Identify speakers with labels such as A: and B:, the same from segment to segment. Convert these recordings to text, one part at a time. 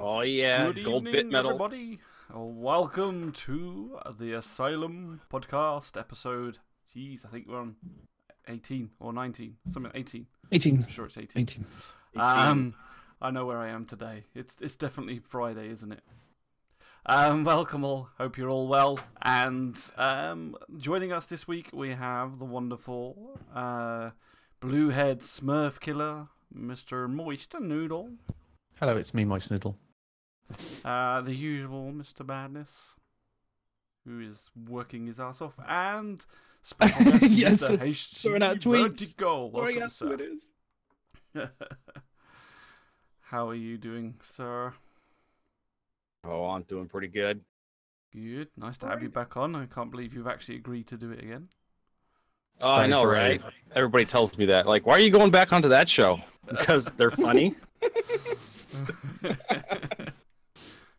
A: Oh yeah,
B: Good
A: gold
B: evening,
A: bit metal.
B: everybody. Welcome to the Asylum podcast episode. Jeez, I think we're on 18 or 19, something 18.
C: 18.
B: I'm sure it's 18.
C: 18.
B: I know where I am today. It's definitely Friday, isn't it? Welcome all. Hope you're all well. And joining us this week we have the wonderful blue-haired Smurf killer, Mr. Moist Noodle.
D: Hello, it's me, Moist Noodle.
B: The usual Mr. Badness, who is working his ass off, and special guest
C: Yes,
B: Mr.
C: throwing out tweets.
B: HCVertigo. Welcome,
C: out
B: sir.
C: it is.
B: How are you doing, sir?
A: Oh, I'm doing pretty good.
B: Good. Nice to have you back on. I can't believe you've actually agreed to do it again.
A: Oh, I know, right? Everybody tells me that. Like, why are you going back onto that show? Because they're funny.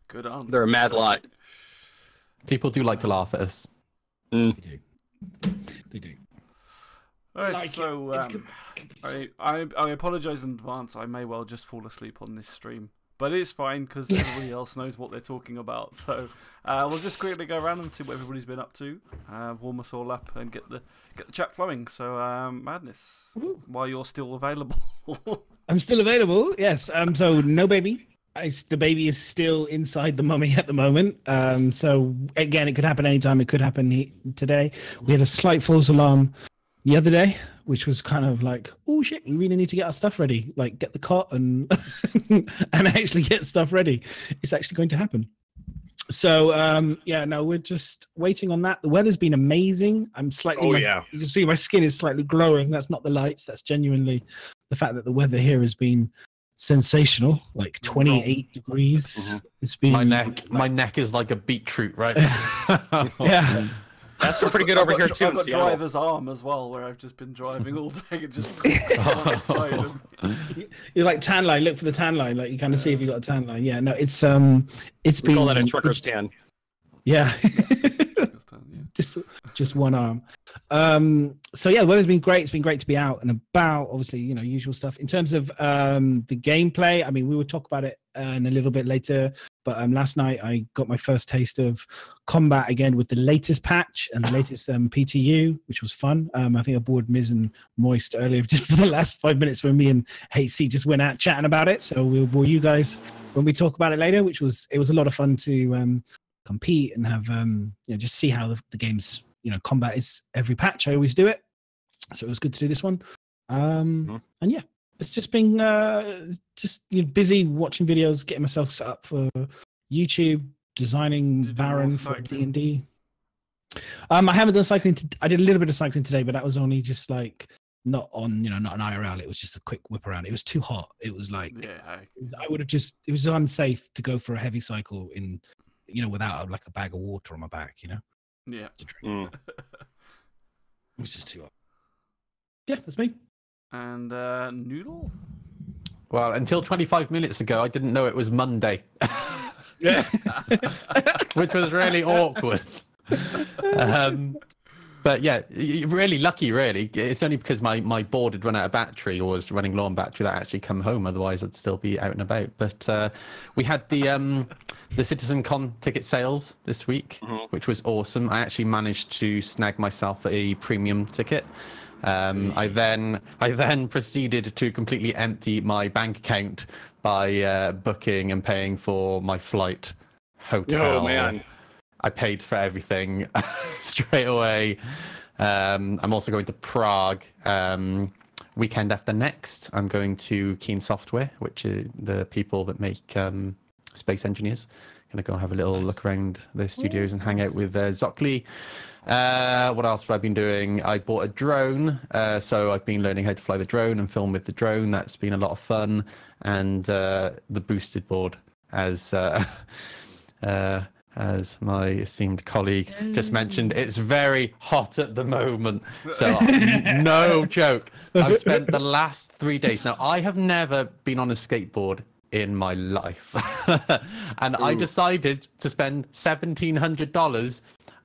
B: Good answer.
A: They're a mad lot.
D: People do like to laugh at us.
A: Mm.
C: They do.
B: All right,
C: Like
B: so I apologise in advance. I may well just fall asleep on this stream, but it's fine because everybody else knows what they're talking about. So we'll just quickly go around and see what everybody's been up to, warm us all up, and get the chat flowing. So Madness, while you're still available.
C: I'm still available, yes. So no baby. The baby is still inside the mummy at the moment. So again, it could happen anytime. It could happen today. We had a slight false alarm the other day, which was kind of like, oh shit, we really need to get our stuff ready. Like get the cot and and actually get stuff ready. It's actually going to happen. So yeah, no, we're just waiting on that. The weather's been amazing. I'm slightly.
A: Oh yeah.
C: You can see my skin is slightly glowing. That's not the lights. That's genuinely the fact that the weather here has been sensational. Like 28 degrees.
A: Mm-hmm.
C: It's been
D: My neck is like a beetroot, right?
C: yeah.
A: That's pretty good over here too.
B: I've
A: in
B: got
A: Seattle.
B: driver's arm as well, where I've just been driving all day and just on the side of me.
C: You're like tan line. Look for the tan line. Like you kind of see if you got a tan line. Yeah. No, it's
A: We
C: been
A: call that a trucker stand.
C: yeah. just one arm. So yeah, the weather's been great. It's been great to be out and about. Obviously, you know, usual stuff. In terms of the gameplay, I mean, we will talk about it in a little bit later. But last night I got my first taste of combat again with the latest patch and the latest PTU, which was fun. I think I bored Miz and Moist earlier just for the last 5 minutes when me and HC just went out chatting about it. So we'll bore you guys when we talk about it later. It was a lot of fun to compete and have you know, just see how the game's, you know, combat is every patch. I always do it, so it was good to do this one. And yeah, it's just been just, you know, busy watching videos, getting myself set up for YouTube, designing Baron for D&D. I haven't done cycling. I did a little bit of cycling today, but that was only just like not on, you know, not an IRL. It was just a quick whip around. It was too hot. It was like, I would have just, it was unsafe to go for a heavy cycle in, you know, without like a bag of water on my back, you know?
B: Yeah.
C: To drink. Which is too hot. Yeah, that's me.
B: And Noodle?
D: Well, until 25 minutes ago, I didn't know it was Monday.
C: Yeah.
D: Which was really awkward. But yeah, really lucky, really. It's only because my board had run out of battery or was running low on battery that I actually come home. Otherwise, I'd still be out and about. But we had the Citizen Con ticket sales this week, which was awesome. I actually managed to snag myself a premium ticket. I then proceeded to completely empty my bank account by booking and paying for my flight, hotel.
A: Oh man.
D: I paid for everything straight away. I'm also going to Prague weekend after next. I'm going to Keen Software, which is the people that make Space Engineers. Gonna go have a little look around their studios and hang out with Zocli. What else have I been doing? I bought a drone, so I've been learning how to fly the drone and film with the drone. That's been a lot of fun. And the boosted board, as my esteemed colleague just mentioned, it's very hot at the moment. So no joke. I've spent the last 3 days. Now, I have never been on a skateboard in my life. And I decided to spend $1,700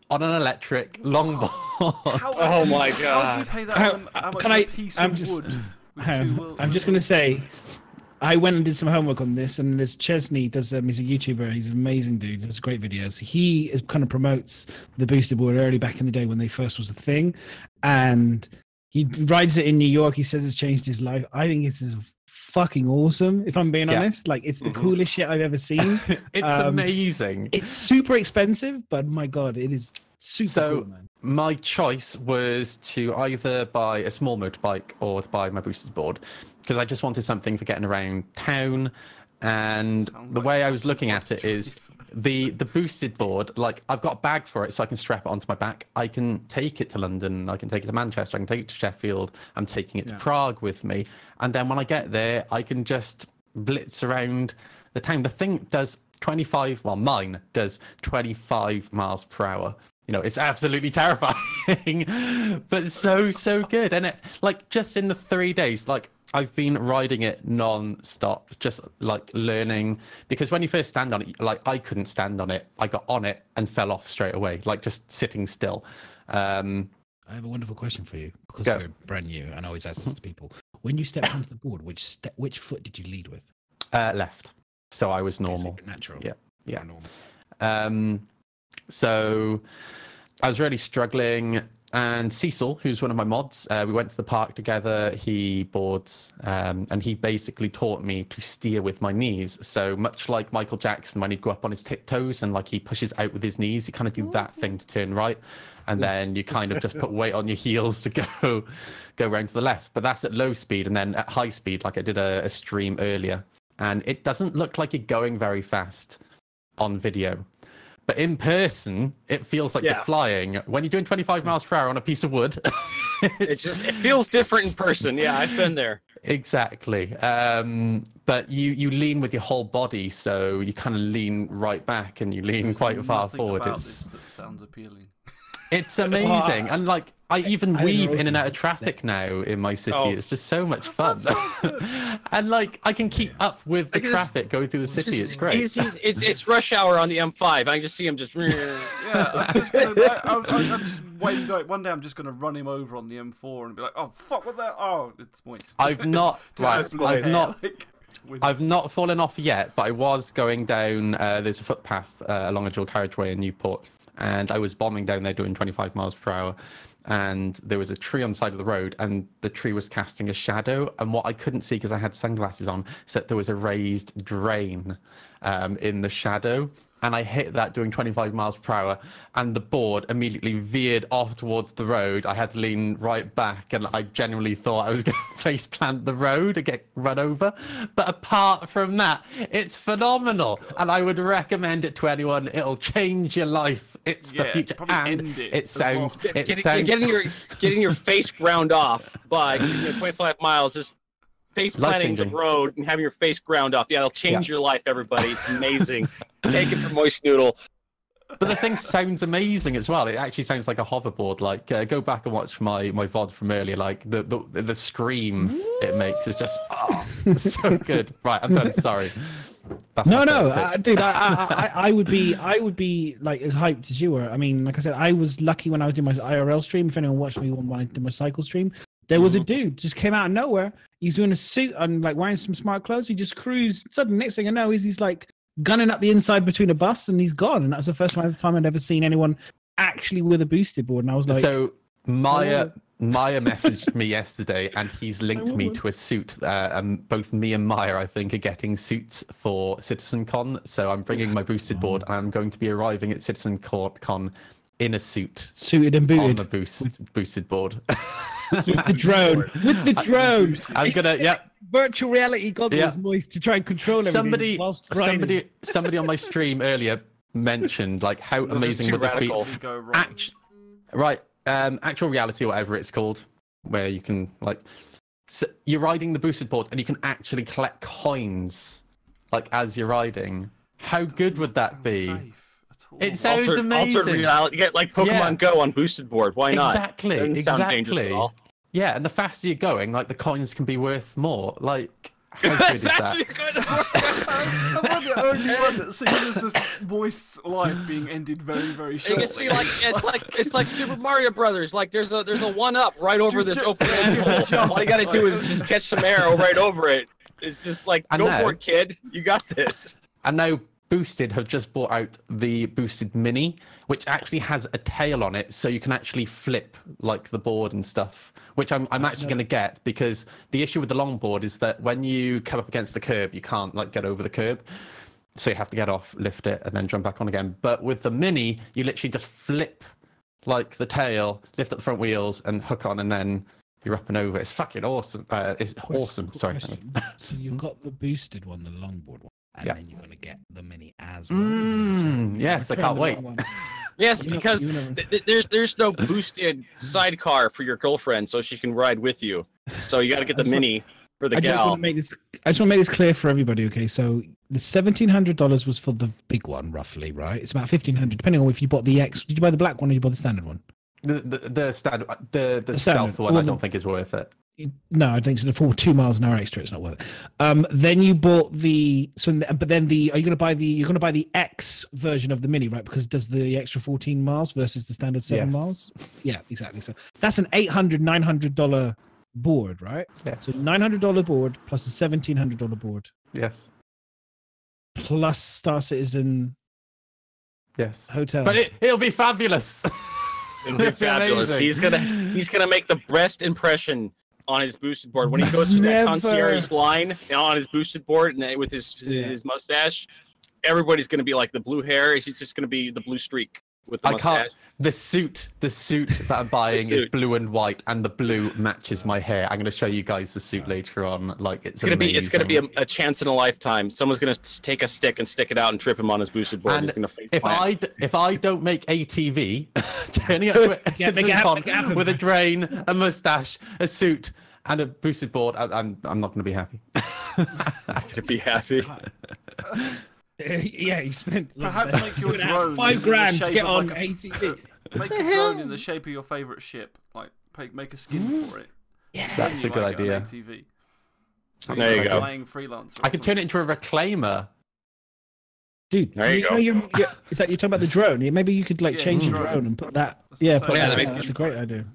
D: on an electric longboard.
A: Oh my god.
B: How do you pay that?
C: I'm just going to say, I went and did some homework on this, and there's Chesney, he's a YouTuber, he's an amazing dude, does great videos. He kind of promotes the boosted board early back in the day when they first was a thing, and he rides it in New York. He says it's changed his life. I think this is fucking awesome, if I'm being honest. Like, it's the coolest shit I've ever seen.
D: It's amazing.
C: It's super expensive, but my God, it is super cool, man.
D: My choice was to either buy a small motorbike or to buy my boosted board, because I just wanted something for getting around town. And the way I was looking at it is the boosted board, like, I've got a bag for it so I can strap it onto my back. I can take it to London, I can take it to Manchester, I can take it to Sheffield. I'm taking it to Prague with me. And then when I get there, I can just blitz around the town. The thing does 25, well, mine does 25 miles per hour. You know, it's absolutely terrifying, but so good. And it, like, just in the 3 days, like, I've been riding it non-stop, just like learning, because when you first stand on it, like, I couldn't stand on it. I got on it and fell off straight away, like just sitting still.
C: I have a wonderful question for you, because you're brand new and I always ask this to people. When you stepped onto the board, which foot did you lead with?
D: Left. So I was normal.
C: Okay, so natural.
D: Yeah.
C: Normal.
D: So I was really struggling, and Cecil, who's one of my mods, we went to the park together. He boards, and he basically taught me to steer with my knees. So much like Michael Jackson, when he'd go up on his tiptoes and like he pushes out with his knees, you kind of do that thing to turn right, and then you kind of just put weight on your heels to go around to the left. But that's at low speed, and then at high speed, like I did a stream earlier, and it doesn't look like you're going very fast on video. But in person, it feels like you're flying. When you're doing 25 miles per hour on a piece of wood,
A: it feels different in person. Yeah, I've been there.
D: Exactly. But you lean with your whole body, so you kind of lean right back and you lean quite far forward.
B: That sounds appealing.
D: It's amazing. And like, I even weave in and out of traffic now in my city. It's just so much fun. And like, I can keep up with the traffic going through the city. It's great.
A: It's rush hour on the M5. I just see him just.
B: I'm just gonna. I'm just waiting. Like, one day, I'm just gonna run him over on the M4 and be like, "Oh fuck, what that? Oh, it's moist."
D: I've not fallen off yet, but I was going down. There's a footpath along a dual carriageway in Newport, and I was bombing down there doing 25 miles per hour. And there was a tree on the side of the road, and the tree was casting a shadow. And what I couldn't see, because I had sunglasses on, is that there was a raised drain in the shadow. And I hit that doing 25 miles per hour, and the board immediately veered off towards the road. I had to lean right back, and I genuinely thought I was going to face plant the road and get run over. But apart from that, it's phenomenal, and I would recommend it to anyone. It'll change your life. It's the future, and it sounds.
A: Getting your face ground off by 25 miles, just face planting the road and having your face ground off. Yeah, it'll change your life, everybody. It's amazing. Take it from Moist Noodle.
D: But the thing sounds amazing as well. It actually sounds like a hoverboard. Like, go back and watch my VOD from earlier. Like the scream it makes is just so good. Right, I'm done. Sorry. That's
C: dude. I would be like as hyped as you were. I mean, like I said, I was lucky when I was doing my IRL stream. If anyone watched me when I did my cycle stream, there was a dude just came out of nowhere. He's doing a suit and like wearing some smart clothes. He just cruised. Suddenly, next thing I know, he's like gunning up the inside between a bus, and he's gone. And that's the first time I'd ever seen anyone actually with a boosted board. And I was like,
D: so Maya messaged me yesterday, and he's linked me to a suit. Both me and Maya, I think, are getting suits for CitizenCon. So I'm bringing my boosted board, and I'm going to be arriving at CitizenCon in a suit,
C: suited and booted,
D: on the boosted board.
C: With the drone.
D: I'm gonna,
C: virtual reality goggles, Moist, to try and control everything.
D: Somebody on my stream earlier mentioned like how amazing would this be? Actual reality, or whatever it's called, where you can like, so you're riding the boosted board and you can actually collect coins like as you're riding. How good would that be? It sounds amazing.
A: Altered reality, get like Pokemon Go on boosted board. Why not?
D: Exactly.
A: Doesn't sound dangerous at all.
D: Yeah, and the faster you're going, like the coins can be worth more. Like, how good is that?
B: I'm the only one that sees this Moist's life being ended very, very shortly.
A: You can see, like it's like Super Mario Brothers. Like there's a 1-up right over this open hole. All you gotta do is just catch some arrow right over it. It's just like, go for it, kid. You got this.
D: And now Boosted have just brought out the Boosted Mini, which actually has a tail on it, so you can actually flip like the board and stuff, which I'm actually going to get, because the issue with the longboard is that when you come up against the curb, you can't like get over the curb. So you have to get off, lift it, and then jump back on again. But with the Mini, you literally just flip like the tail, lift up the front wheels, and hook on, and then you're up and over. It's fucking awesome. It's awesome. Sorry.
C: So you've got the boosted one, the longboard one, and then you're going to get the Mini as well.
D: Yes, I can't wait.
A: Yes, because there's no boosted sidecar for your girlfriend, so she can ride with you. So you got to get the Mini for the gal.
C: I just want to make this clear for everybody. Okay, so the $1,700 was for the big one, roughly, right? It's about $1,500, depending on if you bought the X. Did you buy the black one or you bought the standard one?
D: The standard, the stealth one, I don't think is worth it.
C: No, I think so. For 2 miles an hour extra, it's not worth it. Then you bought the but then are you going to buy the X version of the Mini, right? Because it does the extra 14 miles versus the standard 7 miles. Yeah, exactly. So that's an $900 board, right?
D: Yes.
C: So $900 board plus a $1,700 board.
D: Yes.
C: Plus Star Citizen.
D: Yes.
C: Hotels.
D: But it'll be fabulous.
A: It'll be fabulous.
D: Amazing.
A: He's gonna make the best impression on his boosted board when he goes through that concierge line on his boosted board and with his mustache. Everybody's gonna be like the blue hair. He's just gonna be the blue streak with the mustache.
D: The suit that I'm buying is blue and white, and the blue matches my hair. I'm gonna show you guys the suit later on. Like it's gonna
A: be a chance in a lifetime. Someone's gonna take a stick and stick it out and trip him on his boosted board.
D: And
A: he's gonna face
D: if I don't make ATV, turning up to a Citizen Con with a drain, a mustache, a suit, and a boosted board, I'm not gonna be happy.
A: I'm gonna be happy.
C: Yeah, you spent
B: perhaps make your drone
C: $5,000 to get on ATV.
B: Make a drone in the shape of your favorite ship. Like make a skin for it.
C: Yeah,
D: that's a good idea.
B: ATV.
A: There you go.
B: Freelancer.
D: I can turn it into a reclaimer.
C: Dude,
A: there you go.
C: Is that you're talking about the drone? Maybe you could change the drone and put that. That's a great idea.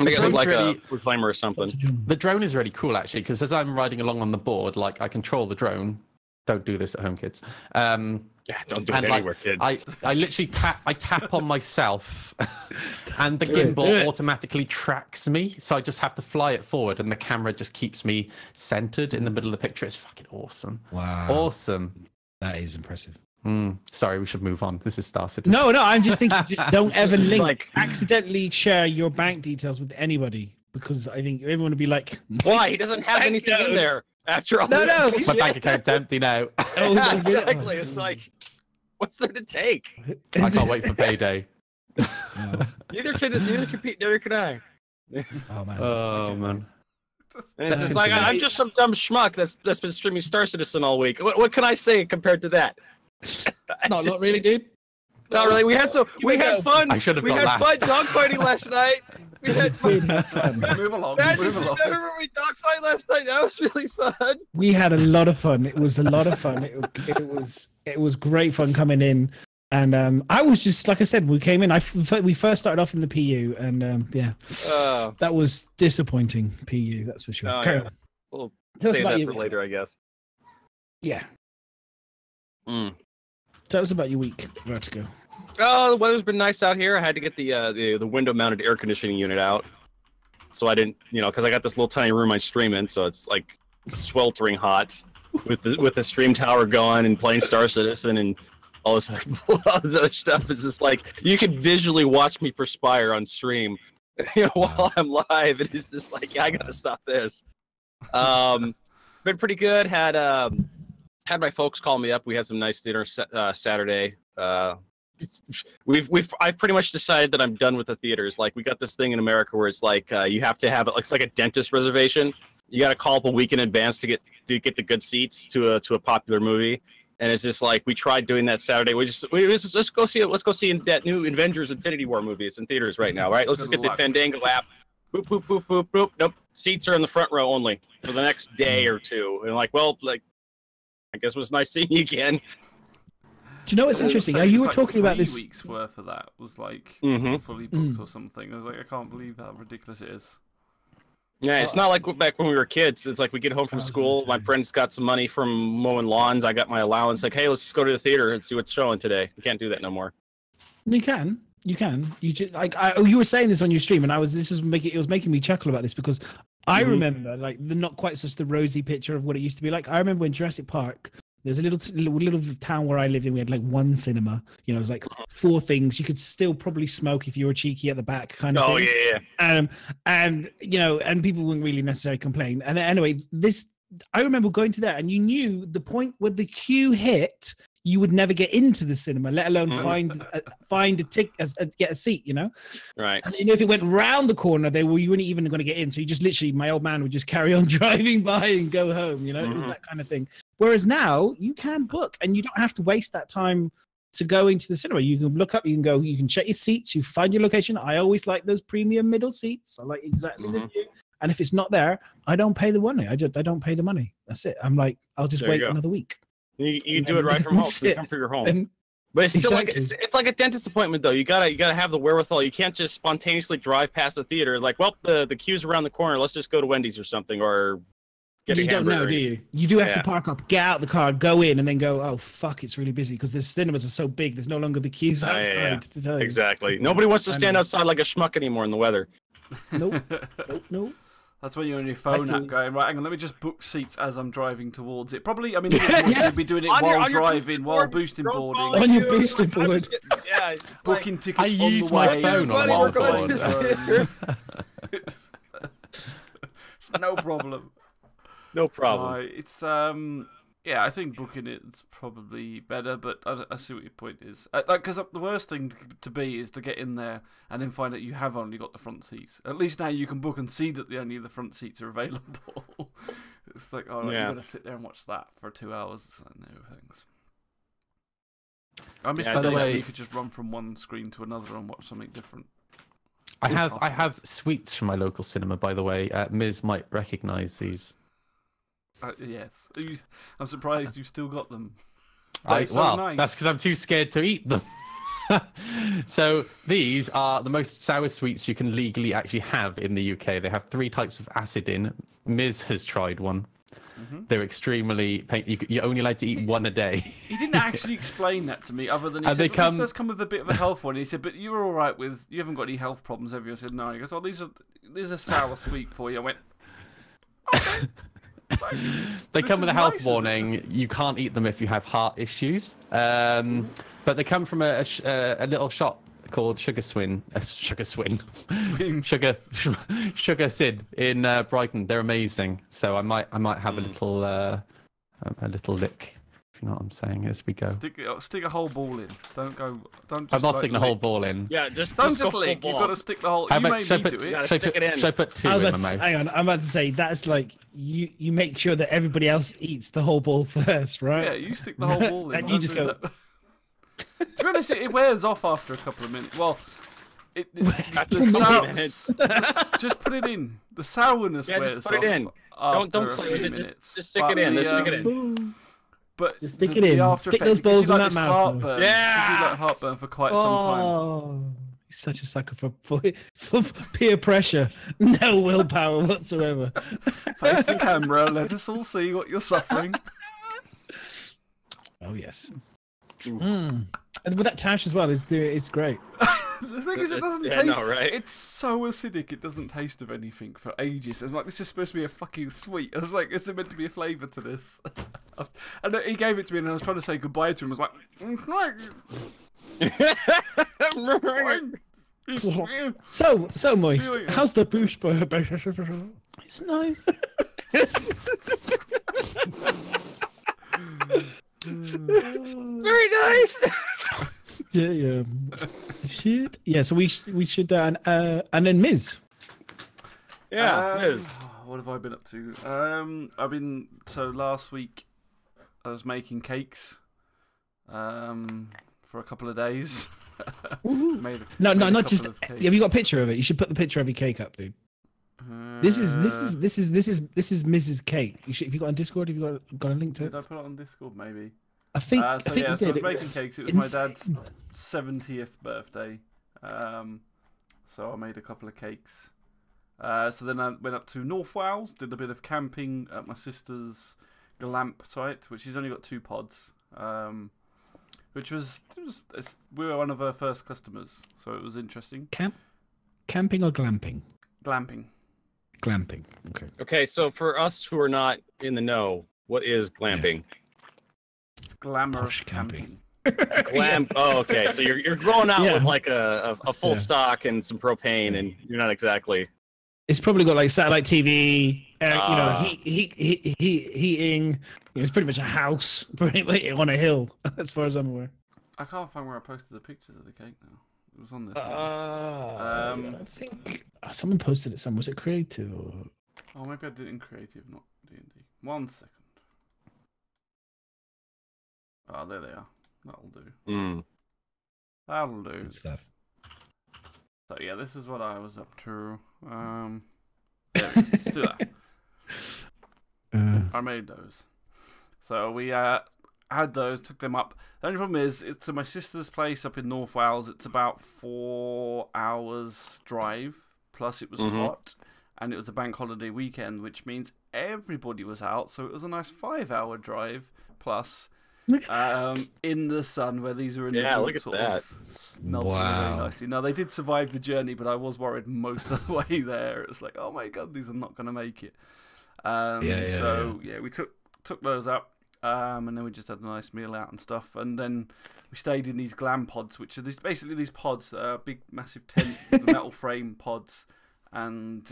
A: Make it look like a reclaimer or something.
D: The drone is really cool actually, because as I'm riding along on the board, like I control the drone. Don't do this at home, kids.
A: Don't do it anywhere, kids.
D: I literally tap on myself, and the gimbal automatically tracks me. So I just have to fly it forward, and the camera just keeps me centered in the middle of the picture. It's fucking awesome.
C: Wow.
D: Awesome.
C: That is impressive.
D: Sorry, we should move on. This is Star Citizen.
C: No, I'm just thinking, don't ever accidentally share your bank details with anybody, because I think everyone would be like,
A: why? He doesn't have anything in there. After all,
C: no,
D: my bank account's empty now.
A: Exactly. It's like, what's there to take?
D: I can't wait for payday.
A: Neither can I.
C: Oh man.
D: Oh man.
A: And it's just like I'm just some dumb schmuck that's been streaming Star Citizen all week. What can I say compared to that?
C: Not really, dude.
A: Not really. We had fun.
D: I should have
A: We had fun dogfighting last night. We had fun.
B: Move along.
A: Remember we dogfight last night? That was really fun.
C: We had a lot of fun. It was a lot of fun. It was great fun coming in, and I was just like I said, we came in. We first started off in the PU, and that was disappointing. PU, that's for sure.
A: Oh, yeah. We'll save that for later, I guess.
C: Yeah. Tell us about your week, Vertigo.
A: Oh, the weather's been nice out here. I had to get the window-mounted air conditioning unit out, so I didn't, because I got this little tiny room I stream in, so it's like sweltering hot with the stream tower going and playing Star Citizen and all this other stuff. It's just like you could visually watch me perspire on stream, while I'm live. And it's just like, I gotta stop this. Been pretty good. Had my folks call me up. We had some nice dinner Saturday. I've pretty much decided that I'm done with the theaters. Like, we got this thing in America where it's like you have to have it's like a dentist reservation. You got to call up a week in advance to get the good seats to a popular movie. And it's just like we tried doing that Saturday. Let's go see it. Let's go see that new Avengers Infinity War movie. It's in theaters right now, right? Let's just get the Fandango app. Boop boop boop boop boop. Nope, seats are in the front row only for the next day or two. And like, well, like, I guess it was nice seeing you again.
C: Do you know what's interesting? You were talking about this.
B: 3 weeks worth of that was like fully booked or something. I was like, I can't believe how ridiculous it is.
A: Yeah, it's not like back when we were kids. It's like we get home from school. My friend's got some money from mowing lawns. I got my allowance. Like, hey, let's just go to the theater and see what's showing today. You can't do that no more.
C: You can. You just like you were saying this on your stream, and it was making me chuckle about this because I remember like the not quite such the rosy picture of what it used to be like. I remember when Jurassic Park. There's a little town where I lived in. We had like one cinema. You know, it was like 4 things. You could still probably smoke if you were cheeky at the back, kind of thing.
A: Oh yeah.
C: And you know, and people wouldn't really necessarily complain. And then, anyway, I remember going to that, and you knew the point where the queue hit, you would never get into the cinema, let alone find a ticket, get a seat. You know,
A: right?
C: And you know, if it went round the corner, you weren't even going to get in. So you just literally, my old man would just carry on driving by and go home. You know, it was that kind of thing. Whereas now you can book and you don't have to waste that time to go into the cinema. You can look up, you can check your seats, you find your location. I always like those premium middle seats. I like exactly the view. And if it's not there, I don't pay the money. I don't pay the money. That's it. I'm like, I'll just wait another week.
A: You can do it right from home. You come for your home. But it's still like it's like a dentist appointment though. You gotta have the wherewithal. You can't just spontaneously drive past the theater like, well, the queue's around the corner. Let's just go to Wendy's or something or.
C: You don't know, do you? You do have to park up, get out the car, go in, and then go, oh, fuck, it's really busy because the cinemas are so big. There's no longer the queues outside. To tell you.
A: Exactly. Nobody wants to stand outside like a schmuck anymore in the weather.
C: Nope. Nope.
B: That's when you're on your phone app going, right, hang on, let me just book seats as I'm driving towards it. Probably, I mean, you'd be doing it while driving, while boosting boarding.
C: On your boosting board.
A: Yeah.
B: Booking tickets
D: I use my phone on while board.
B: It's no problem.
A: No problem.
B: It's yeah, I think booking it's probably better, but I see what your point is. Because the worst thing to be is to get in there and then find out you have only got the front seats. At least now you can book and see that only the front seats are available. It's like, oh, you're gonna sit there and watch that for 2 hours. It's like, no thanks. I miss the days where you could just run from one screen to another and watch something different.
D: I have sweets from my local cinema, by the way. Ms might recognise these.
B: Yes, I'm surprised you still got them.
D: Nice. That's because I'm too scared to eat them. So these are the most sour sweets you can legally actually have in the UK. They have 3 types of acid in. Ms has tried one. They're extremely painful. You're only allowed to eat one a day.
B: He didn't actually explain that to me, other than he said, this does come with a bit of a health one. He said, but you're all right with, you haven't got any health problems, have you? I said, no. He goes, oh, these are sour sweet for you. I went, okay.
D: They come with a health warning. You can't eat them if you have heart issues. But they come from a little shop called Sugar Swin, Sugar Sid in Brighton. They're amazing. So I might have a little lick. If you know what I'm saying, as we go.
B: Stick a whole ball in. Don't just.
D: I'm not sticking a whole ball in.
A: Yeah,
B: don't just lick. You've got to stick the whole. You may need to.
A: You gotta stick it in.
D: Should I put 2 in my mouth?
C: Hang on, I'm about to say that's like you make sure that everybody else eats the whole ball first, right?
B: Yeah, you stick the whole ball in.
C: And you just go.
B: To be honest, it wears off after a couple of minutes. Well, just put it in. The sourness wears off.
A: Just put it in. Don't play with it. Just stick it in. Just stick it in.
B: But
C: just stick it in. Stick those balls in that mouth.
B: Yeah. You like heartburn for quite some time.
C: He's such a sucker for peer pressure. No willpower whatsoever.
B: Face the camera. Let us all see what you're suffering.
C: Oh yes. And with that tash as well, it's great.
B: The thing is, it doesn't taste. No, right? It's so acidic. It doesn't taste of anything for ages. I'm like, this is supposed to be a fucking sweet. I was like, is there meant to be a flavour to this? And he gave it to me, and I was trying to say goodbye to him. I was like,
C: so moist. How's the boosh? It's nice.
A: Very nice.
C: Yeah. Shit. Yeah. So we should and then Ms.
A: Yeah, Ms.
B: What have I been up to? Last week I was making cakes. For a couple of days.
C: Not just. Have you got a picture of it? You should put the picture of your cake up, dude. This is Mrs. Cake. If you got on Discord, have you got a link to it?
B: Did I put it on Discord? Maybe.
C: I think
B: I was making cakes. It was my dad's 70th birthday. So I made a couple of cakes. So then I went up to North Wales, did a bit of camping at my sister's glamp site, which she's only got 2 pods. Which we were one of her first customers, so it was interesting.
C: Camping or glamping?
B: Glamping.
C: Glamping. Okay.
A: Okay, so for us who are not in the know, what is glamping?
B: Glamorous
C: Posh camping.
A: Glam. Oh, okay. So you're going out with like a full stock and some propane, and you're not exactly.
C: It's probably got like satellite TV, heating. It's pretty much a house, pretty much on a hill, as far as I'm aware.
B: I can't find where I posted the pictures of the cake now. It was on this.
C: I think someone posted it somewhere. Was it creative? Or...
B: Oh, maybe I did it in creative, not D&D. 1 second. Oh, there they are. That'll do. That'll do.
C: Good stuff.
B: So yeah, this is what I was up to. Let's do that. I made those. So we had those, took them up. The only problem is, it's to my sister's place up in North Wales. It's about 4 hours drive. Plus, it was hot, and it was a bank holiday weekend, which means everybody was out. So it was a nice 5-hour drive. Plus, in the sun, where these were in the
A: look at that.
B: Melting very nicely. Now they did survive the journey, but I was worried most of the way there. It was like, oh my god, these are not going to make it. We took those up, and then we just had a nice meal out and stuff. And then we stayed in these glam pods, which are basically these pods, big massive tent with metal frame pods, and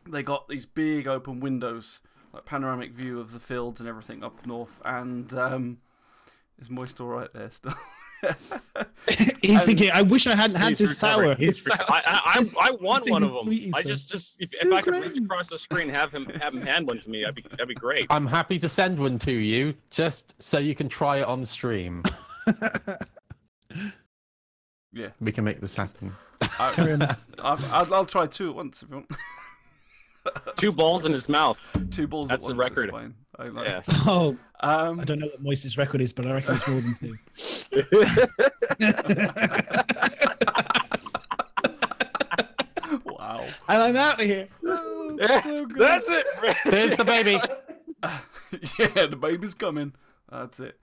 B: they got these big open windows, like panoramic view of the fields and everything up north. And is Moist all right there still?
C: He's thinking, I wish I hadn't had this sour.
A: I want one of them. I
C: stuff.
A: just if I could reach across the screen, have him hand one to me, that'd be great.
D: I'm happy to send one to you, just so you can try it on stream.
B: Yeah,
D: we can make this happen.
B: I'll try 2 at once if you want.
C: 2 balls in his mouth.
B: 2 balls.
A: That's
B: at
A: the
B: once,
A: record.
B: fine.
A: Yeah.
C: Oh, I don't know what Moist's record is, but I reckon it's more than 2.
B: Wow.
C: And I'm out of here.
B: So
A: That's it.
D: There's the baby.
B: Yeah, the baby's coming. That's it.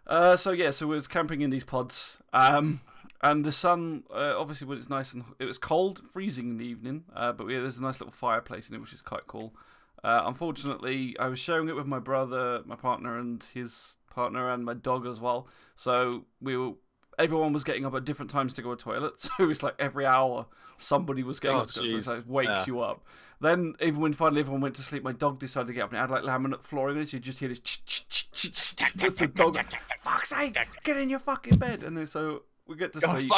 B: So we was camping in these pods. And the sun, obviously, when it's nice and it was cold, freezing in the evening. But there's a nice little fireplace in it, which is quite cool. Unfortunately, I was sharing it with my brother, my partner, and his partner, and my dog as well. So everyone was getting up at different times to go to the toilet. So it was like every hour somebody was getting up to go. So it wakes you up. Then even when finally everyone went to sleep, my dog decided to get up and it had like laminate flooring in it. So you just hear this the dog. Fuck's sake, get in your fucking bed. And then so we get to sleep.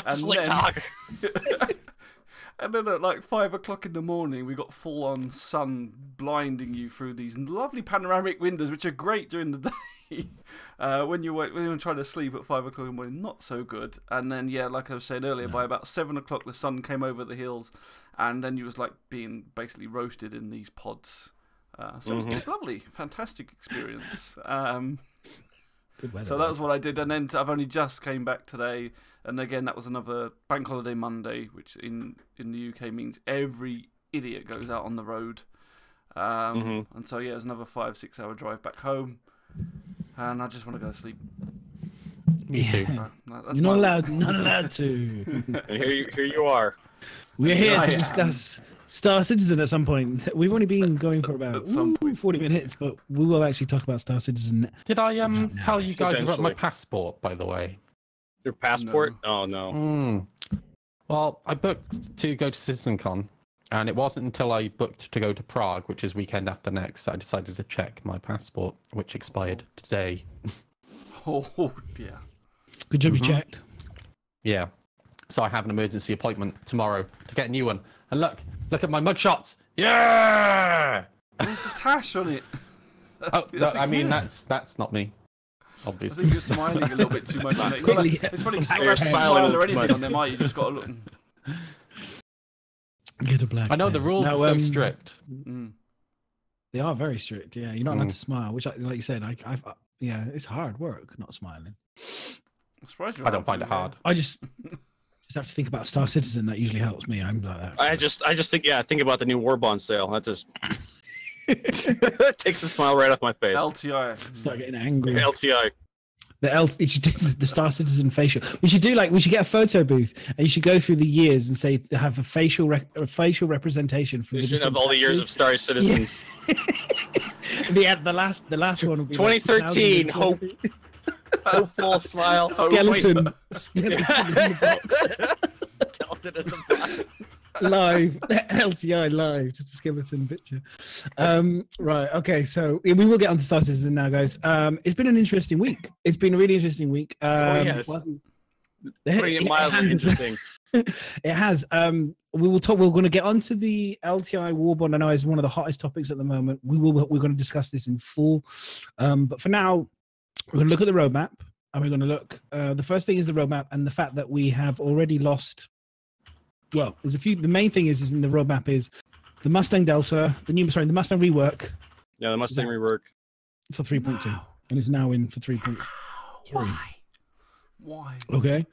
B: And then at like 5 o'clock in the morning, we got full-on sun blinding you through these lovely panoramic windows, which are great during the day. When you're trying to sleep at 5 o'clock in the morning, not so good. And then, like I was saying earlier, by about 7 o'clock, the sun came over the hills, and then you was like being basically roasted in these pods. So it was lovely, fantastic experience.
C: Good weather.
B: So that was what I did, and then I've only just came back today. And again, that was another Bank Holiday Monday, which in the UK means every idiot goes out on the road. And so, it was another 5-6 hour drive back home. And I just want to go to sleep.
C: Me too.
B: So,
C: you're not allowed to.
A: And here you are.
C: We're here to discuss Star Citizen at some point. We've only been going for about 40 minutes, but we will actually talk about Star Citizen.
D: Did I tell you guys about my passport, by the way?
A: Your passport?
B: No.
A: Oh, no.
D: Well, I booked to go to CitizenCon, and it wasn't until I booked to go to Prague, which is weekend after next, that I decided to check my passport, which expired today.
B: Oh, dear.
C: Good job you checked.
D: Yeah. So I have an emergency appointment tomorrow to get a new one. And look at my mugshots. Yeah!
B: There's the tash on it.
D: Oh, no, I mean, that's not me. Obviously.
B: I think you're smiling a little bit too much. It's funny because you don't smile or anything on them, are you? Just got to look.
C: Get a black.
D: I know the rules are so strict.
C: They are very strict. Yeah, you're not allowed to smile, which, like you said, it's hard work not smiling.
B: I'm surprised
D: I don't find it hard.
C: I just Just have to think about Star Citizen. That usually helps me. I'm like that.
A: I just think about the new Warbonds sale. That just takes the smile right off my face.
B: LTI.
C: Start getting angry.
A: LTI.
C: You should do the Star Citizen facial. We should get a photo booth, and you should go through the years and say have a facial representation from.
A: You should have all the years of Star Citizen.
C: Yeah. the last one will be
A: 2013.
C: Like
A: Hopeful smile.
C: Skeleton in the box.
A: Skeleton in the box.
C: Live LTI live, just a skeleton picture. Right, okay, so we will get onto Star Citizen now, guys. It's been an interesting week. It's been a really interesting week.
A: Yes. Pretty mildly interesting.
C: It has. We will talk. We're going to get onto the LTI Warbond. I know is one of the hottest topics at the moment. We're going to discuss this in full. But for now, we're going to look at the roadmap, and we're going to look. The first thing is the roadmap and the fact that we have already lost. Well, there's a few. The main thing is in the roadmap is the Mustang Delta, the Mustang rework.
A: Yeah, the Mustang rework
C: for 3.2, and it's now in for 3.3.
B: Why?
C: Okay.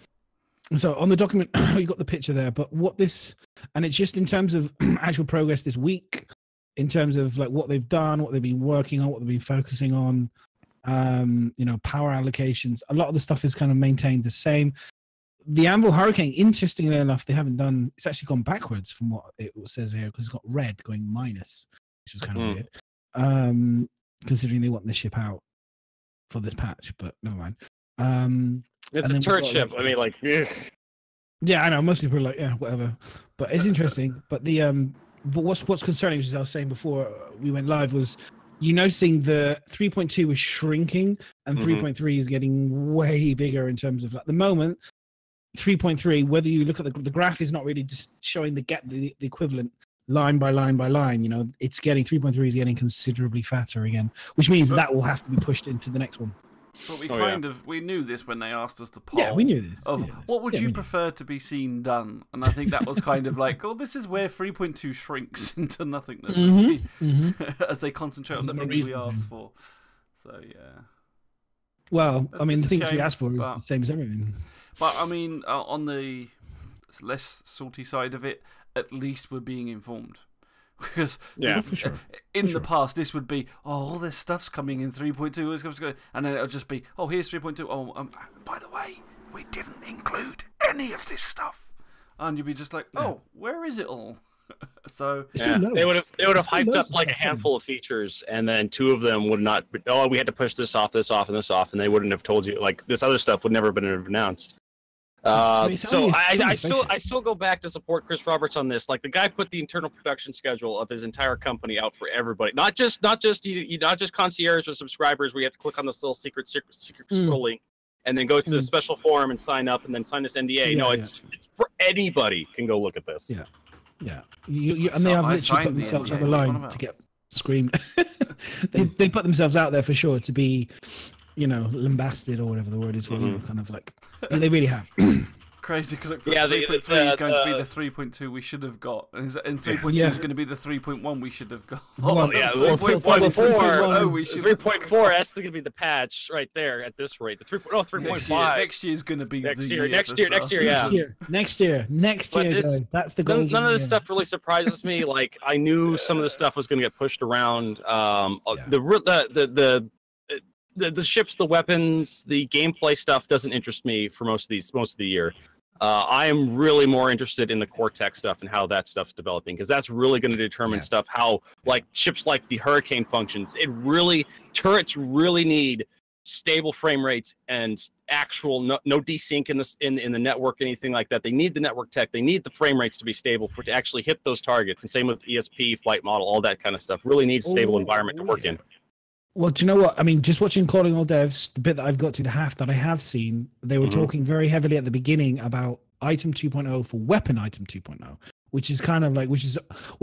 C: So on the document, you got the picture there, but and it's just in terms of actual progress this week, in terms of like what they've done, what they've been working on, what they've been focusing on, power allocations. A lot of the stuff is kind of maintained the same. The Anvil Hurricane, interestingly enough, they haven't done. It's actually gone backwards from what it says here because it's got red going minus, which was kind of weird. Considering they want the ship out for this patch, but never mind.
A: It's a turret ship.
C: Yeah, I know. Most people are like, yeah, whatever. But it's interesting. But but what's concerning, which as I was saying before we went live, was you noticing the 3.2 was shrinking and 3.3 is getting way bigger in terms of like the moment. 3.3, whether you look at the graph, is not really just showing the equivalent line by line by line. It's getting 3.3 is getting considerably fatter again, which means that will have to be pushed into the next one.
B: But we knew this when they asked us to poll.
C: Yeah, we knew this.
B: What would you prefer to be seen done? And I think that was kind of like, this is where 3.2 shrinks into nothingness as they concentrate on the things we asked for. So yeah.
C: Well, I mean, the things we asked for is the same as everything.
B: But I mean, on the less salty side of it, at least we're being informed. Because
C: for sure.
B: In the past, this would be, all this stuff's coming in 3.2, and then it'll just be, here's 3.2. Oh, by the way, we didn't include any of this stuff, and you'd be just like, where is it all? So
A: they would have hyped up like a handful of features, and then two of them would not. We had to push this off, and this off, and they wouldn't have told you. Like this other stuff would never have been announced. I still go back to support Chris Roberts on this. Like the guy put the internal production schedule of his entire company out for everybody, not just concierge or subscribers where you have to click on this little secret scroll link and then go to the special forum and sign up and then sign this NDA. It's for anybody can go look at this.
C: Yeah. And they have literally put themselves on the line to get screamed. they put themselves out there for sure to be, lambasted or whatever the word is for kind of like they really have.
B: Crazy because 3.3 is going to be the 3.2 we should have got, and 3.2 is going to be the 3.1 we should have got.
A: 3.4 we should. 3.4 that's going to be the patch right there at this rate. The 3.5
B: next year is going to be
A: next
B: year.
A: Next year,
C: guys. That's the goal.
A: None of this stuff really surprises me. Like I knew some of this stuff was going to get pushed around. The ships, the weapons, the gameplay stuff doesn't interest me for most of the year. I am really more interested in the core tech stuff and how that stuff's developing, because that's really going to determine stuff how like ships like the Hurricane functions. Turrets really need stable frame rates and actual no desync in the network, anything like that. They need the network tech. They need the frame rates to be stable to actually hit those targets. And same with ESP, flight model, all that kind of stuff. Really needs a stable environment to work in.
C: Well, do you know what? I mean, just watching Calling All Devs, the bit that I've got to, the half that I have seen, they were talking very heavily at the beginning about item 2.0 for weapon item 2.0, which is kind of like, which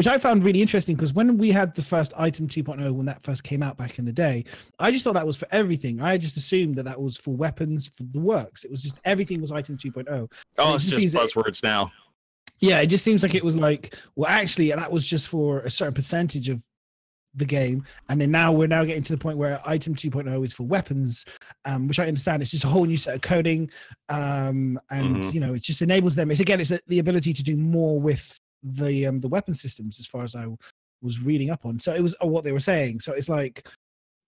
C: I found really interesting, because when we had the first item 2.0, when that first came out back in the day, I just thought that was for everything. I just assumed that was for weapons, for the works. It was just everything was item 2.0.
A: Oh, it's just buzzwords now.
C: Yeah, it just seems like it was like, well, actually, that was just for a certain percentage of the game, and then we're now getting to the point where item 2.0 is for weapons, which I understand it's just a whole new set of coding, and you know, it just enables them. It's the ability to do more with the weapon systems, as far as I was reading up on. So it was what they were saying. So it's like,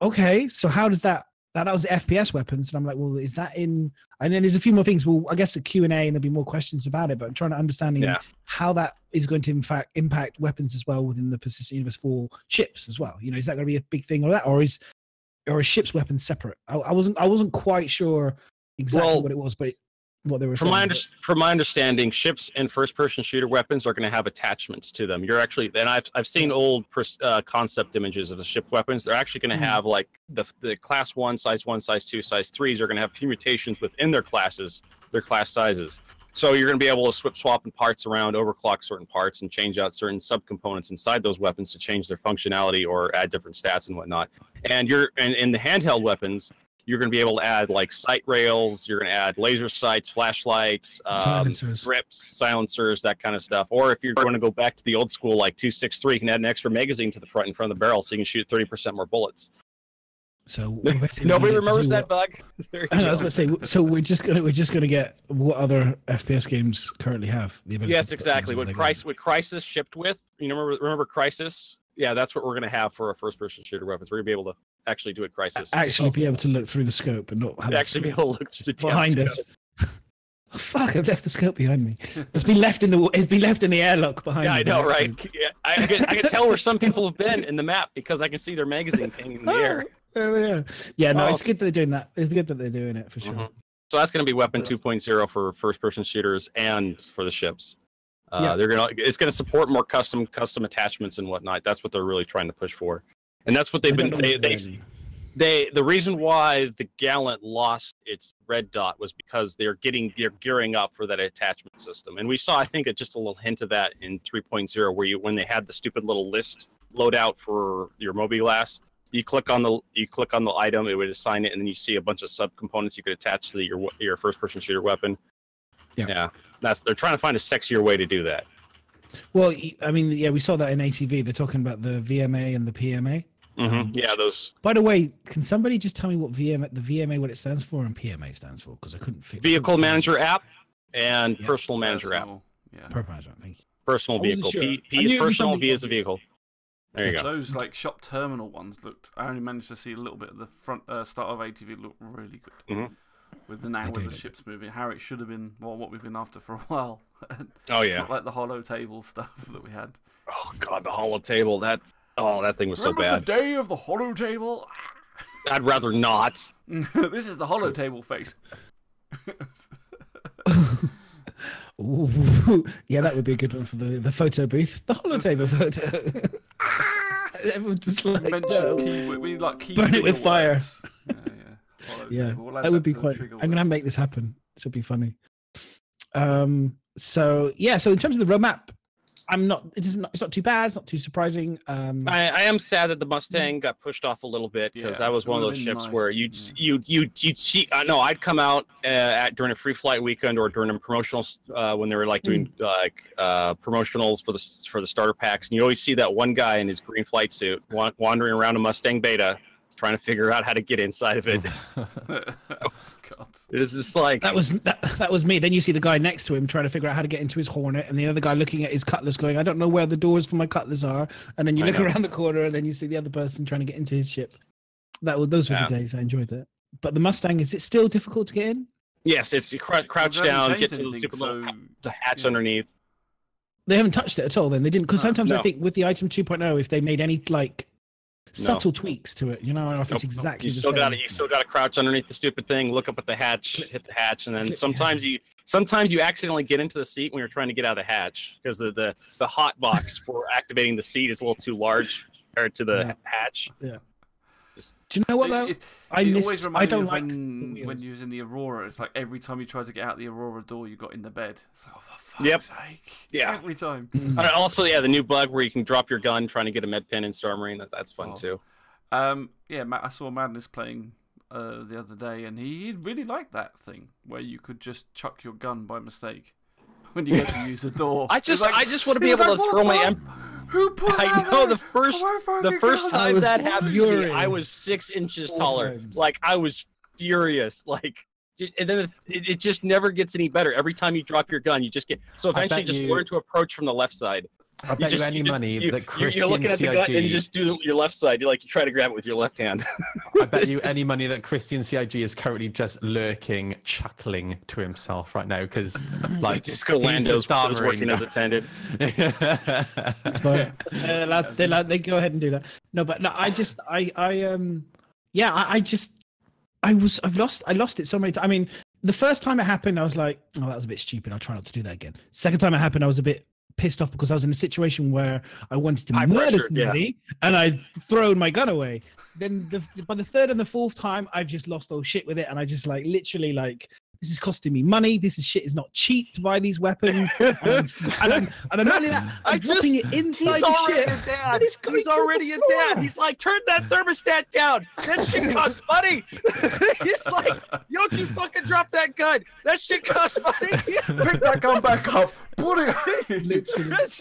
C: okay, so how does that was FPS weapons, and I'm like, well, is that in? And then there's a few more things. Well, I guess a Q&A, and there'll be more questions about it. But I'm trying to understand how that is going to in fact impact weapons as well within the persistent universe for ships as well. You know, is that going to be a big thing, or is ships weapons separate? I wasn't quite sure exactly what it was, but what they were saying.
A: From my understanding, ships and first-person shooter weapons are going to have attachments to them. You're actually, and I've seen old concept images of the ship weapons. They're actually going to have like the class 1, size 1, size 2, size 3s are going to have permutations within their classes, their class sizes. So you're going to be able to swap parts around, overclock certain parts, and change out certain subcomponents inside those weapons to change their functionality or add different stats and whatnot. And in the handheld weapons, you're going to be able to add like sight rails. You're going to add laser sights, flashlights, grips, silencers, that kind of stuff. Or if you're going to go back to the old school, like 263, you can add an extra magazine to the front in front of the barrel, so you can shoot 30% more bullets.
C: So
A: nobody remembers that bug.
C: I was going to say. So we're just gonna get what other FPS games currently have the ability.
A: Yes, exactly. What Crisis shipped with. You remember Crisis? Yeah, that's what we're going to have for our first-person shooter weapons. We're going to be able to actually do it Crisis.
C: Actually be able to look through the scope and not have
A: actually be able to look through the
C: behind us. Oh, fuck! I've left the scope behind me. It's been left in the airlock behind me.
A: Yeah, I know, right? Yeah, I can tell where some people have been in the map because I can see their magazines hanging in the air.
C: There they are. Yeah, no, it's good that they're doing that. It's good that they're doing it for sure.
A: So that's going to be Weapon 2.0 for first-person shooters and for the ships. It's going to support more custom attachments and whatnot. That's what they're really trying to push for, and that's what they've been. The reason why the Gallant lost its red dot was because they're gearing up for that attachment system, and we saw, I think, just a little hint of that in 3.0, where when they had the stupid little list loadout for your Mobiglass. You click on the item, it would assign it, and then you see a bunch of subcomponents you could attach to your first-person shooter weapon. Yeah, they're trying to find a sexier way to do that.
C: Well, I mean, yeah, we saw that in ATV. They're talking about the VMA and the PMA.
A: Yeah, those.
C: By the way, can somebody just tell me what the VMA, what it stands for, and PMA stands for? Because I couldn't figure.
A: Vehicle Manager App and Personal Manager App.
C: Yeah. Personal, thank you.
A: Personal vehicle. P is personal. V is a vehicle. There you go.
B: Those like shop terminal ones looked. I only managed to see a little bit of the front start of ATV. Looked really good. With the ships moving, how it should have been. Well, what we've been after for a while.
A: Oh yeah.
B: Not like the hollow table stuff that we had.
A: Oh god, the hollow table. That thing was so bad.
B: The day of the hollow table.
A: I'd rather not.
B: This is the hollow table face.
C: Ooh, yeah, that would be a good one for the photo booth. The holotape photo. Everyone just like,
B: we like
C: burn it with fire.
B: Yeah,
C: that would be quite. I'm gonna make this happen. This would be funny. So in terms of the roadmap, it's not too bad. It's not too surprising.
A: I am sad that the Mustang got pushed off a little bit because that was one of those ships where you'd see. No, I'd come out during a free flight weekend or during a promotional when they were like doing promotionals for the starter packs, and you always see that one guy in his green flight suit wandering around a Mustang Beta, trying to figure out how to get inside of it. God. It is just like
C: that was me. Then you see the guy next to him trying to figure out how to get into his Hornet, and the other guy looking at his Cutlass, going, "I don't know where the doors for my Cutlass are." And then you look around the corner, and then you see the other person trying to get into his ship. Those were the days. I enjoyed that. But the Mustang, is it still difficult to get in?
A: Yes, it's you crouch down, get to the super little hatch underneath.
C: They haven't touched it at all. Then they didn't, because sometimes I think with the item 2.0, if they made any subtle tweaks to it, if it's exactly
A: you still got to crouch underneath the stupid thing, look up at the hatch, hit the hatch, and then sometimes you accidentally get into the seat when you're trying to get out of the hatch because the hot box for activating the seat is a little too large compared to the hatch.
C: Yeah. Do you know what though? I don't like
B: when you was in the Aurora. It's like every time you tried to get out the Aurora door, you got in the bed. It's like, oh, for fuck's sake.
A: Yeah,
B: every time.
A: Also, the new bug where you can drop your gun trying to get a med pin in Star Marine. That's fun too.
B: I saw Madness playing the other day, and he really liked that thing where you could just chuck your gun by mistake when you get to use a door.
A: I just want to be able to throw my
B: Who put that
A: I know
B: there?
A: the first time that happened to me, I was 6 inches taller. Like I was furious. Like, and then it just never gets any better. Every time you drop your gun, you just get so eventually just learn to approach from the left side.
D: I bet you any money that Christian
A: you're looking at the gun
D: CIG...
A: and you just do your left side. You try to grab it with your left hand.
D: I bet you any money that Christian CIG is currently just lurking, chuckling to himself right now because, like,
A: Disco Lando's working as attended.
C: It's fine. They go ahead and do that. No, but no, I lost it so many times. I mean, the first time it happened, I was like, oh, that was a bit stupid. I'll try not to do that again. Second time it happened, I was a bit pissed off because I was in a situation where I wanted to murder somebody and I'd thrown my gun away. Then by the third and the fourth time, I've just lost all shit with it, and I just literally this is costing me money. This shit is not cheap to buy these weapons. and not only that, I'm dropping it inside the ship. And
A: He's already a dad. He's like, turn that thermostat down. That shit costs money. He's like, don't you fucking drop that gun. That shit costs money.
B: Pick that gun back up. Put it.
C: Literally.
A: Those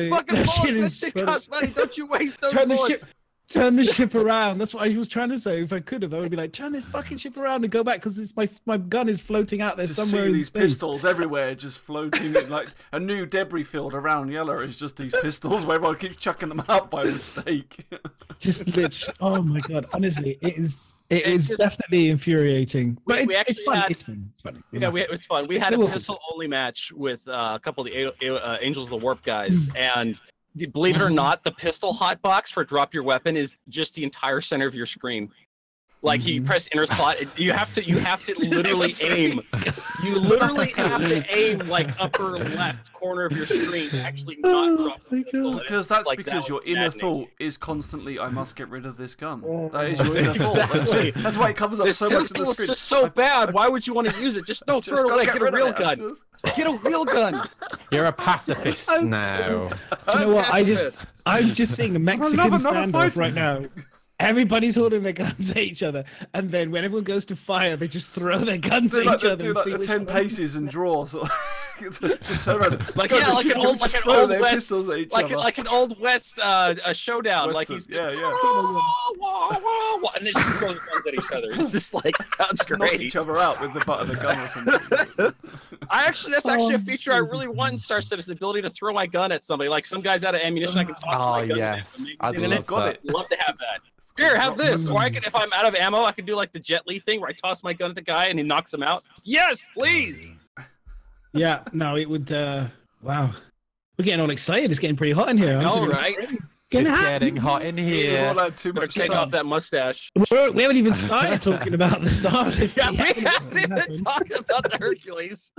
A: fucking bullets. That shit costs money. Don't you waste those bullets.
C: Turn the ship around. That's what I was trying to say. If I could have, I would be like, turn this fucking ship around and go back because my gun is floating out there
B: just
C: somewhere in
B: these
C: space.
B: Pistols everywhere, just floating in like a new debris field around Yellow. Is just these pistols where everyone keeps chucking them out by mistake.
C: Just literally. Oh my god! Honestly, it is definitely infuriating. But it's fun. It's funny.
A: Yeah, it was fun. We had a pistol-only match with a couple of the Angels of the Warp guys, and believe it or not, the pistol hotbox for drop your weapon is just the entire center of your screen. Like you press enter slot, you have to literally aim. You literally have to aim like upper left corner of your screen to actually not drop the pistol.
B: Because that's like because your inner thought is constantly, I must get rid of this gun. That is your inner thought. That's why it comes up so much in the screen.
A: This is so bad. Why would you want to use it? Just throw it away. Get a real gun. Get a real gun.
D: You're a pacifist now.
C: Do you know what? I'm just seeing a Mexican standoff right now. Everybody's holding their guns at each other, and then when everyone goes to fire, they just throw their guns at each other.
B: Do like the 10 paces and draw. So turn around.
A: Like an old West showdown. Like he's
B: yeah.
A: And they just throw the guns at each other. It's just like that's great.
B: Knock each other out with the butt of the gun or something.
A: That's actually a feature I really want in Star Citizen, the ability to throw my gun at somebody. Like some guy's out of ammunition, I can toss my gun.
D: Yes,
A: I'd love to have that. Here, have this. Or if I'm out of ammo, I can do like the Jet Li thing where I toss my gun at the guy and he knocks him out. Yes, please.
C: Yeah, no, it would. Wow, we're getting all excited. It's getting pretty hot in here.
A: All right.
D: It's getting hot in here.
A: Better take off that mustache.
C: We haven't even started talking about the Starlift.
A: Yeah, we haven't even talked about the Hercules.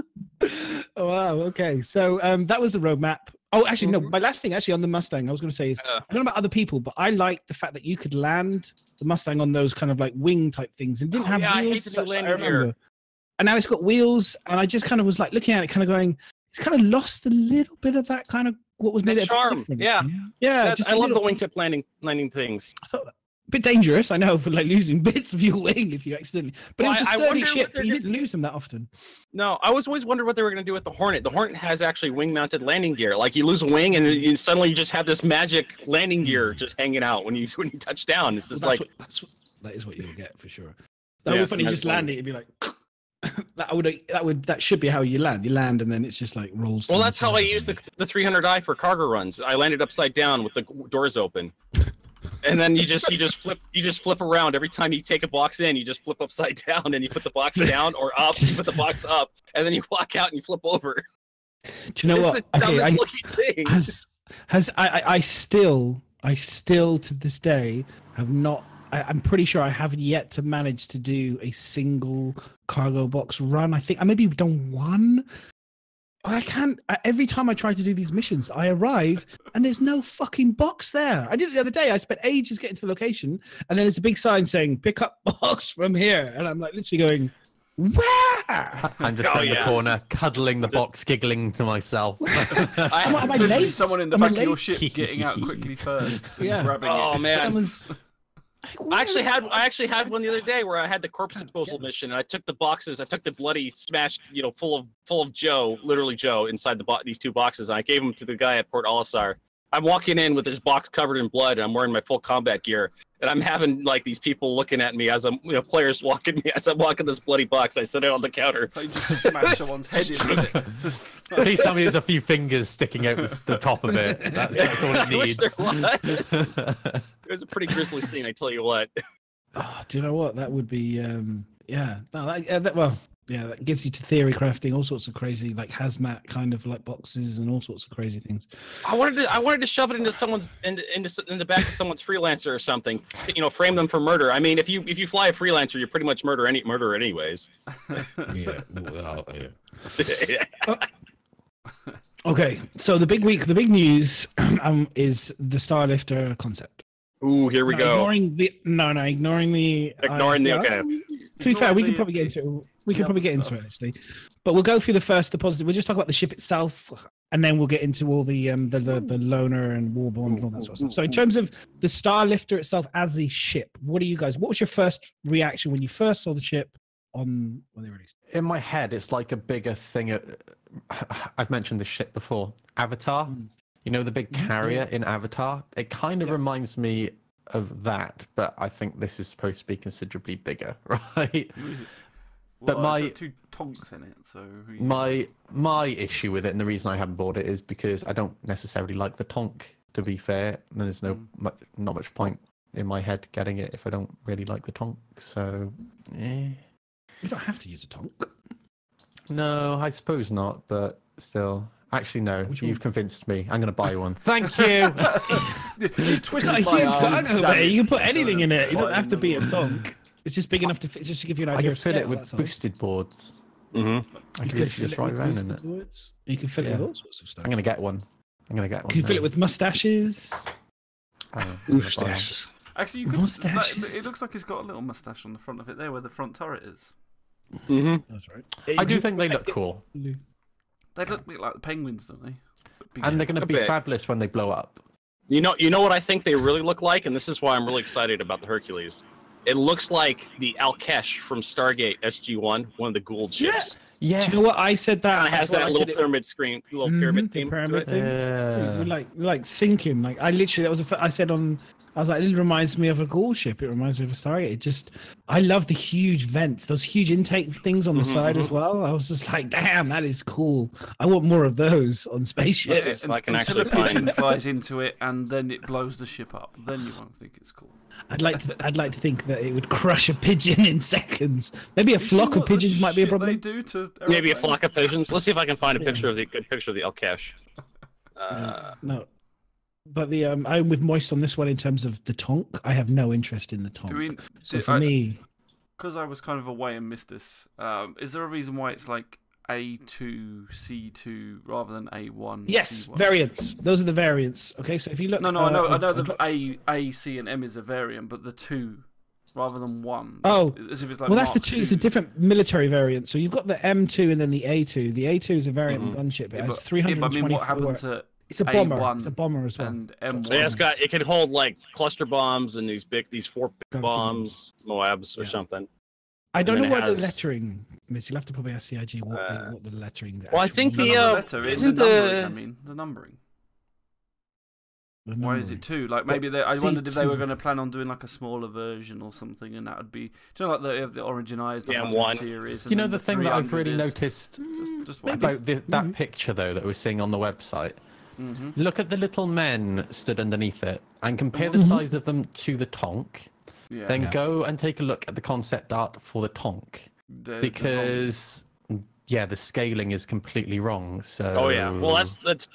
C: Oh, wow. Okay. So that was the roadmap. Oh, actually, no. My last thing, actually, on the Mustang, I was going to say is I don't know about other people, but I like the fact that you could land the Mustang on those kind of like wing type things and didn't have wheels.
A: I hate the new landing gear.
C: And now it's got wheels, and I just kind of was like looking at it, kind of going, it's kind of lost a little bit of that kind of what was made it
A: charm. Yeah.
C: Just
A: I love the wingtip landing things.
C: I thought a bit dangerous, I know, for like losing bits of your wing if you accidentally. But it was a sturdy ship. But you didn't lose them that often.
A: No, I was always wondering what they were going to do with the Hornet. The Hornet has actually wing-mounted landing gear. Like you lose a wing, and suddenly you just have this magic landing gear just hanging out when you touch down. It's just
C: that is what you'll get for sure. That would be funny. You just land it, it'd be like. That should be how you land. You land and then it's just like rolls.
A: Well, that's how I use the 300i for cargo runs. I landed upside down with the doors open, and then you just flip around every time you take a box in. You just flip upside down and you put the box down or up. You put the box up, and then you walk out and you flip over.
C: Do you know what? I still to this day have not. I'm pretty sure I haven't yet to manage to do a single cargo box run. I think I maybe done one. I can't. Every time I try to do these missions, I arrive and there's no fucking box there. I did it the other day. I spent ages getting to the location, and then there's a big sign saying "Pick up box from here," and I'm like literally going, "Where?"
D: I'm just in the corner, cuddling the box, giggling to myself.
C: Am I late?
B: Someone in the back of your ship getting out quickly first.
C: Yeah.
B: Grabbing
A: it.
B: Man.
A: I actually had one the other day where I had the corpse disposal mission, and I took the boxes. I took the bloody smashed, full of Joe, literally Joe, inside these two boxes, and I gave them to the guy at Port Olisar. I'm walking in with this box covered in blood, and I'm wearing my full combat gear, and I'm having like these people looking at me as I'm, players walking me as I'm walking this bloody box. I set it on the counter.
B: So you just smash someone's head in with it.
D: Please tell me there's a few fingers sticking out the top of it. That's all it needs.
A: It was a pretty grisly scene, I tell you what.
C: Oh, do you know what? That would be, yeah. No, that gives you to theory crafting, all sorts of crazy, like hazmat kind of like boxes and all sorts of crazy things.
A: I wanted to shove it into someone's in the back of someone's freelancer or something. Frame them for murder. I mean, if you fly a freelancer, you're pretty much murder anyways.
C: Yeah. Well, yeah. Okay, so the big news is the Starlifter concept.
A: Ooh, here we go.
C: Ignoring the.
A: Okay.
C: To be fair, we can probably get into it. We can probably get into it actually, but we'll go through the positive. We'll just talk about the ship itself, and then we'll get into all the loner and Warbond and all that sort of stuff. So in terms of the Starlifter itself as a ship, what was your first reaction when you first saw the ship when they released it?
D: In my head, it's like a bigger thing. I've mentioned this ship before. Avatar. You know the big carrier in Avatar? It kind of reminds me of that, but I think this is supposed to be considerably bigger, right?
B: Well,
D: but my
B: two tonks in it, so
D: my issue with it, and the reason I haven't bought it, is because I don't necessarily like the tonk. To be fair, and there's not much point in my head getting it if I don't really like the tonk. So,
C: you don't have to use a tonk.
D: No, I suppose not, but still. Actually, no. You've convinced me. I'm going to buy one. Thank you.
C: It's got a huge cargo bay. You can put anything in it. You don't have to be a tonk. It's just big enough to fit, just to give you an idea.
D: I can fill it with boosted boards. I can just ride around in it.
C: You can fill it with all sorts of stuff.
D: I'm going to get one. You
C: can fill it with mustaches.
A: Mustaches.
B: Actually, you could. It looks like it's got a little mustache on the front of it there, where the front turret is.
C: That's right.
D: I do think they look cool.
B: They look a bit like the penguins, don't they?
D: And they're going to be fabulous when they blow up.
A: You know what I think they really look like, and this is why I'm really excited about the Hercules. It looks like the Alkesh from Stargate SG-1, one of the Gould ships.
C: Yeah. Do you know what I said that?
A: It has that little pyramid screen, pyramid theme.
C: Pyramid thing. Dude, like sinking. Like I literally, I was like, it reminds me of a Gould ship. It reminds me of a Stargate. I love the huge vents, those huge intake things on the side as well. I was just like, damn, that is cool. I want more of those on spaceships.
B: Until a pigeon flies into it and then it blows the ship up. Then you won't think it's cool.
C: I'd like to think that it would crush a pigeon in seconds. Maybe a flock of pigeons might be a problem.
B: They do to
A: maybe a flock of pigeons. Let's see if I can find a good picture of the Alkesh.
C: No. But I'm with Moist on this one in terms of the tonk. I have no interest in the tonk. So for me,
B: because I was kind of away and missed this, is there a reason why it's like A2, C2 rather than A1?
C: Yes,
B: C1?
C: variants. Those are the variants. Okay, so if you look,
B: I know the A, C, and M is a variant, but the 2 rather than 1.
C: Oh,
B: as if it's like
C: that's the 2. It's a different military variant. So you've got the M2 and then the A2. The A2 is a variant gunship. It has 324.
B: I mean, what happened to
C: it's a bomber. It's a bomber as well.
B: And M1.
A: Yeah, it can hold like cluster bombs and these 4 big bombs, Moabs or something.
C: I don't know what the lettering is. You'll have to probably ask CIG what the lettering.
A: Well, I think the
B: numbering. Why is it 2? Like maybe I wondered if they were going to plan on doing like a smaller version or something, and that would be like the Originized
A: M1
B: series.
D: You know the thing that I've really noticed about that picture though that we're seeing on the website. Look at the little men stood underneath it and compare the size of them to the tonk. Then go and take a look at the concept art for the tonk, because the scaling is completely wrong. So
A: well,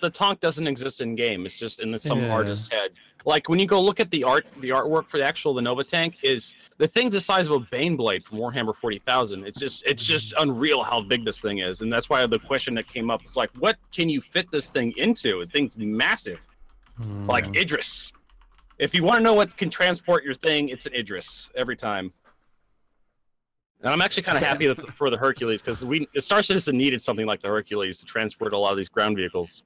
A: the tonk doesn't exist in game. It's just in some artist's head. Like when you go look at the artwork for the Nova tank, is the thing's the size of a Baneblade from Warhammer 40,000. It's just unreal how big this thing is, and that's why the question that came up is like, what can you fit this thing into? The thing's massive, like Idris. If you want to know what can transport your thing, it's an Idris every time. And I'm actually kind of happy for the Hercules, because Star Citizen needed something like the Hercules to transport a lot of these ground vehicles.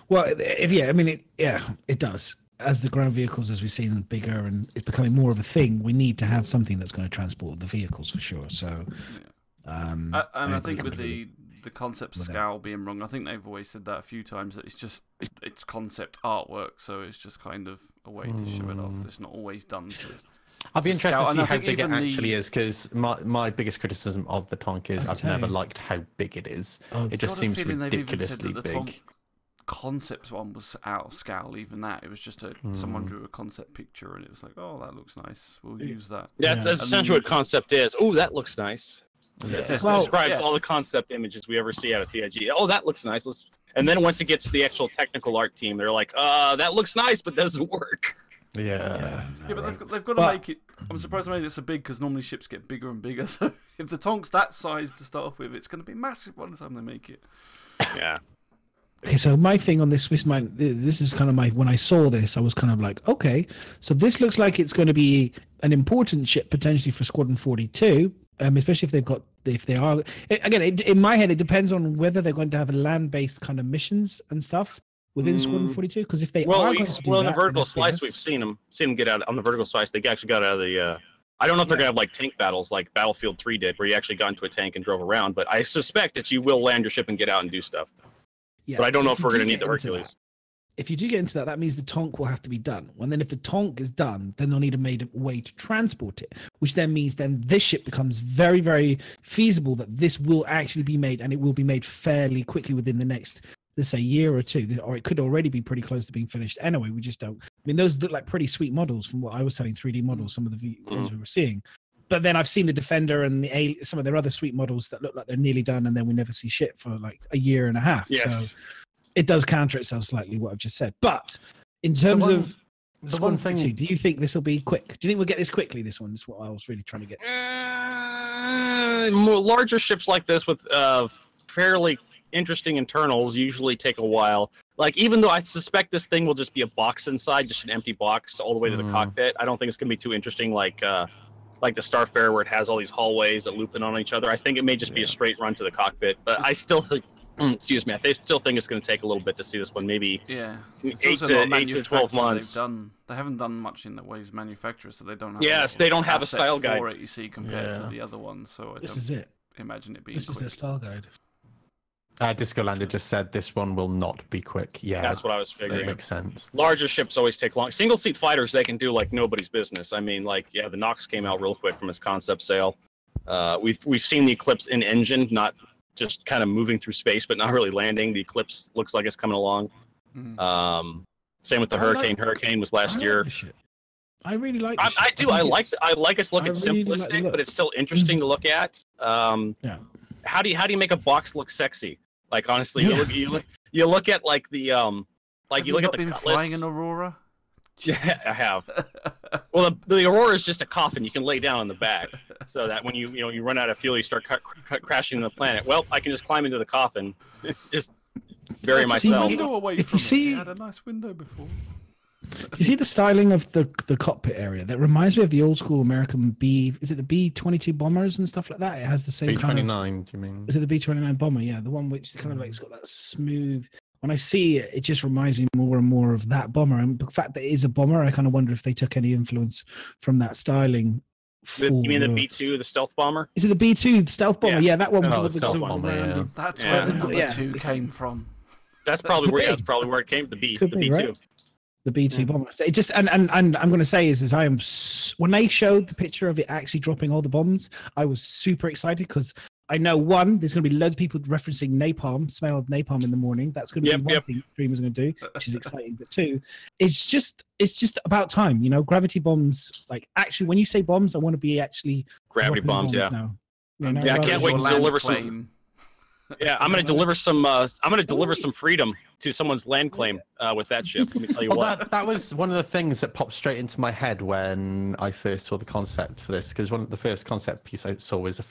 C: Well, it does. As the ground vehicles, as we've seen, bigger and it's becoming more of a thing, we need to have something that's going to transport the vehicles for sure. So,
B: I think with the the concept scowl being wrong. I think they've always said that a few times, that it's concept artwork, so it's just kind of a way to show it off. It's not always done to
D: I'll be interested to see how big it
B: even
D: actually is, because my biggest criticism of the Tonk is I've never liked how big it is. It just seems ridiculously big.
B: Concept one was out of scale. Even that, it was just someone drew a concept picture, and it was like, oh, that looks nice. We'll use that.
A: Yeah, that's essentially what concept is. Oh, that looks nice.
D: Yeah.
A: It describes all the concept images we ever see out of CIG. Oh, that looks nice. And then once it gets to the actual technical art team, they're like, that looks nice, but doesn't work.
B: Yeah, but they've got to make it. I'm surprised they made it so big, because normally ships get bigger and bigger. So if the Tonk's that size to start off with, it's going to be massive by the time they make it.
A: Yeah.
C: Okay, so my thing on this this is kind of when I saw this, I was kind of like, okay, so this looks like it's going to be an important ship potentially for Squadron 42, especially if they are, again, in my head, it depends on whether they're going to have a land-based kind of missions and stuff within Squadron 42, because if they are going to do
A: in the vertical slice, we've seen them get out on the vertical slice. They actually got out of the. I don't know if they're gonna have like tank battles like Battlefield 3 did, where you actually got into a tank and drove around. But I suspect that you will land your ship and get out and do stuff. Yeah, but I don't know if we're going to need the Hercules.
C: If you do get into that, that means the Tonk will have to be done. And then if the Tonk is done, then they'll need to make a way to transport it, which then means then this ship becomes very, very feasible that this will actually be made, and it will be made fairly quickly within the next, let's say, year or two, or it could already be pretty close to being finished anyway. We just don't. I mean, those look like pretty sweet models from what I was selling, 3D models, some of the ones we were seeing. But then I've seen the Defender and some of their other sweet models that look like they're nearly done, and then we never see shit for like a year and a half.
A: Yes.
C: So it does counter itself slightly, what I've just said. But in terms of the one thing, do you think this will be quick? Do you think we'll get this quickly? This one is what I was really trying to get to.
A: More larger ships like this with fairly interesting internals usually take a while. Like, even though I suspect this thing will just be a box inside, just an empty box all the way to the cockpit, I don't think it's going to be too interesting like the Starfarer, where it has all these hallways that loop in on each other. I think it may just be a straight run to the cockpit, but I still think, excuse me, I still think it's going to take a little bit to see this one, maybe 8 to 12 months.
B: They haven't done much in the ways manufacturers, so they don't have
A: they don't have a style guide
B: for it, you see, compared to the other ones. So I don't imagine it being
C: This is their style guide.
D: Disco Lander just said this one will not be quick. Yeah,
A: that's what I was figuring.
D: That makes sense.
A: Larger ships always take long. Single seat fighters, they can do like nobody's business. I mean, like, the Nox came out real quick from his concept sale. We've seen the Eclipse in engine, not just kind of moving through space, but not really landing. The Eclipse looks like it's coming along. Same with the Hurricane. Hurricane was last year.
C: I really like.
A: I do. I like its look. It's simplistic, but it's still interesting to look at. How do you make a box look sexy? Like, honestly, you look at like the you look at the Cutlass.
B: Flying an Aurora?
A: Yeah, I have. Well, the Aurora is just a coffin you can lay down on the back, so that when you run out of fuel, you start crashing the planet. Well, I can just climb into the coffin, just bury myself.
B: He had a nice window before.
C: You see the styling of the cockpit area? That reminds me of the old school American is it the B-22 bombers and stuff like that? It has the same kind of...
D: B-29, do you mean?
C: Is it the B-29 bomber? Yeah, the one which kind of like, it's got that smooth... When I see it, it just reminds me more and more of that bomber. And the fact that it is a bomber, I kind of wonder if they took any influence from that styling.
A: You mean the B-2, the stealth bomber?
C: Is it the B-2, the stealth bomber? Yeah, that one.
D: The stealth bomber,
B: That's where the number 2 came from.
A: That's probably where it came. The B-2. Right?
C: The B-2 bomber. It just and I'm going to say is I am when they showed the picture of it actually dropping all the bombs, I was super excited because I know one, there's going to be loads of people referencing napalm, smell of napalm in the morning. That's going to be one thing streamers are going to do, which is exciting. But two, it's just about time, gravity bombs. Like, actually, when you say bombs, I want to be actually
A: gravity bombs. Now. I can't wait to deliver some. Yeah, I'm going to deliver some. I'm going to deliver some freedom to someone's land claim with that ship. Let me tell you what.
D: That was one of the things that popped straight into my head when I first saw the concept for this, because one of the first concept piece I saw was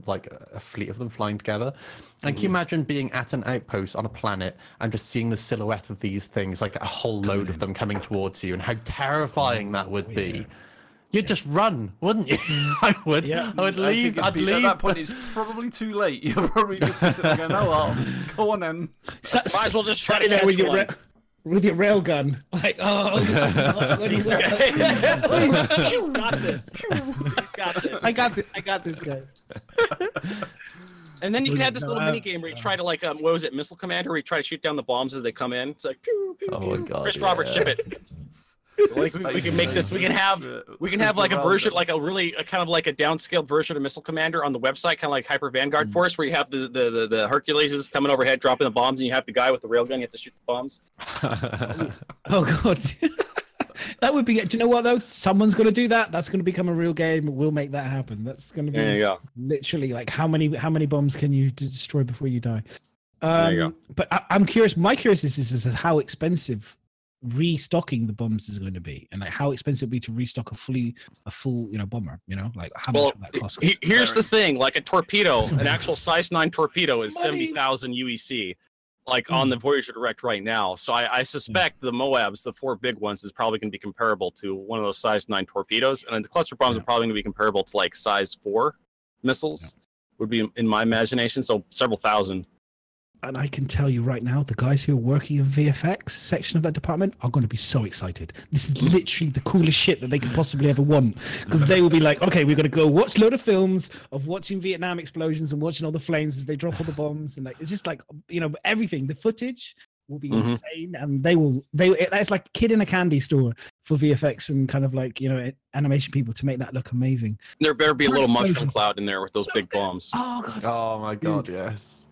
D: like a fleet of them flying together. And can you imagine being at an outpost on a planet and just seeing the silhouette of these things, like a whole load of them coming towards you, and how terrifying that would be? You'd just run, wouldn't you? I would. Yeah. I would leave. I'd leave.
B: At that point, it's probably too late. You'll probably just be sitting there going, "Oh well, go on then."
A: Might as well just try to
C: there with your rail gun. Like, oh, this is not what he's got.
A: He's got this. He's got this.
C: I got this, guys.
A: And then you can have this little mini game where you try to like what was it, Missile Commander, where you try to shoot down the bombs as they come in. It's like pew, pew,
D: Oh
A: pew.
D: my God,
A: Chris Robert, ship it. Like we can make this. We can have like a version, like a kind of like a downscaled version of Missile Commander on the website, kind of like Hyper Vanguard Force, where you have the Hercules coming overhead, dropping the bombs, and you have the guy with the railgun. You have to shoot the bombs.
C: Oh God. That would be. Do you know what though? Someone's going to do that. That's going to become a real game. We'll make that happen. That's going to be
A: there you go.
C: Literally like how many bombs can you destroy before you die?
A: There you go.
C: But I'm curious. My curiosity is how expensive restocking the bombs is going to be, and like how expensive it would be to restock a full bomber. Like how much would that cost?
A: Here's the thing: like a torpedo, an actual size 9 torpedo is 70,000 UEC. Like on the Voyager Direct right now. So I suspect the Moabs, the 4 big ones, is probably going to be comparable to one of those size 9 torpedoes. And the cluster bombs are probably going to be comparable to like size 4 missiles, would be in my imagination. So several thousand.
C: And I can tell you right now, the guys who are working in VFX section of that department are going to be so excited. This is literally the coolest shit that they could possibly ever want. Because they will be like, okay, we're going to go watch a load of films of watching Vietnam explosions and watching all the flames as they drop all the bombs. And like, it's just like, everything. The footage will be insane. And it's like a kid in a candy store for VFX and kind of like, animation people to make that look amazing.
A: There better be a little mushroom cloud in there with those big bombs.
C: Oh, God.
D: Oh my God, yes.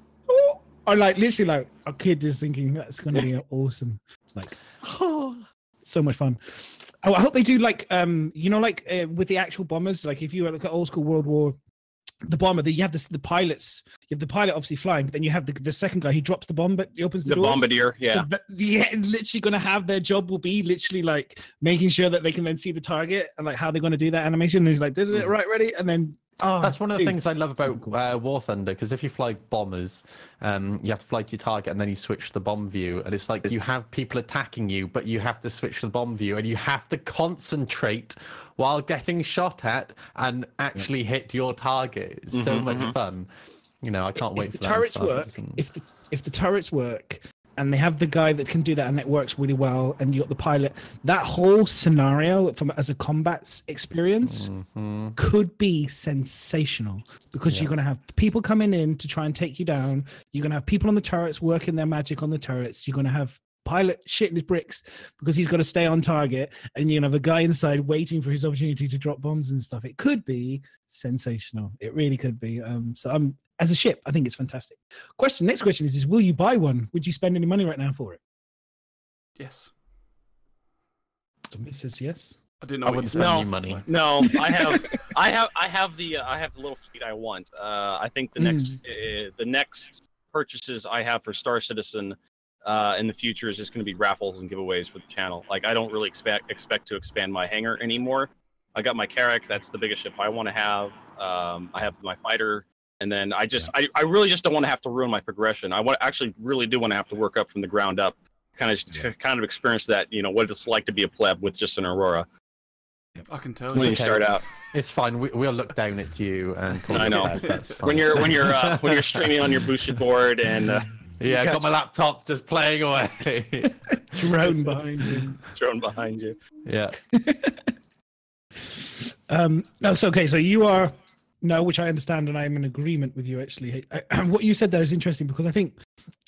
C: Or like literally like a kid just thinking that's going to be awesome. Like, so much fun. Oh, I hope they do like, with the actual bombers, like if you look at old school World War, the bomber, you have the pilots, you have the pilot obviously flying, but then you have the second guy, he drops the bomb, but he opens the doors.
A: Bombardier, yeah.
C: So it's literally going to have their job will be literally like making sure that they can then see the target and like how they're going to do that animation. And he's like, is it right, ready? And then,
D: that's one of the things I love about War Thunder, because if you fly bombers, you have to fly to your target and then you switch to the bomb view, and it's like you have people attacking you, but you have to switch to the bomb view, and you have to concentrate while getting shot at and actually hit your target. It's so much fun. I can't wait for that.
C: Turrets work. If the turrets work, and they have the guy that can do that, and it works really well, and you got the pilot, that whole scenario as a combat experience could be sensational, because you're going to have people coming in to try and take you down. You're going to have people on the turrets working their magic on the turrets. You're going to have pilot shitting his bricks because he's got to stay on target, and you're going to have a guy inside waiting for his opportunity to drop bombs and stuff. It could be sensational. It really could be. So as a ship, I think it's fantastic. Next question is will you buy one? Would you spend any money right now for it?
B: Yes.
C: It says yes.
B: I didn't know.
D: I wouldn't spend any money.
A: No, I have the little fleet I want. I think the next purchases I have for Star Citizen in the future is just going to be raffles and giveaways for the channel. Like I don't really expect to expand my hangar anymore. I got my Carrack. That's the biggest ship I want to have. I have my fighter. And then I really just don't want to have to ruin my progression. I actually really do want to have to work up from the ground up, kind of experience that, what it's like to be a pleb with just an Aurora.
B: I can tell
A: when you start out.
D: It's fine. We'll look down at you and call
A: I know.
D: That's fine.
A: When you're streaming on your boosted board and
D: I got my laptop just playing away.
C: Drone behind you.
A: Drone behind you.
D: Yeah.
C: So you are. No, which I understand, and I'm in agreement with you, actually. What you said there is interesting, because I think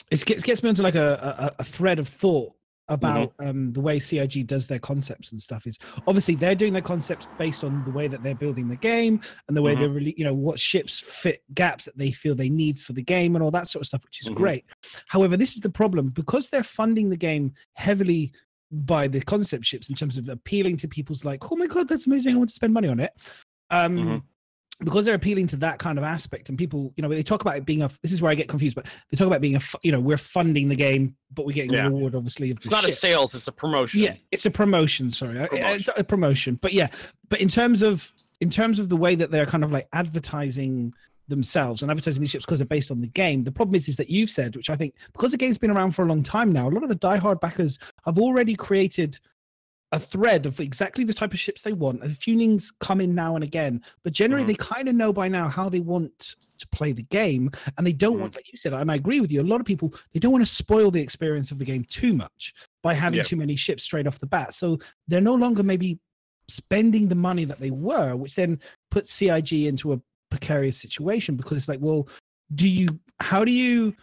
C: it gets me onto like a thread of thought about the way CIG does their concepts and stuff. Is obviously they're doing their concepts based on the way that they're building the game and the way they're really, what ships fit gaps that they feel they need for the game and all that sort of stuff, which is great. However, this is the problem, because they're funding the game heavily by the concept ships in terms of appealing to people's like, oh my God, that's amazing, I want to spend money on it. Because they're appealing to that kind of aspect, and people, they talk about it being this is where I get confused, but they talk about being we're funding the game, but we're getting a reward, obviously. It's not
A: a sales, it's a promotion.
C: Yeah, it's a promotion. Sorry, it's a promotion. But in terms of the way that they're kind of like advertising themselves and advertising these ships because they're based on the game, the problem is that you've said, which I think, because the game's been around for a long time now, a lot of the diehard backers have already created a thread of exactly the type of ships they want. A few things come in now and again, but generally they kind of know by now how they want to play the game, and they don't want, like you said, and I agree with you, a lot of people, they don't want to spoil the experience of the game too much by having too many ships straight off the bat. So they're no longer maybe spending the money that they were, which then puts CIG into a precarious situation, because it's like, well, how do you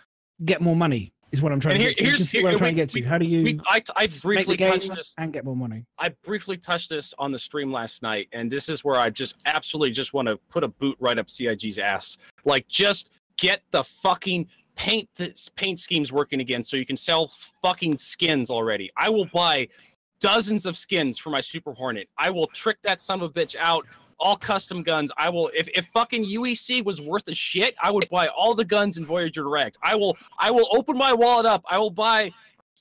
C: get more money? Is what I'm trying to get to. Here's what I'm trying to get to. How do you
A: I briefly touched
C: this and get more money?
A: I briefly touched this on the stream last night, and this is where I just absolutely just want to put a boot right up CIG's ass. Like, just get the fucking paint schemes working again, so you can sell fucking skins already. I will buy dozens of skins for my Super Hornet. I will trick that son of a bitch out. All custom guns. I will, if fucking UEC was worth a shit, I would buy all the guns in Voyager Direct. I will open my wallet up. I will buy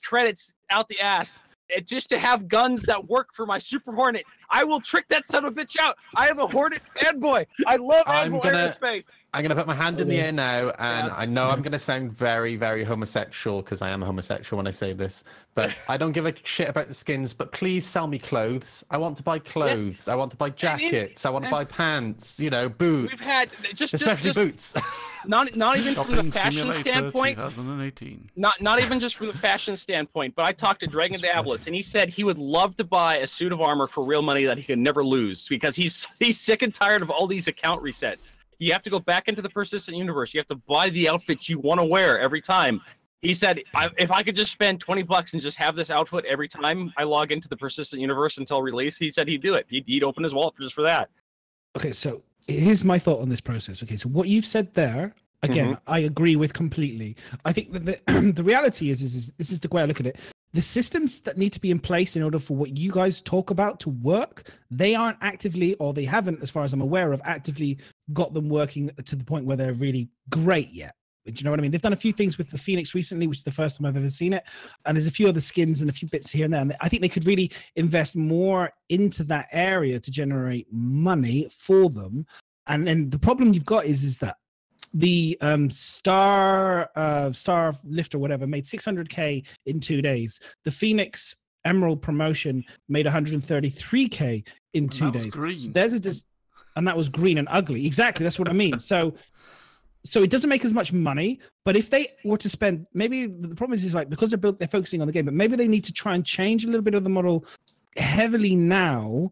A: credits out the ass just to have guns that work for my Super Hornet. I will trick that son of a bitch out. I am a Hornet fanboy. I love Admiral Aerospace.
D: I'm going to put my hand in the air now, and I know I'm going to sound very, very homosexual, because I am a homosexual when I say this, but I don't give a shit about the skins, but please sell me clothes. I want to buy clothes. Yes. I want to buy jackets. I want to buy pants, you know, boots. We've had, especially boots.
A: Not even from the fashion standpoint.
B: 2018.
A: Not even just from the fashion standpoint, but I talked to Dragon Diabolus, and he said he would love to buy a suit of armor for real money that he can never lose, because he's sick and tired of all these account resets. You have to go back into the persistent universe. You have to buy the outfit you want to wear every time. He said, if I could just spend $20 and just have this outfit every time I log into the persistent universe until release, he said he'd do it. He'd open his wallet just for that.
C: Okay, so here's my thought on this process. Okay, so what you've said there, again, I agree with completely. I think that the reality is this is the way I look at it. The systems that need to be in place in order for what you guys talk about to work, they aren't actively, or they haven't, as far as I'm aware of, actively got them working to the point where they're really great yet. Do you know what I mean? They've done a few things with the Phoenix recently, which is the first time I've ever seen it. And there's a few other skins and a few bits here and there. And I think they could really invest more into that area to generate money for them. And then the problem you've got is that the star lift or whatever made 600K in 2 days. The Phoenix Emerald promotion made 133K in 2 days. So there's and that was green and ugly. Exactly, that's what I mean. So it doesn't make as much money, but if they were to spend, maybe the problem is like, because they're focusing on the game, but maybe they need to try and change a little bit of the model heavily now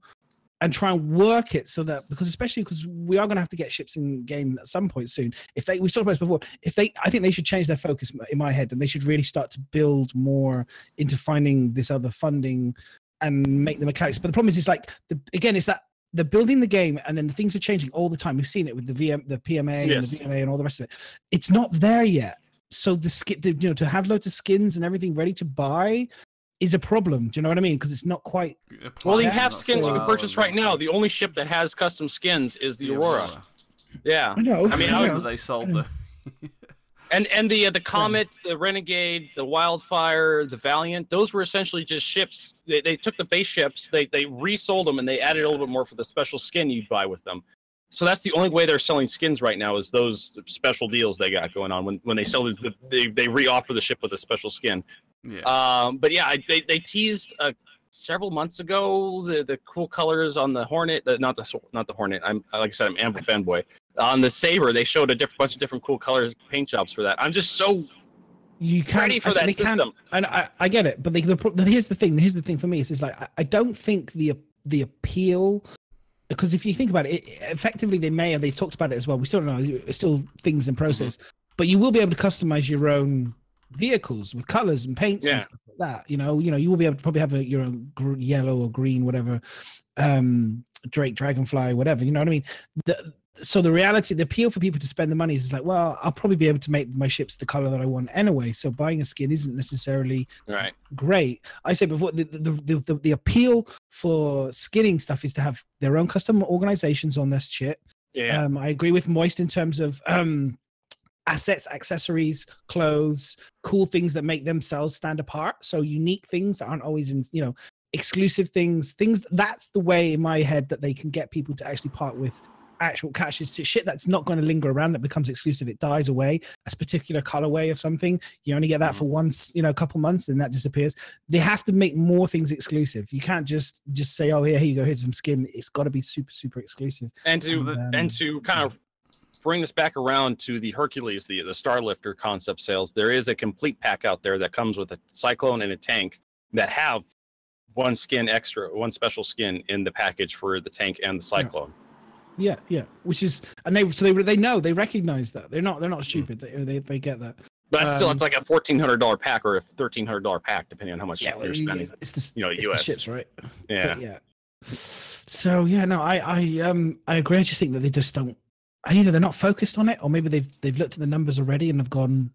C: and try and work it so that, especially because we are going to have to get ships in game at some point soon. We've talked about this before. I think they should change their focus in my head, and they should really start to build more into finding this other funding and make the mechanics. But the problem is, it's that they're building the game, and then the things are changing all the time. We've seen it with the PMA and the VMA and all the rest of it. It's not there yet. So to have loads of skins and everything ready to buy is a problem. Do you know what I mean? Because it's not quite.
A: Well, you have skins you can purchase right now. The only ship that has custom skins is the Aurora. Yeah.
C: I know.
A: I mean,
B: how do they sold the?
A: And the Comet, the Renegade, the Wildfire, the Valiant, those were essentially just ships. They took the base ships, they resold them, and they added a little bit more for the special skin you'd buy with them. So that's the only way they're selling skins right now, is those special deals they got going on when they sell they re-offer the ship with a special skin.
B: Yeah.
A: But yeah, they teased several months ago the cool colors on the Hornet, not the Hornet. Like I said, I'm Amber fanboy. On the Saber, they showed a bunch of different cool colors, paint jobs for that. I'm just so ready for that system.
C: And I get it, but here's the thing. Here's the thing for me is like I don't think the appeal. Because if you think about it, effectively they may, and they've talked about it as well. We still don't know. It's still things in process, but you will be able to customize your own vehicles with colors and paints and stuff like that. You will be able to probably have your own yellow or green, whatever, Drake, Dragonfly, whatever. You know what I mean? So the reality, the appeal for people to spend the money is like, well, I'll probably be able to make my ships the color that I want anyway. So buying a skin isn't necessarily great. I said before, the appeal for skinning stuff is to have their own custom organizations on this shit.
A: Yeah.
C: I agree with Moist in terms of assets, accessories, clothes, cool things that make themselves stand apart. So unique things aren't always in, exclusive things. That's the way in my head that they can get people to actually part with actual cash. Is shit that's not going to linger around, that becomes exclusive. It dies away. A particular colorway of something, you only get that for once, a couple months, then that disappears. They have to make more things exclusive. You can't just say, oh, here you go, here's some skin. It's got to be super, super exclusive.
A: And to kind of bring this back around to the Hercules, the Starlifter concept sales, there is a complete pack out there that comes with a Cyclone and a tank that have one special skin in the package for the tank and the Cyclone.
C: Yeah, yeah. Which is, and they know, they recognize that they're not stupid. They get that.
A: But still, it's like a $1,400 pack or a $1,300 pack, depending on how much you're spending.
C: It's the
A: US
C: the ships, right?
A: Yeah,
C: but, yeah. So yeah, no, I agree. I just think that they just don't. Either they're not focused on it, or maybe they've looked at the numbers already and have gone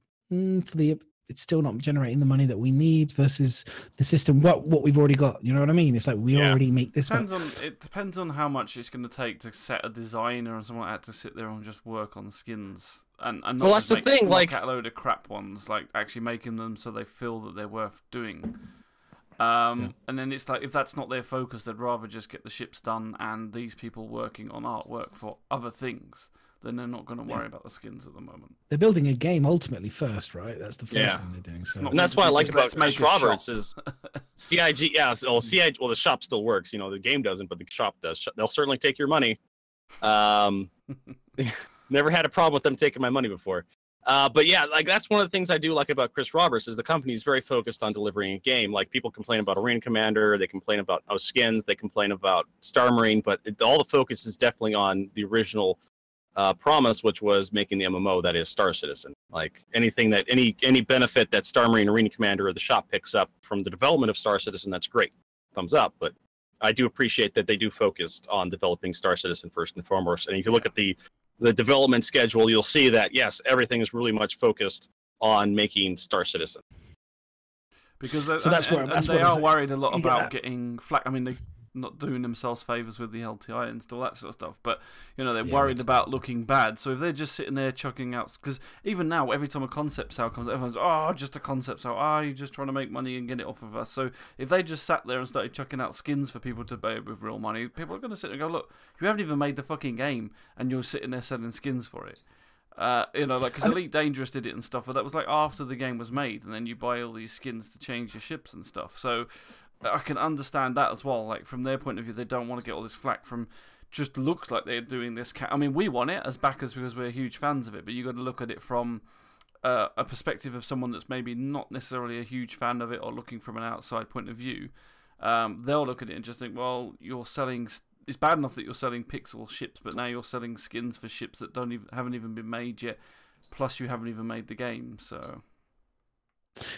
C: it's still not generating the money that we need versus the system. What we've already got. You know what I mean? It's like we already make this.
B: It depends on how much it's going to take to set a designer and someone like that to sit there and just work on skins. And not
A: well, that's the thing. Like
B: a load of crap ones, like actually making them so they feel that they're worth doing. And then it's like if that's not their focus, they'd rather just get the ships done and these people working on artwork for other things. Then they're not going to worry about the skins at the moment.
C: They're building a game ultimately first, right? That's the first thing they're doing. So.
A: And that's what I like about Chris Roberts is CIG. Yeah, well, CIG. Well, the shop still works. You know, the game doesn't, but the shop does. They'll certainly take your money. Never had a problem with them taking my money before. But yeah, like that's one of the things I do like about Chris Roberts is the company's very focused on delivering a game. Like people complain about Arena Commander, they complain about skins, they complain about Star Marine, but all the focus is definitely on the original promise, which was making the MMO that is Star Citizen. Like anything that any benefit that Star Marine, Arena Commander, or the shop picks up from the development of Star Citizen, that's great. Thumbs up. But I do appreciate that they do focus on developing Star Citizen first and foremost. And if you look at the development schedule, you'll see that yes, everything is really much focused on making Star Citizen.
B: Because they are worried a lot about getting flack. I mean, they're not doing themselves favors with the LTI and all that sort of stuff. But you know, they're worried about looking bad. So if they're just sitting there chucking out, because even now, every time a concept sale comes, everyone's just a concept sale. You're just trying to make money and get it off of us. So if they just sat there and started chucking out skins for people to buy with real money, people are going to sit there and go, look, you haven't even made the fucking game, and you're sitting there selling skins for it. You know, like because Elite Dangerous did it and stuff, but that was like after the game was made, and then you buy all these skins to change your ships and stuff. So I can understand that as well. Like from their point of view, they don't want to get all this flack from just looks like they're doing this. I mean, we want it as backers because we're huge fans of it, but you got to look at it from a perspective of someone that's maybe not necessarily a huge fan of it or looking from an outside point of view. They'll look at it and just think, well, you're selling. It's bad enough that you're selling pixel ships, but now you're selling skins for ships that haven't even been made yet. Plus, you haven't even made the game. So,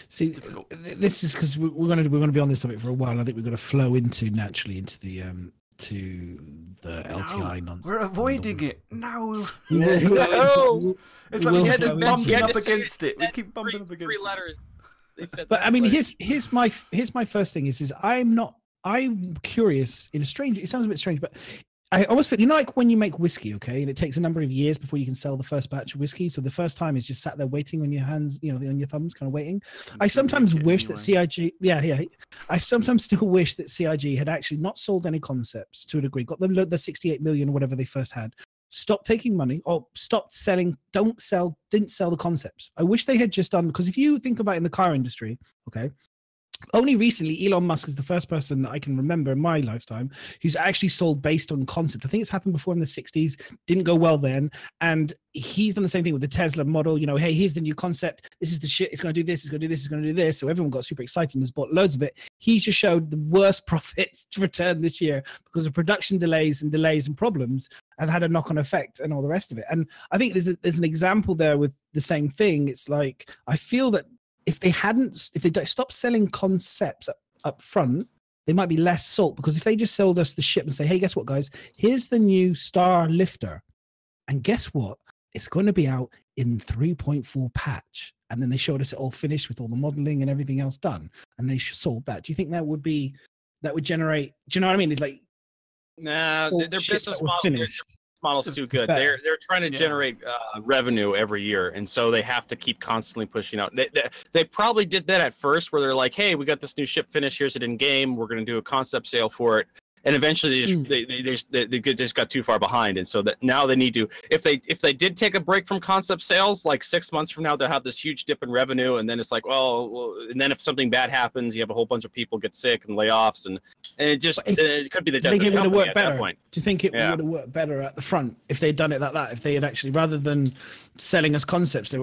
C: see, this is because we're going to be on this topic for a while. I think we're going to flow naturally into the LTI nonsense.
B: We're avoiding it. No.
C: No.
B: It's like we keep bumping up against it. We keep bumping up against it.
A: 3 letters.
C: But I mean, here's my first thing is I'm curious in a strange. It sounds a bit strange, but I almost feel like when you make whiskey, okay, and it takes a number of years before you can sell the first batch of whiskey. So the first time is just sat there waiting on your hands, on your thumbs, kind of waiting. I sometimes wish that CIG, I sometimes still wish that CIG had actually not sold any concepts to a degree, got them the 68 million or whatever they first had, stopped taking money or stopped selling, didn't sell the concepts. I wish they had just done, because if you think about it in the car industry, okay. Only recently, Elon Musk is the first person that I can remember in my lifetime who's actually sold based on concept. I think it's happened before in the 60s, didn't go well then. And he's done the same thing with the Tesla model. Hey, here's the new concept. This is the shit. It's going to do this. It's going to do this. It's going to do this. So everyone got super excited and has bought loads of it. He just showed the worst profits return this year because of production delays and problems have had a knock-on effect and all the rest of it. And I think there's an example there with the same thing. It's like, I feel that if they stopped selling concepts up front, they might be less sold, because if they just sold us the ship and say, hey, guess what, guys, here's the new Star Lifter. And guess what? It's going to be out in 3.4 patch. And then they showed us it all finished with all the modeling and everything else done. And they sold that. Do you think that would generate, do you know what I mean? It's like,
A: nah, their business model's too good. They're trying to generate revenue every year, and so they have to keep constantly pushing out. They probably did that at first, where they're like, "Hey, we got this new ship finished. Here's it in game. We're going to do a concept sale for it." And eventually, they just got too far behind, and so that now they need to. If they did take a break from concept sales, like 6 months from now, they'll have this huge dip in revenue, and then it's like, well, and then if something bad happens, you have a whole bunch of people get sick and layoffs, and it just it could be the death of the company at that point.
C: Do you think it would have worked better at the front if they'd done it like that? If they had actually, rather than selling us concepts, they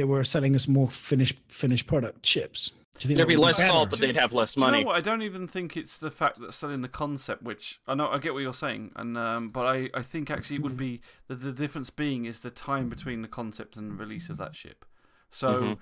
C: were selling us more finished product chips.
A: There'd be less salt, but they'd have less money.
B: You know what? I don't even think it's the fact that selling the concept, which I know, I get what you're saying, and but I think actually it would be the difference being is the time between the concept and the release of that ship. So,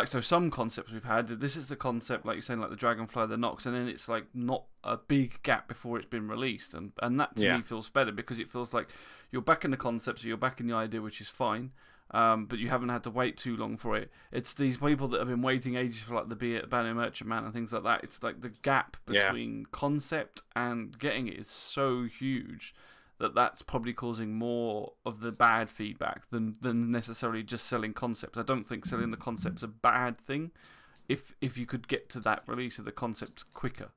B: so some concepts we've had, this is the concept, like you're saying, like the Dragonfly, the Nox, and then it's like not a big gap before it's been released, and that to me feels better because it feels like you're back in the concept, so you're back in the idea, which is fine. But you haven't had to wait too long for it. It's these people that have been waiting ages for like the Banner Merchantman and things like that. It's like the gap between concept and getting it is so huge that that's probably causing more of the bad feedback than necessarily just selling concepts. I don't think selling the concept's a bad thing if you could get to that release of the concept quicker.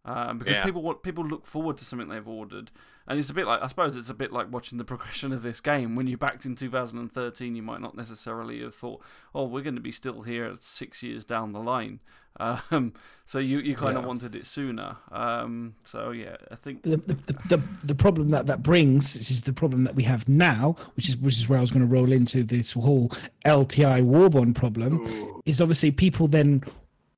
B: Because people look forward to something they've ordered, and it's a bit like, I suppose it's a bit like watching the progression of this game. When you backed in 2013, you might not necessarily have thought, oh, we're going to be still here 6 years down the line. So you kind of wanted it sooner. So yeah, I think
C: the problem that brings, this is the problem that we have now, which is where I was going to roll into this whole LTI Warbond problem. Is obviously people then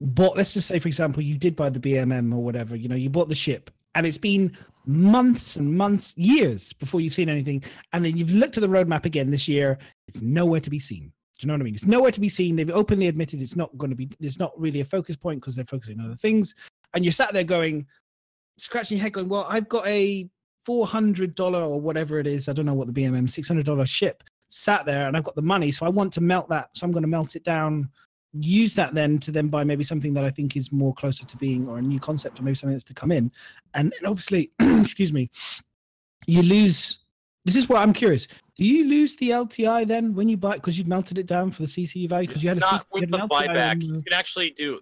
C: bought, let's just say, for example, you did buy the BMM or whatever, you bought the ship, and it's been months and months, years before you've seen anything, and then you've looked at the roadmap again this year, it's nowhere to be seen. Do you know what I mean? It's nowhere to be seen. They've openly admitted it's not going to be, there's not really a focus point because they're focusing on other things, and you're sat there going, scratching your head going, well, I've got a $400 or whatever it is, I don't know what the BMM, $600 ship sat there, and I've got the money, so I want to melt that, so I'm going to melt it down, use that then to then buy maybe something that I think is more closer to being, or a new concept, or maybe something that's to come in. And obviously, excuse me, you lose. This is what I'm curious. Do you lose the LTI then when you buy it because you've melted it down for the CC value? Because you had
A: not with the buyback. You can actually do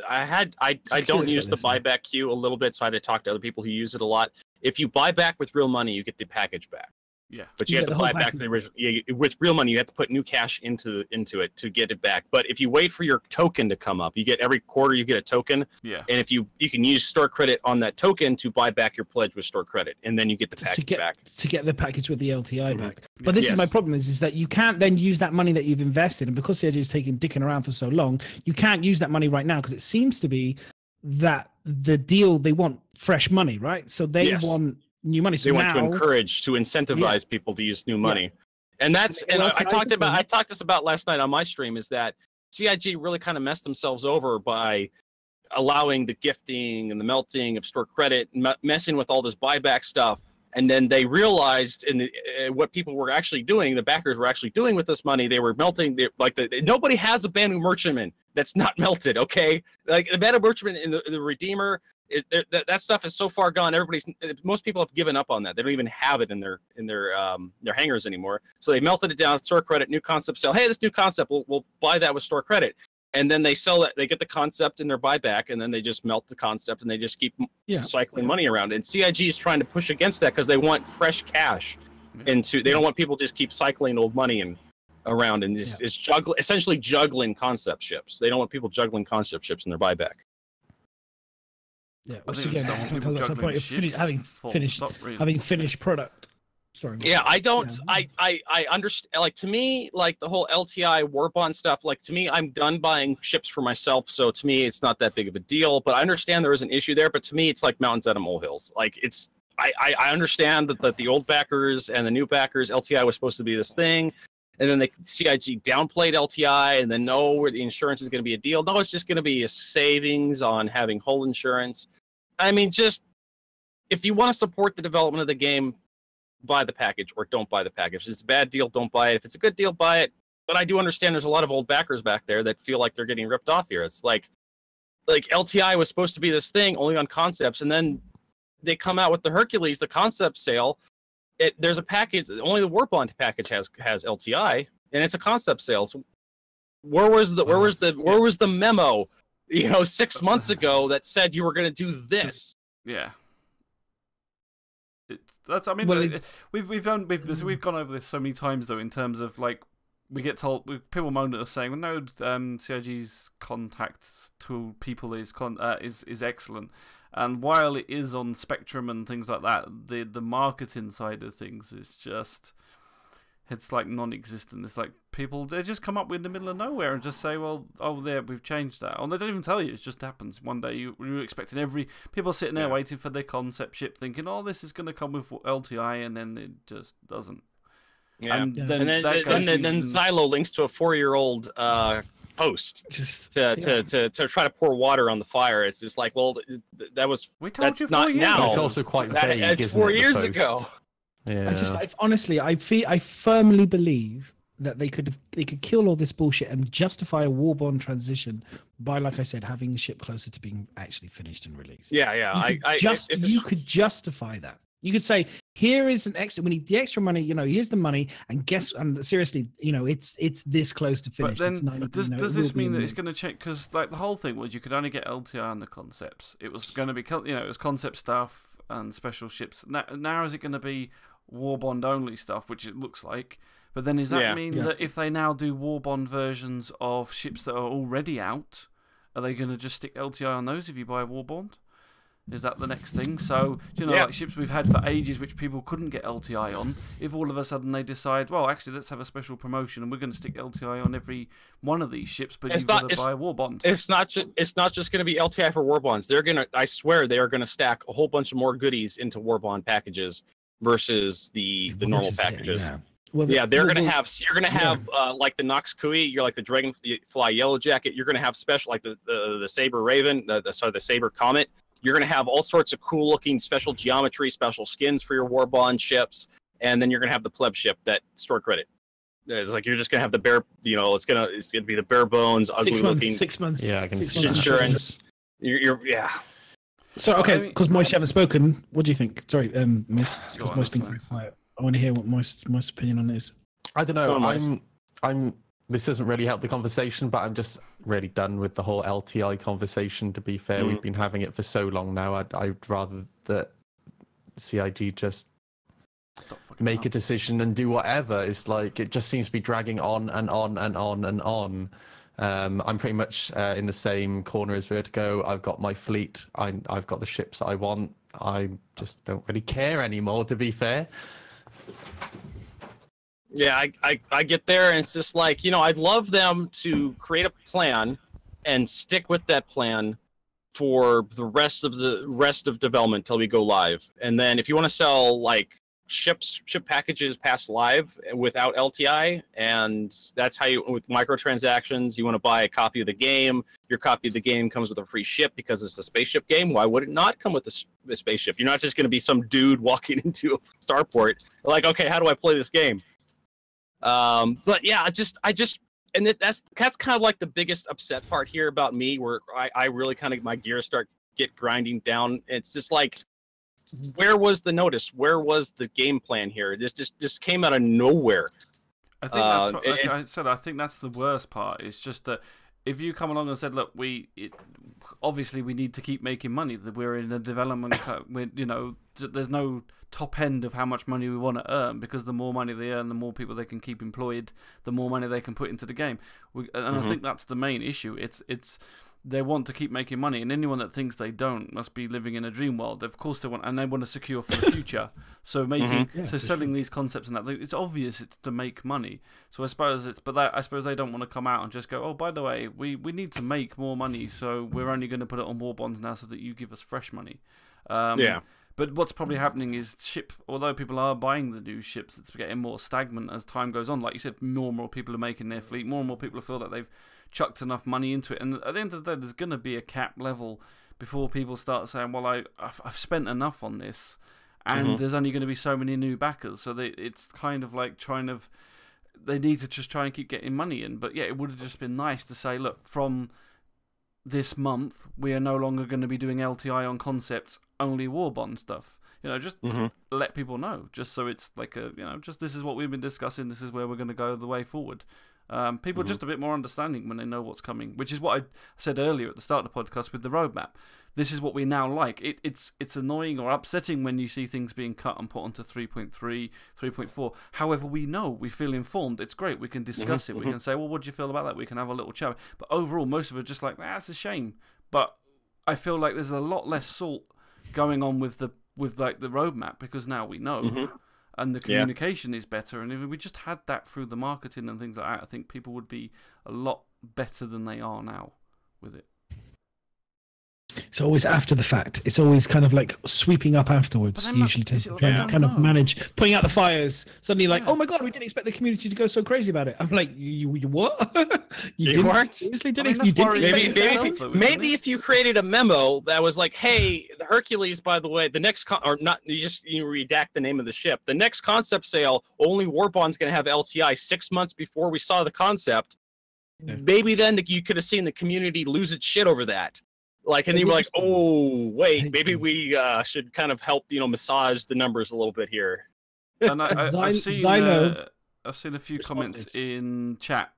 A: I don't use the buyback queue a little bit, so I had to talk to other people who use it a lot. If you buy back with real money, you get the package back.
B: Yeah,
A: but you have to buy back the original. Yeah, with real money, you have to put new cash into it to get it back. But if you wait for your token to come up, you get every quarter you get a token.
B: Yeah,
A: and if you can use store credit on that token to buy back your pledge with store credit, and then you get the package back
C: to get the package with the LTI back. But this is my problem: is that you can't then use that money that you've invested, and because CIG is dicking around for so long, you can't use that money right now because it seems to be that the deal, they want fresh money, right? So they want new money. So
A: they want to encourage, to incentivize people to use new money. And that's, and I talked this about last night on my stream, is that CIG really kind of messed themselves over by allowing the gifting and the melting of store credit, messing with all this buyback stuff. And then they realized what people were actually doing, the backers were actually doing with this money. They were melting, nobody has a Banu Merchantman that's not melted, okay? Like the Banu Merchantman and the Redeemer, that stuff is so far gone. Most people have given up on that. They don't even have it in their hangars anymore. So they melted it down, store credit, new concept sale. Hey, this new concept, we'll buy that with store credit. And then they sell it, they get the concept in their buyback, and then they just melt the concept, and they just keep cycling money around. And CIG is trying to push against that because they want fresh cash they don't want people just keep cycling old money around and essentially juggling concept ships. They don't want people juggling concept ships in their buyback.
C: Yeah, once again, that's kind of comes back to the point of having finished product. Sorry.
A: Yeah, I don't. Yeah. I understand. Like, to me, like the whole LTI Warbond stuff. Like, to me, I'm done buying ships for myself, so to me, it's not that big of a deal. But I understand there is an issue there. But to me, it's like mountains out of molehills. Like, it's. I understand that the old backers and the new backers, LTI was supposed to be this thing, and then the CIG downplayed LTI, and then the insurance is going to be a deal. No, it's just going to be a savings on having hull insurance. I mean, just if you want to support the development of the game, buy the package or don't buy the package. If it's a bad deal, don't buy it. If it's a good deal, buy it. But I do understand there's a lot of old backers back there that feel like they're getting ripped off here. It's like LTI was supposed to be this thing only on concepts, and then they come out with the Hercules, the concept sale. There's a package, only the Warbond package has LTI, and it's a concept sale. So where was the memo, 6 months ago that said you were going to do this?
B: Yeah. We've gone over this so many times though, in terms of like we get told, people moan at us saying, well, no, CIG's contacts to people is excellent, and while it is on Spectrum and things like that, the marketing side of things is just, it's like non-existent. It's like people, they just come up in the middle of nowhere and just say, well, oh, there, we've changed that. Or they don't even tell you. It just happens. One day you're expecting people sitting there waiting for their concept ship thinking, oh, this is going to come with LTI, and then it just doesn't.
A: Yeah.
B: And then
A: Xylo links to a 4-year-old post to try to pour water on the fire. It's just like, well, that's not now.
D: It's also quite vague.
A: It's 4 years ago.
C: Yeah. I firmly believe that they could kill all this bullshit and justify a Warbond transition by, like I said, having the ship closer to being actually finished and released.
A: Yeah.
C: You could justify that. You could say, here is an extra. We need the extra money. Here's the money. And seriously, it's this close to finished.
B: But then, does this mean that it's going to change? Because like the whole thing was, you could only get LTI on the concepts. It was going to be, it was concept stuff and special ships. Now is it going to be Warbond only stuff, which it looks like? But then does that mean that if they now do Warbond versions of ships that are already out, are they going to just stick LTI on those if you buy a Warbond? Is that the next thing? So, like ships we've had for ages which people couldn't get LTI on, if all of a sudden they decide, well, actually, let's have a special promotion and we're going to stick LTI on every one of these ships, but you've got to buy a Warbond.
A: It's not just going to be LTI for Warbonds. I swear they are going to stack a whole bunch of more goodies into Warbond packages versus the normal packages. They're going to have, you're going to have like the Nox Kui, you're like the Dragonfly Yellow Jacket, you're going to have special, like the Saber Raven, the Saber Comet. You're going to have all sorts of cool looking special geometry, special skins for your Warbond ships, and then you're going to have the pleb ship that store credit. It's like you're just going to have the bare, it's going to be the bare bones, ugly looking
C: 6 months.
D: Yeah,
A: insurance.
C: So okay, because Moist, you haven't spoken. What do you think? Sorry, Miss, because Moist been very quiet. I want to hear what Moist's opinion on it is.
D: I don't know. I'm. This doesn't really help the conversation, but I'm just really done with the whole LTI conversation. To be fair, we've been having it for so long now. I'd rather that CIG just make a decision and do whatever. It's like it just seems to be dragging on and on and on and on. I'm pretty much in the same corner as Vertigo. I've got my fleet. I've got the ships that I want. I just don't really care anymore, to be fair.
A: Yeah, I get there, and it's just like, I'd love them to create a plan and stick with that plan for the rest of development till we go live. And then if you want to sell like ship packages past live without LTI, and that's how with microtransactions, you want to buy a copy of the game. Your copy of the game comes with a free ship because it's a spaceship game. Why would it not come with a spaceship? You're not just going to be some dude walking into a starport like, okay, how do I play this game? But yeah, and that's kind of like the biggest upset part here about me, where I really kind of, my gears get grinding down. It's just like, where was the notice? Where was the game plan here? This just came out of nowhere.
B: I think that's what, like I said, I think that's the worst part. It's just that if you come along and said, look, obviously we need to keep making money. That we're in a development, there's no top end of how much money we want to earn, because the more money they earn, the more people they can keep employed, the more money they can put into the game. I think that's the main issue. It's they want to keep making money, and anyone that thinks they don't must be living in a dream world. Of course they want, and they want to secure for the future. So selling these concepts and that, it's obvious it's to make money. So I suppose I suppose they don't want to come out and just go, oh, by the way, we need to make more money, so we're only going to put it on Warbonds now so that you give us fresh money. But what's probably happening is although people are buying the new ships, it's getting more stagnant as time goes on. Like you said, more and more people are making their fleet. More and more people feel that they've chucked enough money into it. And at the end of the day, there's going to be a cap level before people start saying, well, I've spent enough on this, and there's only going to be so many new backers. So it's kind of like they need to just try and keep getting money in. But yeah, it would have just been nice to say, look, from this month, we are no longer going to be doing LTI on concepts, only Warbond stuff. Just let people know, just so it's like just this is what we've been discussing, this is where we're going to go the way forward. People are just a bit more understanding when they know what's coming, which is what I said earlier at the start of the podcast with the roadmap. This is what we now like. It's annoying or upsetting when you see things being cut and put onto 3.3, 3.4. However, we feel informed. It's great. We can discuss it. We can say, well, what do you feel about that? We can have a little chat. But overall, most of it are just like, it's a shame. But I feel like there's a lot less salt going on with the roadmap, because now we know. and the communication is better. And if we just had that through the marketing and things like that, I think people would be a lot better than they are now with it.
C: It's always after the fact. It's always kind of like sweeping up afterwards. Usually tends to kind of manage putting out the fires. Suddenly, like, oh my god, we didn't expect the community to go so crazy about it. I'm like, you what? you weren't seriously didn't. You didn't.
A: Maybe if you created a memo that was like, hey, the Hercules, by the way, the next or not, you redact the name of the ship. The next concept sale, only Warbond's going to have LTI 6 months before we saw the concept. Yeah. Maybe then you could have seen the community lose its shit over that. Like, and you were like, oh, wait, maybe we should kind of help, massage the numbers a little bit here.
B: And I've seen a few comments in chat,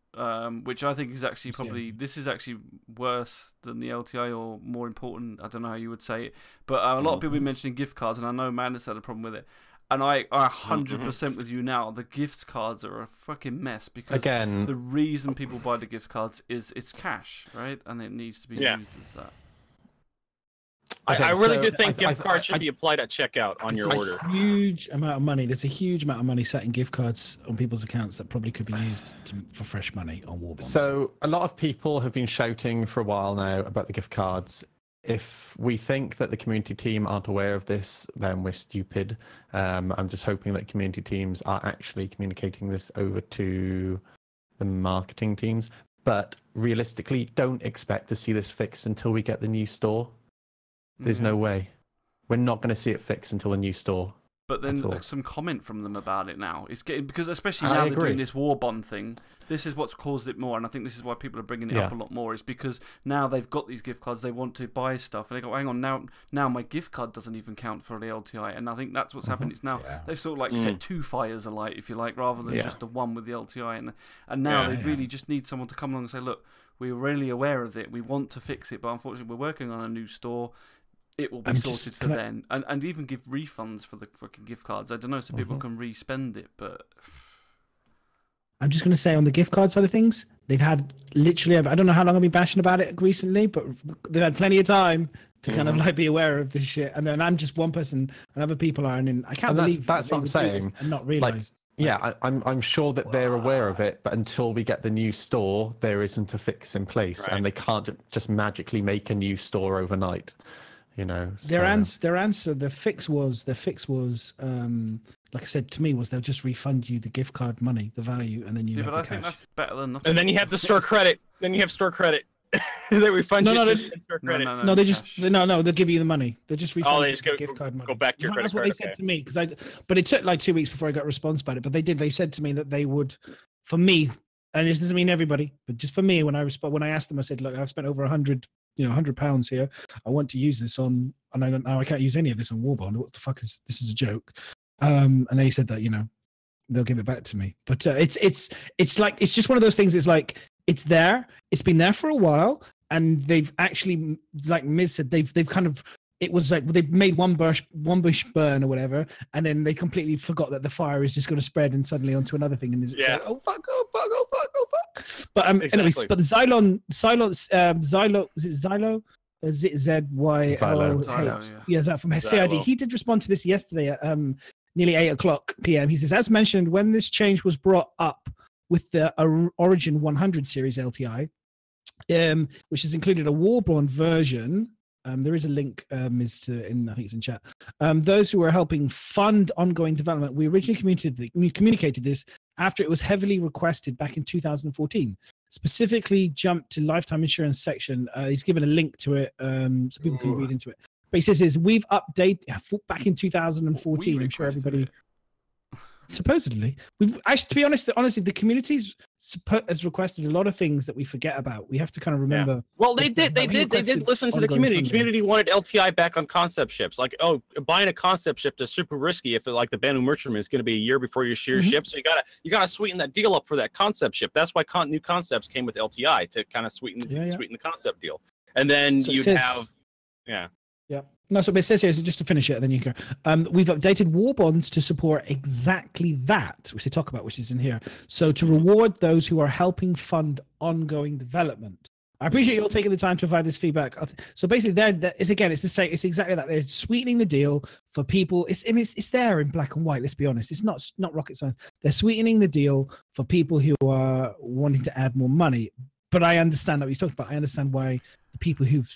B: which I think is actually probably, this is actually worse than the LTI or more important. I don't know how you would say it. But a lot of people have been mentioning gift cards, and I know Madness had a problem with it. And I 100% with you now. The gift cards are a fucking mess because the reason people buy the gift cards is it's cash, right? And it needs to be used as that.
A: I really do think gift cards should be applied at checkout on your order.
C: Huge amount of money. There's a huge amount of money sat in gift cards on people's accounts that probably could be used for fresh money on Warbonds.
D: So a lot of people have been shouting for a while now about the gift cards. If we think that the community team aren't aware of this, then we're stupid. I'm just hoping that community teams are actually communicating this over to the marketing teams. But realistically, don't expect to see this fixed until we get the new store. There's no way. We're not going to see it fixed until the new store.
B: But then some comment from them about it now. It's getting, because especially now they're doing this Warbond thing, this is what's caused it more, and I think this is why people are bringing it up a lot more, is because now they've got these gift cards, they want to buy stuff, and they go, hang on, now my gift card doesn't even count for the LTI, and I think that's what's happened. It's now they've sort of like set two fires alight, if you like, rather than just the one with the LTI, and now they really just need someone to come along and say, look, we're really aware of it, we want to fix it, but unfortunately we're working on a new store. It will be sorted for then, and even give refunds for the fucking gift cards. I don't know, so people can re-spend it, but
C: I'm just going to say on the gift card side of things, they've had literally, I don't know how long I've been bashing about it recently, but they've had plenty of time to kind of like be aware of this shit. And then I'm just one person, and other people are, and I can't believe
D: that's what I'm saying.
C: And not realize.
D: I'm sure that they're aware of it, but until we get the new store, there isn't a fix in place, and they can't just magically make a new store overnight. Their answer, the fix was, like I said to me, was they'll just refund you the gift card money, the value, and then you have the cash.
B: Think that's better than nothing.
A: And then you have the store credit. They refund you store credit.
C: No, they just they'll give you the money. They just refund
A: the
C: gift card money.
A: Go back to your credit
C: card. That's what they said to me, but it took like 2 weeks before I got a response about it. But they said to me that they would, for me, and this doesn't mean everybody, but just for me, when I asked them, I said, look, I've spent over £100 here. I want to use this on, and I don't know, I can't use any of this on Warbond. What the fuck is this? Is a joke. And they said that they'll give it back to me. But it's like, it's just one of those things. It's like, it's there. It's been there for a while, and they've actually, like Miz said, they've kind of. It was like they made one bush burn or whatever, and then they completely forgot that the fire is just going to spread and suddenly onto another thing, and it's like, oh fuck. But anyways, but the Xylo, is it Xylo? ZYLH? Yeah, is that from CID? He did respond to this yesterday at nearly 8:00 p.m. He says, as mentioned, when this change was brought up with the Origin 100 series LTI, which has included a Warbond version. There is a link, I think it's in chat. Those who were helping fund ongoing development, we originally communicated this after it was heavily requested back in 2014. Specifically jumped to lifetime insurance section. He's given a link to it so people can read into it. But he says, we've updated back in 2014. I'm sure everybody... Supposedly, we've actually, to be honestly, the community's has requested a lot of things that we forget about. We have to kind of remember.
A: Yeah. Well, they did listen to the community. The community wanted LTI back on concept ships. Like, buying a concept ship is super risky if like the Banu Merchantman is going to be a year before your sheer ship. So you gotta sweeten that deal up for that concept ship. That's why new concepts came with LTI to kind of sweeten the concept deal. And then
C: No, so it says here, so just to finish it, then you go. We've updated Warbonds to support exactly that, which they talk about, which is in here. So to reward those who are helping fund ongoing development. I appreciate you all taking the time to provide this feedback. So basically, it's the same. It's exactly that. They're sweetening the deal for people. It's there in black and white. Let's be honest. It's not rocket science. They're sweetening the deal for people who are wanting to add more money. But I understand what you're talking about. I understand why the people who've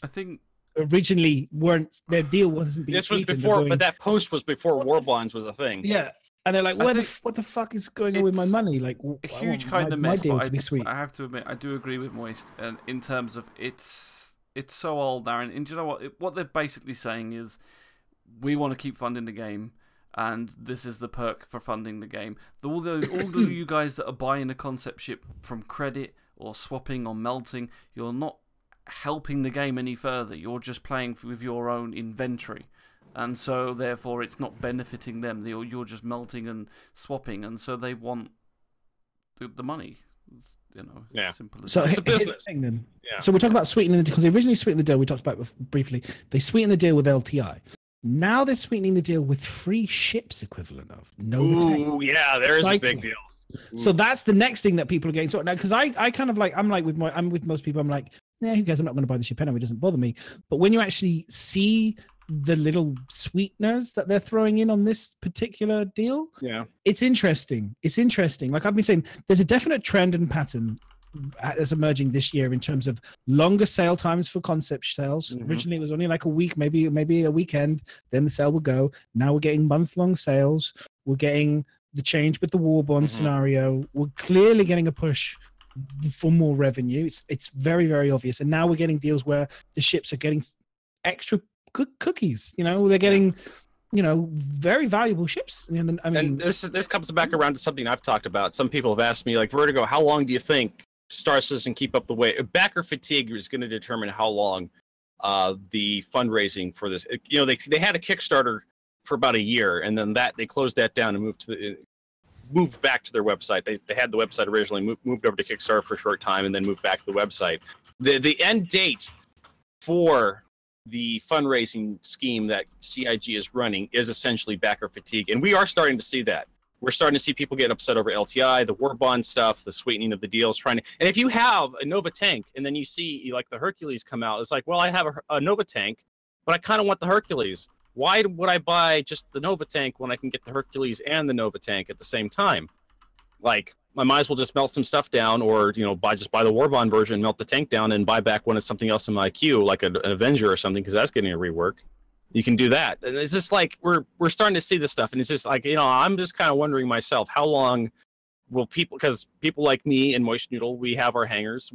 C: originally weren't, their deal wasn't being.
A: This was before, but that post was before Warbonds was a thing.
C: Yeah. And they're like, what the fuck is going on with my money? Like,
B: a huge kind of mess.
C: Deal to be sweet.
B: I have to admit, I do agree with Moist, and in terms of it's so old now. And do you know what they're basically saying is, we want to keep funding the game, and this is the perk for funding the game. All you guys that are buying a concept ship from credit or swapping or melting, you're not helping the game any further. You're just playing with your own inventory. And so, therefore, it's not benefiting them. You're just melting and swapping, and so they want the money. Simple as
C: so
A: it's a business.
C: Here's the thing, then.
A: Yeah.
C: So we're talking about sweetening the deal, because they originally sweetened the deal. We talked about it briefly. They sweetened the deal with LTI. Now they're sweetening the deal with free ships equivalent of Nova Tank.
A: Ooh, yeah, there's a big deal.
C: So that's the next thing that people are getting. So now, because I'm with most people. I'm like, yeah, who cares? I'm not going to buy the ship anyway. It doesn't bother me. But when you actually see the little sweeteners that they're throwing in on this particular deal, it's interesting. Like I've been saying, there's a definite trend and pattern that's emerging this year in terms of longer sale times for concept sales. Originally it was only like a week, maybe a weekend, then the sale would go. Now we're getting month-long sales. We're getting the change with the Warbond scenario. We're clearly getting a push for more revenue. It's very, very obvious. And now we're getting deals where the ships are getting extra good cookies. They're getting very valuable ships.
A: And this comes back around to something I've talked about. Some people have asked me, like, Vertigo, how long do you think Star Citizen keep up the wait? Backer fatigue is going to determine how long the fundraising for this. They had a Kickstarter for about a year, and then they closed that down and moved back to their website. They had the website originally, moved over to Kickstarter for a short time, and then moved back to the website. The end date for the fundraising scheme that CIG is running is essentially backer fatigue, and we are starting to see that. We're starting to see people get upset over LTI, the Warbond stuff, the sweetening of the deals, and if you have a Nova tank and then you see like the Hercules come out, it's like, well, I have a Nova tank, but I kind of want the Hercules. Why would I buy just the Nova tank when I can get the Hercules and the Nova tank at the same time? Like, I might as well just melt some stuff down, or buy the Warbond version, melt the tank down, and buy back when it's something else in my queue, like an Avenger or something, because that's getting a rework. You can do that, and it's just like we're starting to see this stuff, and it's just like I'm just kind of wondering myself, how long will people? Because people like me and Moist Noodle, we have our hangars.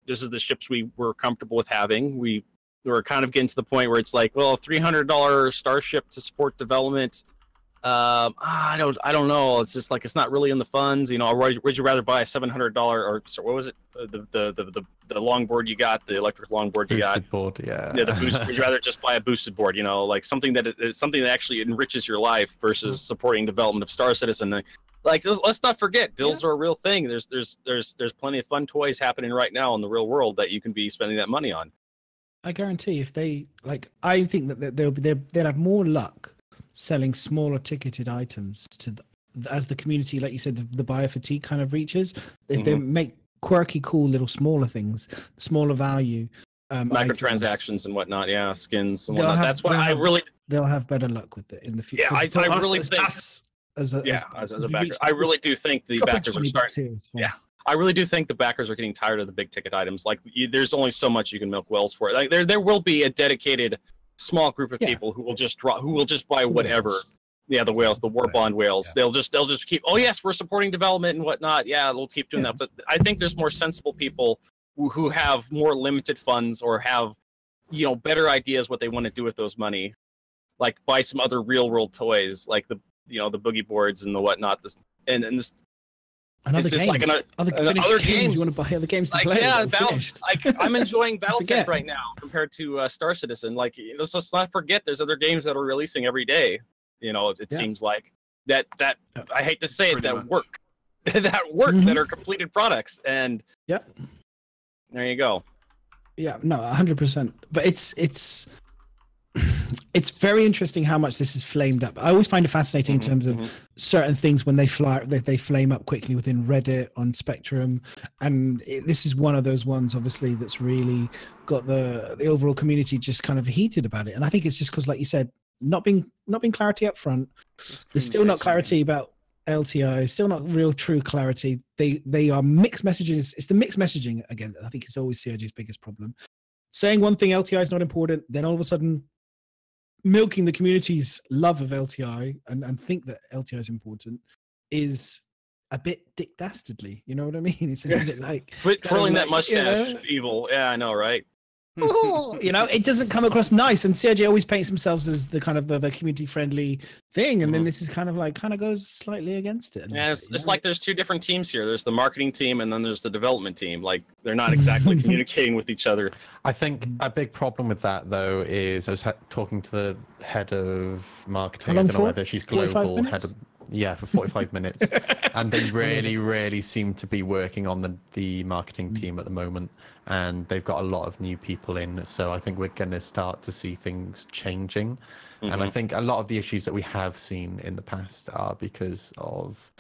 A: This is the ships we were comfortable with having. We're kind of getting to the point where it's like, well, $300 starship to support development. I don't know. It's just like, it's not really in the funds. Would you rather buy a $700 or what was it? The longboard you got, the electric longboard you got.
D: Boosted board, yeah.
A: Yeah, the boost. Would you rather just buy a boosted board? Like something that actually enriches your life versus supporting development of Star Citizen. Like, let's not forget, bills are a real thing. There's plenty of fun toys happening right now in the real world that you can be spending that money on.
C: I guarantee if they I think that they'll have more luck selling smaller ticketed items as the community, like you said, the buyer fatigue kind of reaches. If they make quirky, cool little smaller things, smaller value,
A: microtransactions and whatnot, skins and whatnot. That's why
C: they'll have better luck with it in the future.
A: Yeah, I really think as a backer, I really do think the backers are starting. I really do think the backers are getting tired of the big ticket items. Like, there's only so much you can milk whales for. Like, there will be a dedicated small group of people who will just buy whatever. The whales, the Warbond whales. They'll just keep. Oh yes, we're supporting development and whatnot. Yeah, they'll keep doing that. But I think there's more sensible people who have more limited funds or have better ideas what they want to do with those money. Like, buy some other real world toys, like the boogie boards and the whatnot.
C: And other games.
A: Like other games.
C: You want to buy other games to play?
A: Yeah, I'm enjoying BattleTech right now compared to Star Citizen. Like, let's not forget, there's other games that are releasing every day. It seems like that. I hate to say it, that work, that are completed products, and there you go.
C: Yeah, no, 100%. But it's it's very interesting how much this is flamed up. I always find it fascinating in terms of certain things when they flame up quickly within Reddit, on Spectrum, and this is one of those ones, obviously, that's really got the overall community just kind of heated about it. And I think it's just because, like you said, not being clarity up front. There's still not clarity about LTI, still not real true clarity. They are mixed messages. It's the mixed messaging again. I think it's always CIG's biggest problem. Saying one thing, LTI is not important, then all of a sudden milking the community's love of LTI and think that LTI is important is a bit dick dastardly. You know what I mean? It's a bit like
A: twirling that mustache, evil. Yeah, I know, right?
C: You know, it doesn't come across nice, and CIG always paints themselves as the kind of the community friendly thing, and then this is kind of goes slightly against it.
A: Yeah, it's like there's two different teams here. There's the marketing team, and then there's the development team. Like they're not exactly communicating with each other.
D: I think a big problem with that though is I was talking to the head of marketing. I don't know whether she's global head of. Yeah, for 45 minutes. And they really seem to be working on the marketing team at the moment. And they've got a lot of new people in. So I think we're going to start to see things changing. And I think a lot of the issues that we have seen in the past are because of,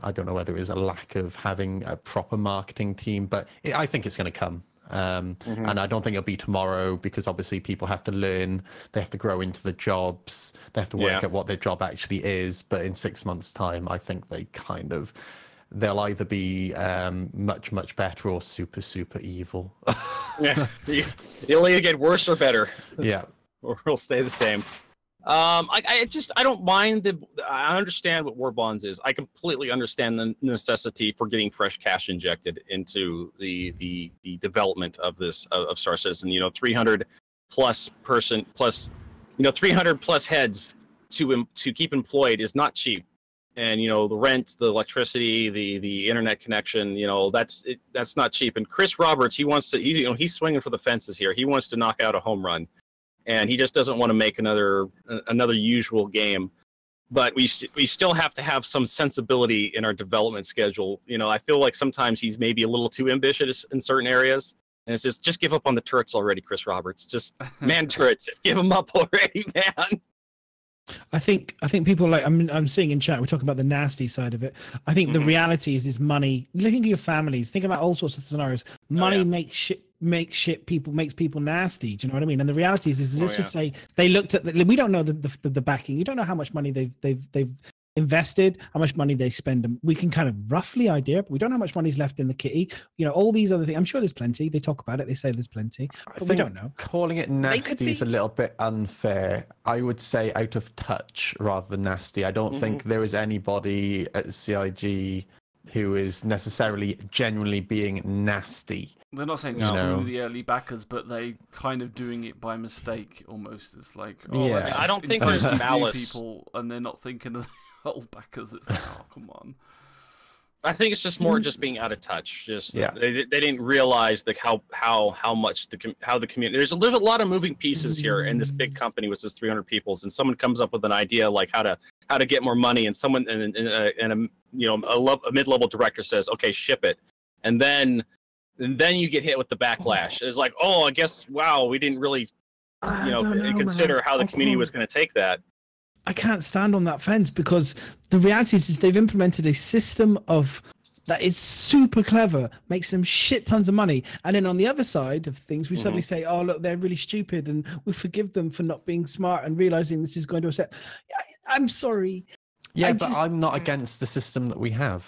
D: I don't know whether it is a lack of having a proper marketing team, but I think it's going to come. And I don't think it'll be tomorrow, because obviously people have to learn, they have to grow into the jobs, they have to work at what their job actually is. But in 6 months' time, I think they'll either be much better or super evil.
A: Yeah, it'll either get worse or better.
D: Yeah,
A: or it'll stay the same. I don't mind I understand what Warbonds is. I completely understand the necessity for getting fresh cash injected into the development of this of Star Citizen. 300 plus 300 plus heads to keep employed is not cheap. And the rent, the electricity, the internet connection, that's not cheap. And Chris Roberts, he's swinging for the fences here. He wants to knock out a home run. And he just doesn't want to make another usual game, but we still have to have some sensibility in our development schedule. I feel like sometimes he's maybe a little too ambitious in certain areas, and it's just give up on the turrets already, Chris Roberts. Just man turrets, just give them up already, man.
C: I think people like I'm seeing in chat, we're talking about the nasty side of it. I think the reality is money. Think of your families. Think about all sorts of scenarios. Money makes people nasty. Do you know what I mean? And the reality is let's just say they looked at we don't know the backing. You don't know how much money they've invested, how much money they spend. We can kind of roughly idea, but we don't know how much money's left in the kitty. All these other things. I'm sure there's plenty. They talk about it. They say there's plenty, but we don't know.
D: Calling it nasty is a little bit unfair. I would say out of touch rather than nasty. I don't think there is anybody at CIG who is necessarily genuinely being nasty.
B: They're not saying screw the early backers, but they kind of doing it by mistake almost. It's like,
A: I don't think there's malice.
B: People, and they're not thinking of the old backers. It's like, oh, come on.
A: I think it's just more just being out of touch. They didn't realize how much the community. There's a lot of moving pieces here in this big company with this 300 people, and someone comes up with an idea like how to get more money, and someone and a mid-level director says, okay, ship it, and then you get hit with the backlash. It's like, oh, I guess, wow, we didn't really consider how the community was going to take that.
C: I can't stand on that fence, because the reality is they've implemented a system that is super clever, makes them shit tons of money, and then on the other side of things, we suddenly say, oh look, they're really stupid, and we forgive them for not being smart and realizing this is going to upset. I'm sorry.
D: Yeah, but I'm not against the system that we have.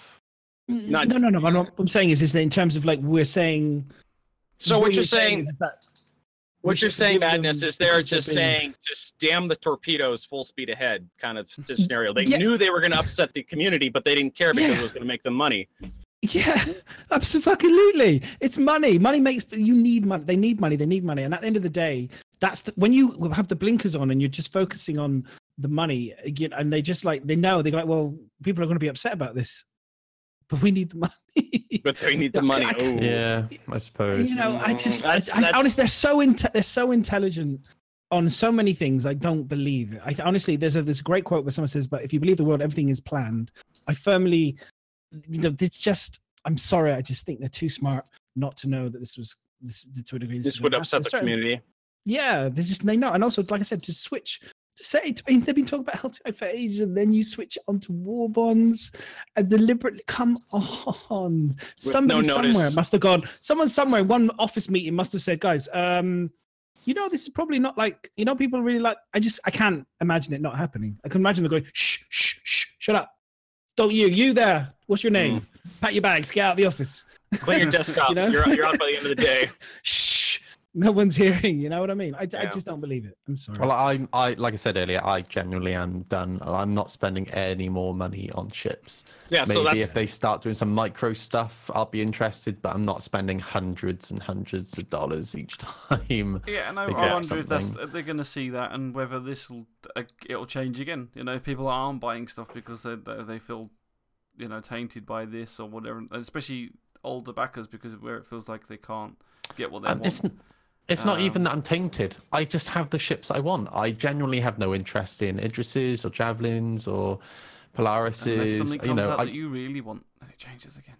C: No. What I'm saying is that in terms of we're saying.
A: So what you're saying. What you're saying, Madness, is they're just saying, just damn the torpedoes, full speed ahead kind of scenario. They knew they were going to upset the community, but they didn't care because it was going to make them money.
C: Yeah, absolutely. It's money. Money makes you need money. They need money. And at the end of the day, when you have the blinkers on and you're just focusing on the money, and they just they're like, well, people are going to be upset about this, but we need the money.
A: But they need the money.
D: Yeah, I suppose.
C: Honestly, they're so intelligent on so many things. I don't believe it. Honestly, there's a great quote where someone says, "But if you believe the world, everything is planned." I firmly, it's just. I'm sorry. I just think they're too smart not to know that this to a degree.
A: This would upset the community.
C: Yeah, they know. And also, like I said, to switch, they've been talking about LTI for ages, and then you switch onto Warbonds and deliberately come on. Somebody somewhere must have gone, someone somewhere, one office meeting must have said, guys, this is probably not like, people really like, I can't imagine it not happening. I can imagine them going, shh, shut up. Don't you there, what's your name? Pack your bags, get out of the office.
A: Clean your desk up. You're out by the end of the day.
C: Shh. No one's hearing, you know what I mean? I just don't believe it. I'm sorry.
D: Well, I like I said earlier, I genuinely am done. I'm not spending any more money on ships.
A: Yeah,
D: maybe if they start doing some micro stuff, I'll be interested. But I'm not spending hundreds and hundreds of dollars each time.
B: Yeah, and I wonder if they're going to see that, and whether it'll change again. If people aren't buying stuff because they feel, tainted by this or whatever, especially older backers, because of where it feels like they can't get what they want.
D: It's not even that I'm tainted. I just have the ships I want. I genuinely have no interest in Idrises or Javelins or Polarises.
B: Unless something comes out that you really want, then it changes again.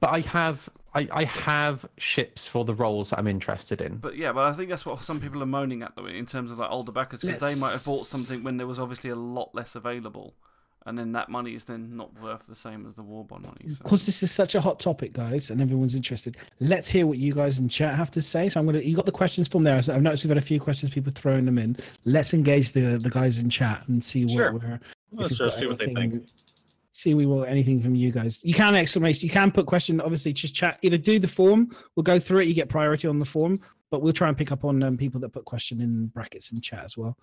D: But I have ships for the roles that I'm interested in.
B: But I think that's what some people are moaning at, though, in terms of like older backers, because they might have bought something when there was obviously a lot less available. And then that money is then not worth the same as the Warbond money.
C: Because this is such a hot topic, guys, and everyone's interested. Let's hear what you guys in chat have to say. So you got the questions from there. So I've noticed we've had a few questions, people throwing them in. Let's engage the guys in chat and see what
A: Let's just see what they think.
C: See we want anything from you guys. You can exclamation. You can put question. Obviously, just chat. Either do the form. We'll go through it. You get priority on the form, but we'll try and pick up on people that put question in brackets in chat as well.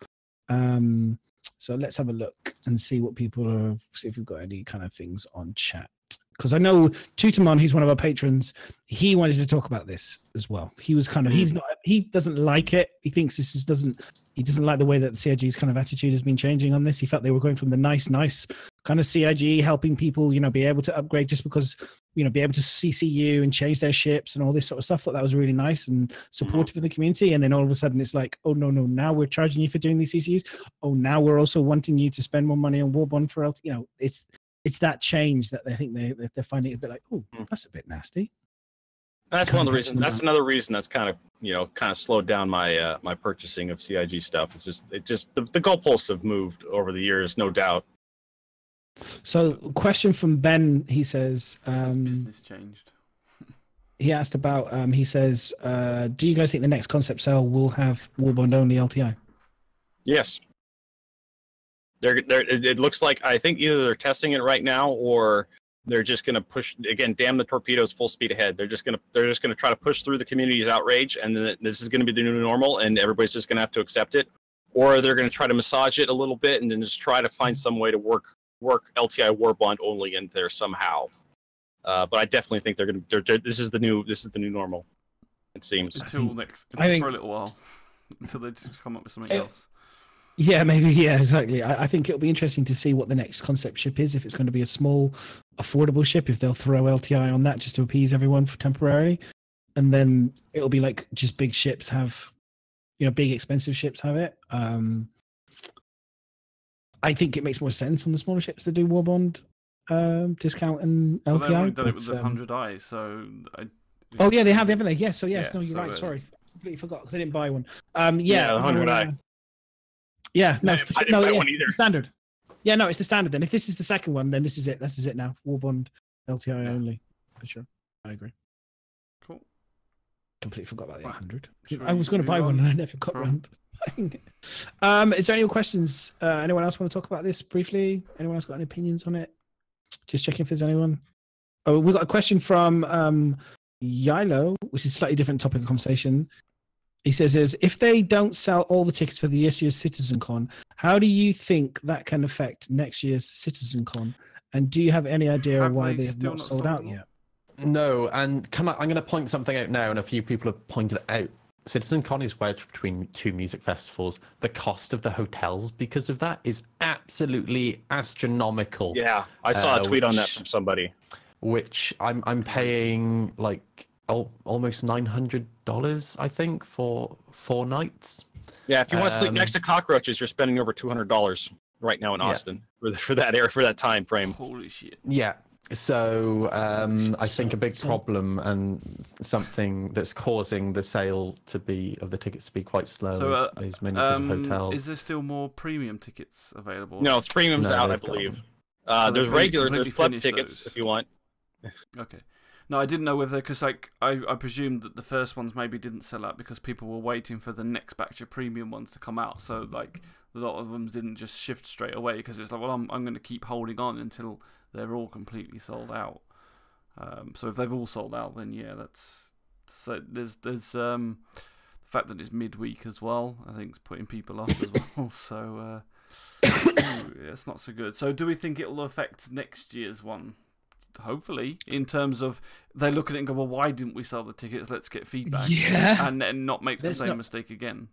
C: So let's have a look and see what people are. See if we've got any kind of things on chat. Because I know Tutamon, who's one of our patrons, he wanted to talk about this as well. He was kind of he doesn't like it. He thinks he doesn't like the way that the CIG's kind of attitude has been changing on this. He felt they were going from the nice kind of CIG, helping people, be able to upgrade just because, be able to CCU and change their ships and all this sort of stuff. Thought that was really nice and supportive of the community. And then all of a sudden it's like, oh no, now we're charging you for doing these CCUs. Oh, now we're also wanting you to spend more money on Warbond for LT. It's that change that they think they're finding it a bit like, oh, that's a bit nasty.
A: That's one of the reasons. That's another reason that's kind of slowed down my my purchasing of CIG stuff. It's just the goalposts have moved over the years, no doubt.
C: So, question from Ben. He says,
B: business changed.
C: He asked about. He says, do you guys think the next concept sale will have Warbond only LTI?
A: Yes. It looks like, I think either they're testing it right now or they're just going to push again. Damn the torpedoes, full speed ahead. They're just going to try to push through the community's outrage, and then this is going to be the new normal, and everybody's just going to have to accept it. Or they're going to try to massage it a little bit, and then just try to find some way to work LTI Warbond only in there somehow. But I definitely think they're going to. This is the new normal. It seems.
B: Until for a little while, until they just come up with something else.
C: Yeah, maybe. Yeah, exactly. I think it'll be interesting to see what the next concept ship is. If it's going to be a small, affordable ship, if they'll throw LTI on that just to appease everyone for temporarily, and then it'll be like just big ships have, big expensive ships have it. I think it makes more sense on the smaller ships to do Warbond discount and LTI. Well,
B: they've done it with the 100 eyes, so.
C: Oh yeah, they have, haven't they? Yes. So yes, no, you're right. Sorry, completely forgot because I didn't buy one. Yeah,
A: 100 eye.
C: Yeah, no,
A: I didn't buy one either.
C: Standard. Yeah, no, it's the standard then. If this is the second one, then this is it. This is it now. Warbond LTI only. For sure. I agree.
B: Cool.
C: Completely forgot about the 100. I was going to buy one and I never got around. Is there any more questions? Anyone else want to talk about this briefly? Anyone else got any opinions on it? Just checking if there's anyone. Oh, we've got a question from Yilo, which is a slightly different topic of conversation. He says, if they don't sell all the tickets for this year's CitizenCon, how do you think that can affect next year's CitizenCon? And do you have any idea why they have not sold out yet?
D: No, and I'm going to point something out now, and a few people have pointed it out. CitizenCon is wedged between two music festivals. The cost of the hotels because of that is absolutely astronomical.
A: Yeah, I saw a tweet on that from somebody.
D: Which I'm paying like almost $900, I think, for 4 nights.
A: Yeah, if you want to sleep next to cockroaches, you're spending over $200 right now in Austin for that area, for that time frame.
B: Holy shit!
D: Yeah, So I think a big problem and something that's causing the sale of the tickets to be quite slow is mainly because of hotels.
B: Is there still more premium tickets available?
A: No, it's premium's out, I
D: they've got
A: believe.
B: So
A: There's
B: completely
A: club
B: finished
A: tickets
B: those.
A: if you want.
B: Okay. No, I didn't know whether, because like I presumed that the first ones maybe didn't sell out because people were waiting for the next batch of premium ones to come out. So like a lot of them didn't just shift straight away because it's like, well, I'm going to keep holding on until they're all completely sold out. So if they've all sold out, then yeah, that's so. There's the fact that it's midweek as well. I think it's putting people off as well. So it's not so good. So do we think it will affect next year's one? Hopefully, in terms of they look at it and go, well, why didn't we sell the tickets? Let's get feedback, and not make the same mistake again.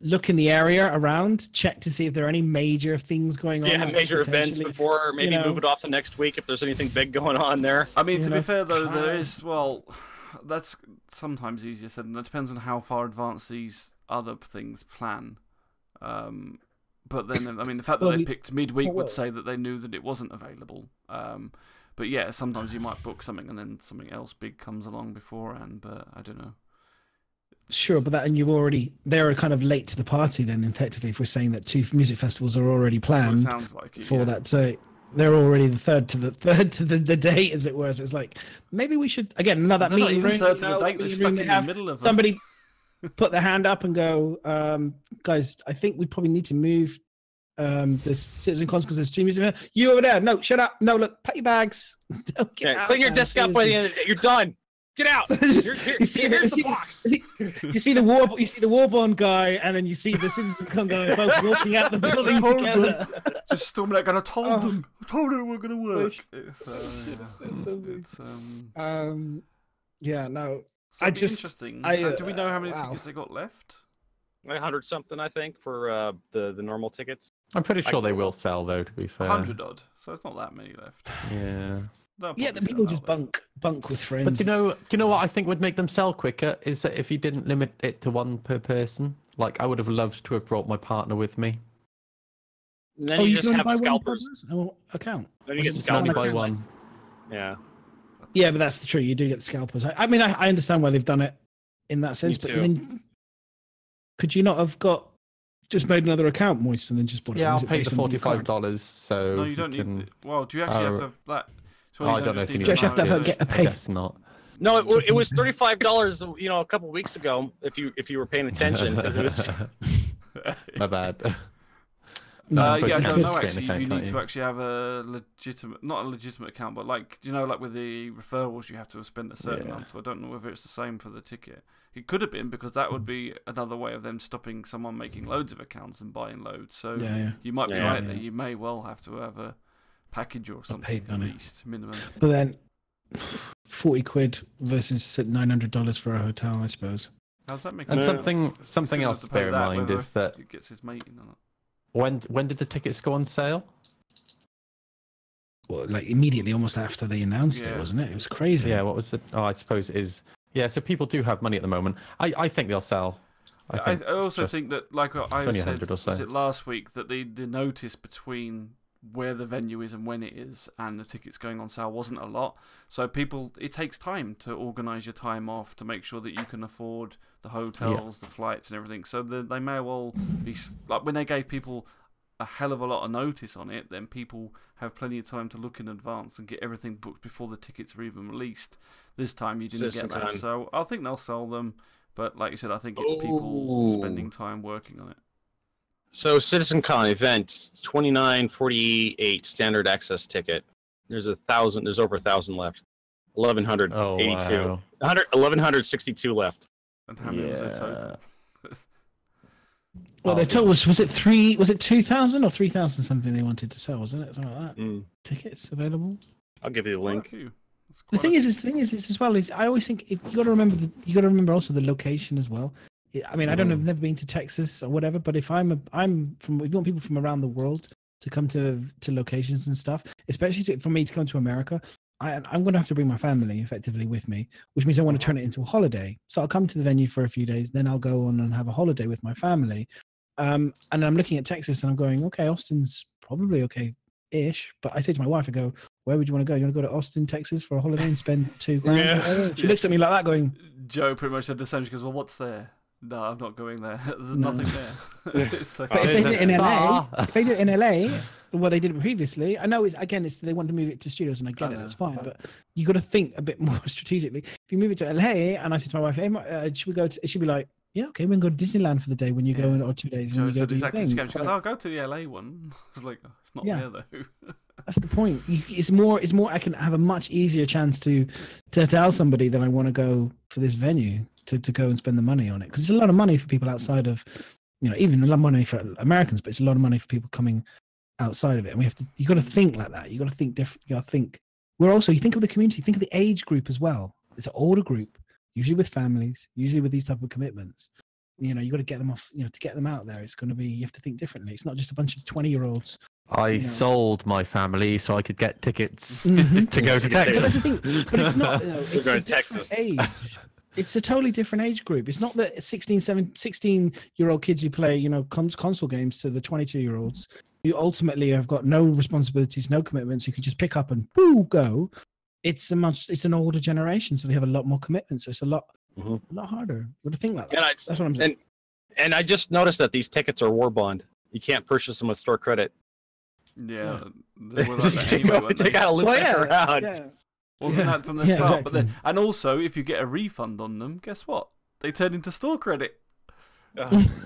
C: Look in the area around, check to see if there are any major things going on.
A: Yeah, major events before, maybe move it off to next week if there's anything big going on there.
B: I mean, to be fair though, there is, well, that's sometimes easier said, and it depends on how far advanced these other things plan. But then, I mean, the fact that they picked midweek would say that they knew that it wasn't available. But yeah, sometimes you might book something and then something else big comes along beforehand, but I don't know.
C: Sure, but they're kind of late to the party then, effectively, if we're saying that 2 music festivals are already planned for that. So they're already the third to the date, as it were. So it's like, maybe we should, again, another meeting room.
B: Third to the date, they're stuck in the middle of
C: somebody put their hand up and go, guys, I think we probably need to move the Citizen Cons because there's 2 music. You over there? No, shut up. No, look, pack your bags.
A: Clean your desk up by the end of the day. You're done. Get out. Here's the box.
C: You see the Warbond guy, and then you see the Citizen Con guy both walking out the building together.
B: Just storming out. I told them we're gonna work.
C: Yeah, no.
B: So interesting. Do we know how many tickets they got left?
A: 100 something, I think, for the normal tickets.
D: I'm pretty sure they will sell, though. To be fair,
B: 100 odd. So it's not that many left.
D: Yeah.
C: Yeah, the people just bunk with friends.
D: But do you know what I think would make them sell quicker is that if you didn't limit it to 1 per person. Like I would have loved to have brought my partner with me.
A: And then you just have scalpers.
C: Account.
A: Then you get
D: scalpers.
A: scalpers.
D: By 1.
A: Yeah.
C: Yeah, but that's the truth. You do get the scalpers. I mean, I understand why they've done it in that sense. But then, could you not have just made another account, Moist, and then just bought it?
D: Yeah, I'll pay the $45. So
B: no, you don't need. Well, do you actually have to have that? So
D: I don't know if you
C: have to get a pay.
D: I guess not.
A: No, it was $35. You know, a couple weeks ago, if you were paying attention, because it was.
D: My bad.
B: Yeah, I don't know. Actually, you need to actually have a not a legitimate account, but like like with the referrals, you have to have spent a certain amount. So I don't know whether it's the same for the ticket. It could have been because that would be another way of them stopping someone making loads of accounts and buying loads. So you might be right there. You may well have to have a package or something at least minimum.
C: But then 40 quid versus $900 for a hotel, I suppose.
B: How's that make
D: sense?
B: And
D: something else to bear in mind is that
B: it gets his mate in on it.
D: When did the tickets go on sale?
C: Well, like immediately, almost after they announced it, wasn't it? It was crazy.
D: Yeah, what was it? Oh, I suppose it is. Yeah, so people do have money at the moment. I think they'll sell.
B: I also think that, like I said,
D: 100 or so.
B: Was it last week, that the notice between where the venue is and when it is and the tickets going on sale wasn't a lot. So it takes time to organise your time off to make sure that you can afford the hotels, the flights and everything. So they may well be, like when they gave people a hell of a lot of notice on it, then people have plenty of time to look in advance and get everything booked before the tickets are even released. This time you didn't get that. So I think they'll sell them. But like you said, I think it's people spending time working on it.
A: So CitizenCon event, $29.48 standard access ticket. There's over 1,000 left. 1,182.
D: Oh, wow.
A: 1,162 left.
B: And how many was their total?
C: Well, their total was it 3? Was it 2,000 or 3,000 something they wanted to sell? Wasn't it something like that? Tickets available.
A: I'll give you the link.
C: The thing is as well is I always think you got to remember also the location as well. I mean, I've never been to Texas or whatever, but if we want people from around the world to come to locations and stuff, especially for me to come to America, I'm going to have to bring my family effectively with me, which means I want to turn it into a holiday. So I'll come to the venue for a few days, then I'll go on and have a holiday with my family. And I'm looking at Texas and I'm going, okay, Austin's probably okay-ish. But I say to my wife, I go, where would you want to go? You want to go to Austin, Texas for a holiday and spend $2,000? She looks at me like that going...
B: Joe pretty much said the same. She goes, well, what's there? No, I'm not going there. There's nothing there.
C: But if they did it in LA, well, they did it previously. I know they want to move it to studios, and I get it. That's fine, but you got to think a bit more strategically. If you move it to LA, and I said to my wife, "Hey, should we go?" She'd be like, "Yeah, okay, we can go to Disneyland for the day when you go in, or 2 days."
B: Joe
C: when you
B: said
C: go
B: exactly. She goes,
C: like,
B: "I'll go to the LA one." I was like, oh, "It's not there though."
C: That's the point. It's more. I can have a much easier chance to tell somebody that I want to go for this venue to go and spend the money on it, because it's a lot of money for people outside of, even a lot of money for Americans, but it's a lot of money for people coming outside of it. And you got to think like that. You got to think different. You got to think. You think of the community, think of the age group as well. It's an older group, usually with families, usually with these type of commitments. You got to get them off. To get them out there, it's going to be. You have to think differently. It's not just a bunch of 20-year-olds.
D: I sold my family so I could get tickets to go to Texas.
C: But it's not. It's
A: going
C: a
A: to Texas.
C: Age. It's a totally different age group. It's not the 16-year-old kids who play, console games to the 22-year-olds who ultimately have got no responsibilities, no commitments. You can just pick up and go. It's an older generation, so they have a lot more commitments. So it's a lot harder. You got to think like that. That's what I'm saying.
A: And I just noticed that these tickets are Warbond. You can't purchase them with store credit.
B: Yeah.
A: Take out a loop around.
B: Yeah. Wasn't that from the start? Exactly. But then, and also, if you get a refund on them, guess what? They turn into store credit. You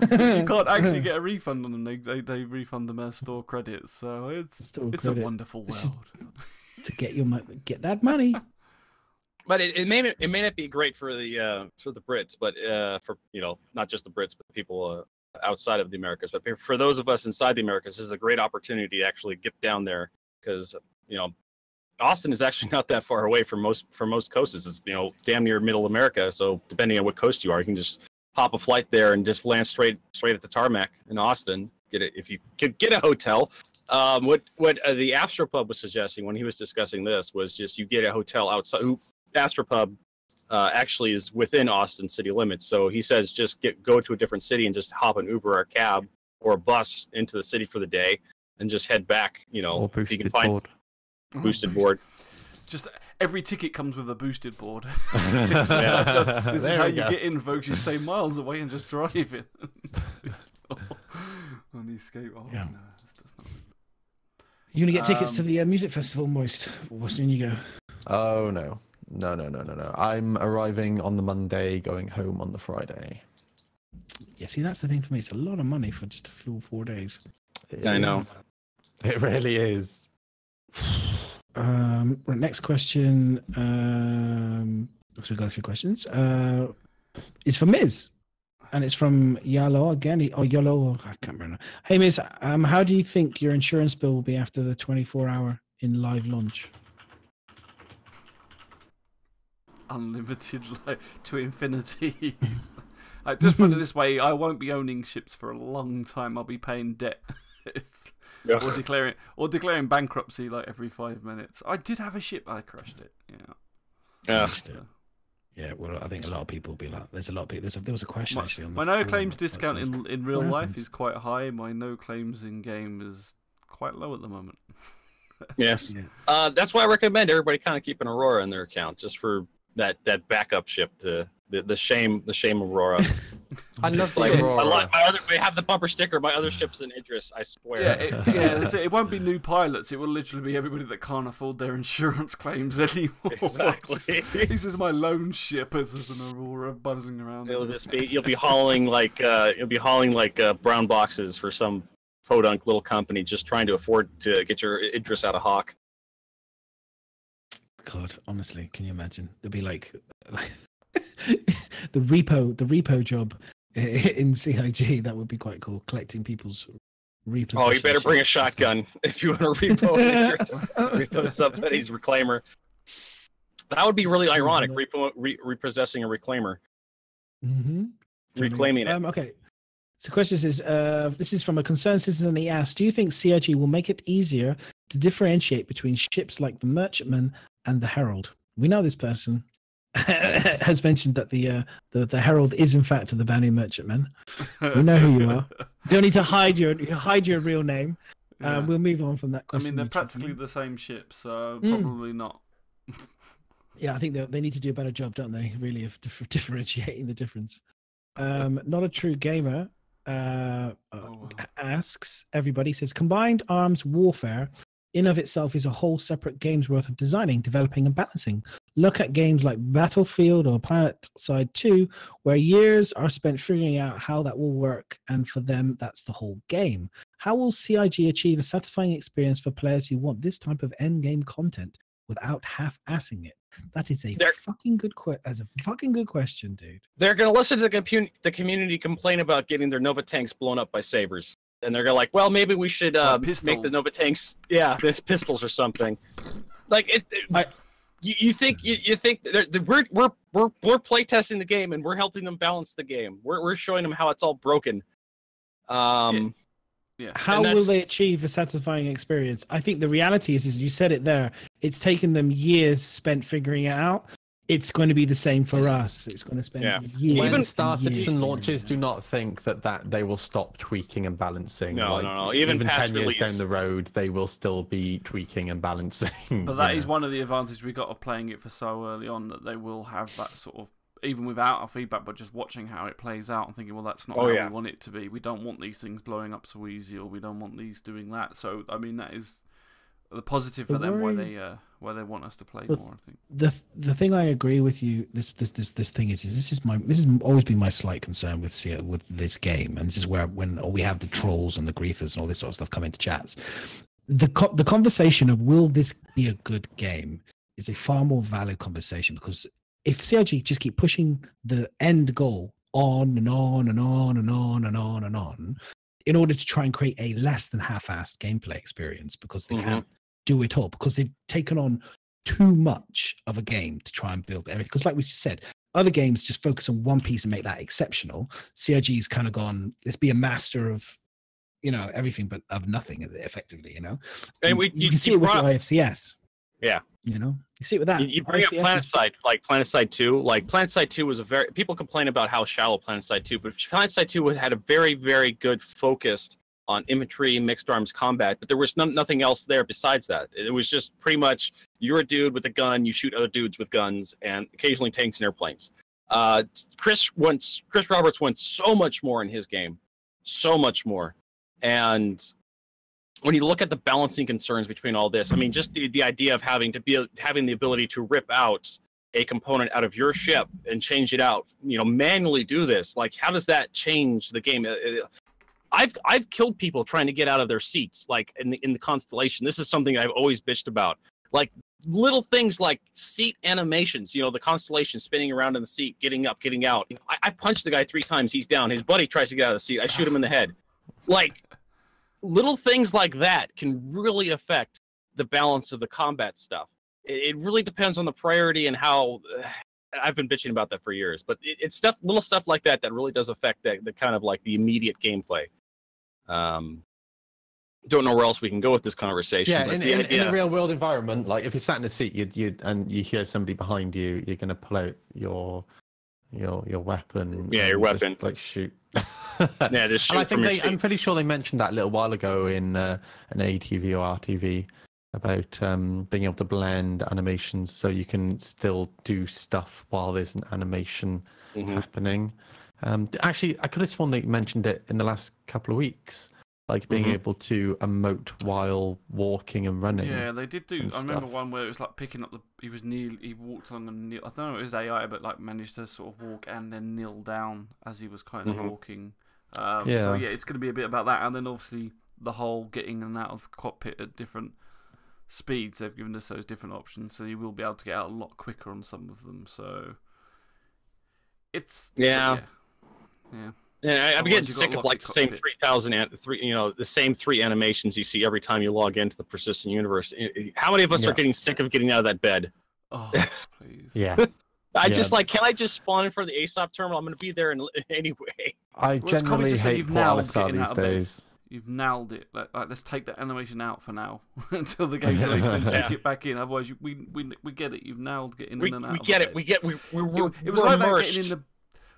B: can't actually get a refund on them. They refund them as store credit. So it's a wonderful world.
C: To get that money.
A: But it may not be great for the Brits, but for not just the Brits, but people outside of the Americas. But for those of us inside the Americas, this is a great opportunity to actually get down there, because Austin is actually not that far away from most coasts. It's damn near middle America. So depending on what coast you are, you can just hop a flight there and just land straight at the tarmac in Austin. If you could get a hotel. What the Astropub was suggesting when he was discussing this was just you get a hotel outside. Astropub actually is within Austin city limits, so he says just go to a different city and just hop an Uber or a cab or a bus into the city for the day and just head back.
D: Or
A: if you can find boosted board.
B: Just every ticket comes with a boosted board. This is how you get in, folks. You stay miles away and just drive it. On the escape. Oh, yeah. No,
C: you're gonna get tickets to the music festival, Moist. When you go?
D: Oh no. I'm arriving on the Monday, going home on the Friday.
C: Yeah, see, that's the thing for me. It's a lot of money for just a full 4 days.
A: I know.
D: It really is.
C: Right, next question. So we go through questions. It's from Miz, and it's from Yalo again. Yolo, I can't remember. Hey Miz, how do you think your insurance bill will be after the 24-hour in live launch?
B: Unlimited to infinity. I just put it this way: I won't be owning ships for a long time. I'll be paying debt. Or declaring bankruptcy every 5 minutes. I did have a ship, I crashed it.
C: Yeah, well, I think a lot of people will be like, there's a lot of people. There was a question actually on the
B: my no claims discount in real life is quite high. My no claims in game is quite low at the moment.
A: Yes. Yeah. That's why I recommend everybody kind of keep an Aurora in their account, just for that backup ship to the shame Aurora.
D: I love the Aurora.
A: We have the bumper sticker. My other ship's in Idris, I swear.
B: It won't be new pilots. It will literally be everybody that can't afford their insurance claims anymore.
A: Exactly.
B: This is my lone ship as an Aurora buzzing around.
A: You'll be hauling brown boxes for some podunk little company just trying to afford to get your Idris out of Hawk.
C: God, honestly, can you imagine? There'd be like the repo job in CIG. That would be quite cool. Collecting people's repossessions.
A: Oh, you better bring a shotgun if you want to repo somebody's reclaimer. That would be really ironic. Repossessing a reclaimer. Reclaiming it.
C: Okay. So, question is, this is from a concerned citizen. He asked, "Do you think CIG will make it easier to differentiate between ships like the Merchantman and the Herald?" We know this person has mentioned that the Herald is in fact the Banu Merchantman. We know who you are. You don't need to hide your real name.
B: Yeah.
C: We'll move on from that
B: I
C: question.
B: mean, they're
C: Richard.
B: practically the same ship, so probably not.
C: Yeah, I think they need to do a better job, don't they? Really, of differentiating the difference. Not a true gamer asks everybody, says combined arms warfare in of itself is a whole separate game's worth of designing, developing, and balancing. Look at games like Battlefield or PlanetSide 2, where years are spent figuring out how that will work, and for them, that's the whole game. How will CIG achieve a satisfying experience for players who want this type of end-game content without half-assing it? That is a fucking good that's a fucking good question, dude.
A: They're going to listen to the community complain about getting their Nova tanks blown up by sabers. And they're like, well, maybe we should make the Nova tanks, pistols or something. Like you think we're playtesting the game and we're helping them balance the game. We're showing them how it's all broken.
B: Yeah.
C: How will they achieve a satisfying experience? I think the reality is you said it there. It's taken them years spent figuring it out. It's going to be the same for us. It's going to spend years.
D: Even Star Citizen launches do not think that they will stop tweaking and balancing.
A: No. Even
D: 10 years
A: release.
D: down the road, they will still be tweaking and balancing.
B: But that is one of the advantages we got of playing it for so early on, that they will have that sort of, even without our feedback, but just watching how it plays out and thinking, well, that's not how we want it to be. We don't want these things blowing up so easy, or we don't want these doing that. So, I mean, that is the positive for them, why they want us to play more. I think
C: the thing I agree with you. This thing is this has always been my slight concern with this game, and this is where when we have the trolls and the griefers and all this sort of stuff come into chats. The conversation of will this be a good game is a far more valid conversation, because if CIG just keep pushing the end goal on and on and on and on and on and on, in order to try and create a less than half-assed gameplay experience, because they can't do it all, because they've taken on too much of a game to try and build everything. Because like we just said, other games just focus on one piece and make that exceptional. CIG's kind of gone, let's be a master of, everything but of nothing, effectively, And you can see it with the IFCS.
A: Yeah.
C: You see it with that.
A: You bring up PlanetSide, like PlanetSide 2. Like PlanetSide 2 was people complain about how shallow PlanetSide 2, but PlanetSide 2 had a very, very good focus on infantry, mixed arms combat, but there was nothing else there besides that. It was just pretty much, you're a dude with a gun, you shoot other dudes with guns, and occasionally tanks and airplanes. Chris Roberts went so much more in his game, so much more. And when you look at the balancing concerns between all this, I mean, just the idea of having the ability to rip out a component out of your ship and change it out, manually do this. Like, how does that change the game? I've killed people trying to get out of their seats, like in the Constellation. This is something I've always bitched about. Like little things like seat animations, the Constellation spinning around in the seat, getting up, getting out. I punched the guy 3 times, he's down. His buddy tries to get out of the seat. I shoot him in the head. Like, little things like that can really affect the balance of the combat stuff. It really depends on the priority and how. I've been bitching about that for years, but it's little stuff like that really does affect the kind of like the immediate gameplay. Don't know where else we can go with this conversation.
D: Yeah,
A: but
D: in a real world environment, like if you're sat in a seat, and you hear somebody behind you, you're gonna pull out your weapon.
A: Yeah, your weapon.
D: Just, like shoot.
A: Yeah, just shoot.
D: And I think I'm pretty sure they mentioned that a little while ago in an ATV or RTV about being able to blend animations so you can still do stuff while there's an animation happening. Actually, I could have sworn they mentioned it in the last couple of weeks, like being able to emote while walking and running.
B: Yeah, they did do. I remember one where it was like picking up he walked on and kneel. I don't know if it was AI, but like managed to sort of walk and then kneel down as he was kind of walking. So yeah, it's going to be a bit about that, and then obviously the whole getting in and out of the cockpit at different speeds. They've given us those different options, so you will be able to get out a lot quicker on some of them. So it's Yeah,
A: I'm getting sick of like the same 3,000, the same 3 animations you see every time you log into the persistent universe. How many of us are getting sick of getting out of that bed?
B: Oh, please.
D: Yeah.
A: Just like, can I just spawn in for the ASOP terminal? I'm going to be there anyway.
D: I generally hate Polaris these days.
B: You've nailed it. Like, let's take that animation out for now until the game releases. Take it back in. Otherwise, we get it. You've nailed getting in and out.
A: We get it. We're
B: it was like that getting in